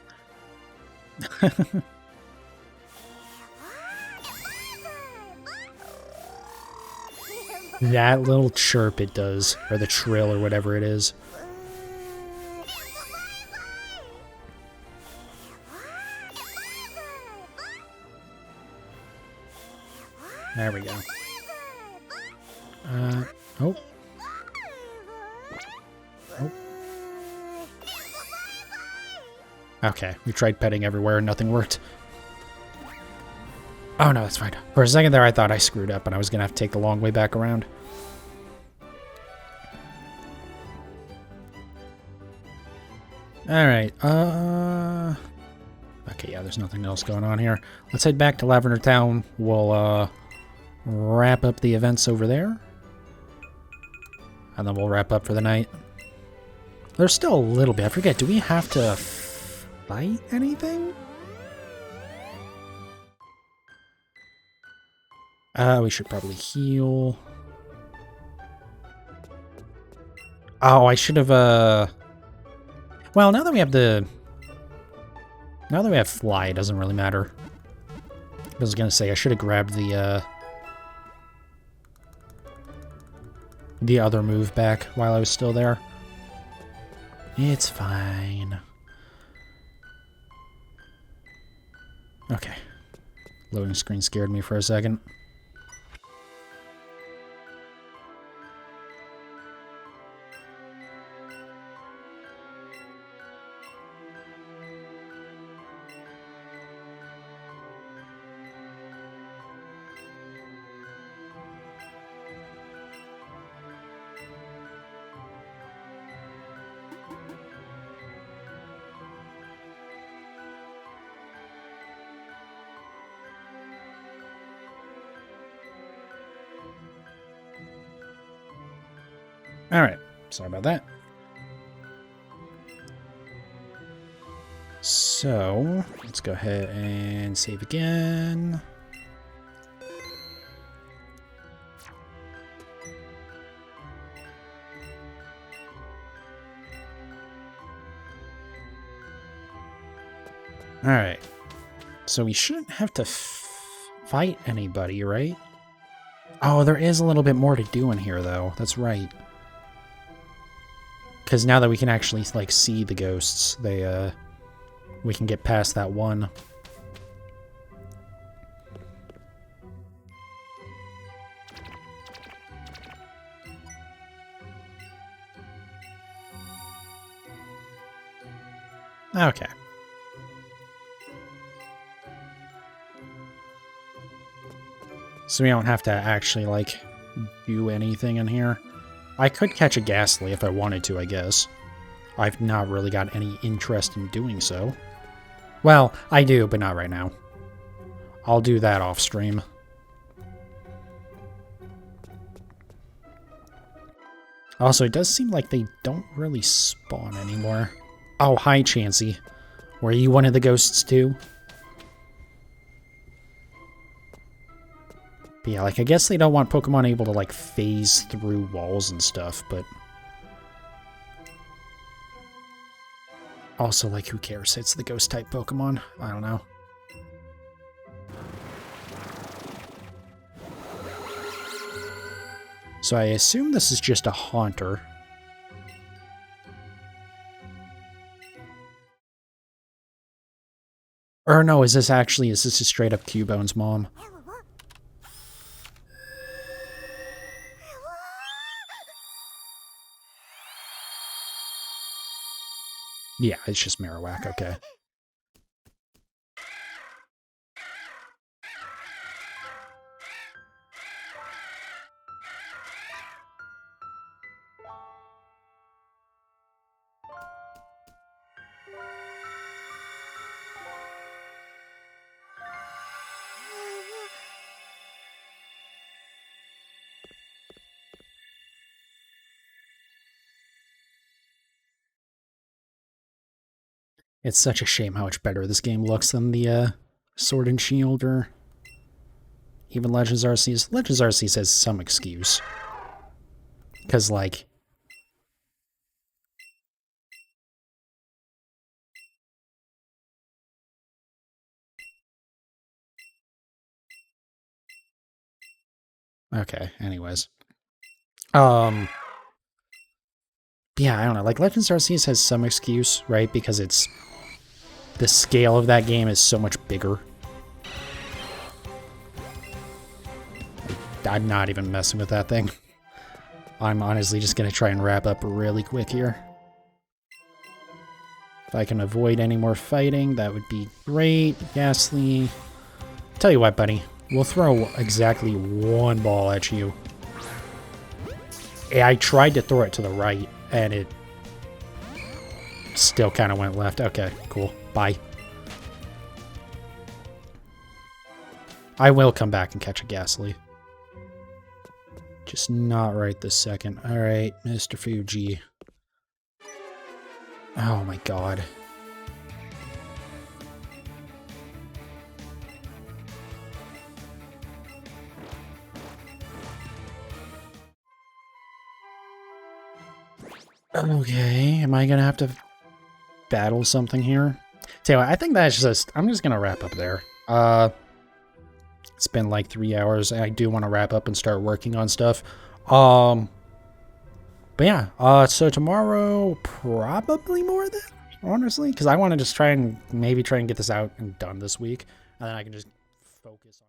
That little chirp it does, or the trill, or whatever it is. There we go. Oh. Oh. Okay, we tried petting everywhere and nothing worked. Oh no, that's fine. For a second there I thought I screwed up and I was gonna have to take the long way back around. Alright, okay, yeah, there's nothing else going on here. Let's head back to Lavender Town. We'll, wrap up the events over there. And then we'll wrap up for the night. There's still a little bit. I forget, do we have to fight anything? We should probably heal. Oh, I should have, well, now that we have now that we have Fly, it doesn't really matter. I was gonna say, I should have grabbed the other move back while I was still there. It's fine. Okay. Loading screen scared me for a second. Alright, sorry about that. So, let's go ahead and save again. Alright. So we shouldn't have to fight anybody, right? Oh, there is a little bit more to do in here, though. That's right. Because now that we can actually, like, see the ghosts, we can get past that one. Okay. So we don't have to actually, like, do anything in here. I could catch a ghastly if I wanted to, I guess. I've not really got any interest in doing so. Well, I do, but not right now. I'll do that off stream. Also, it does seem like they don't really spawn anymore. Oh, hi, Chansey. Were you one of the ghosts too? But yeah, like, I guess they don't want Pokemon able to, like, phase through walls and stuff, but... Also, like, who cares? It's the ghost-type Pokemon. I don't know. So I assume this is just a Haunter. Or no, is this a straight up Cubone's mom? Yeah, it's just Marowak, okay. It's such a shame how much better this game looks than the Sword and Shield or even Legends Arceus. Legends Arceus has some excuse. Because, like... Okay, anyways. Yeah, I don't know. Like, Legends Arceus has some excuse, right? Because it's... The scale of that game is so much bigger. I'm not even messing with that thing. I'm honestly just going to try and wrap up really quick here. If I can avoid any more fighting, that would be great. Ghastly. Tell you what, buddy. We'll throw exactly one ball at you. I tried to throw it to the right, and it still kind of went left. Okay, cool. Bye. I will come back and catch a Ghastly. Just not right this second. Alright, Mr. Fuji. Oh my god. Okay, am I gonna have to battle something here? Tell you what, I think that's just... I'm just gonna wrap up there. It's been like 3 hours, and I do want to wrap up and start working on stuff. But yeah, so tomorrow, probably more than, honestly, because I want to just maybe try and get this out and done this week, and then I can just focus on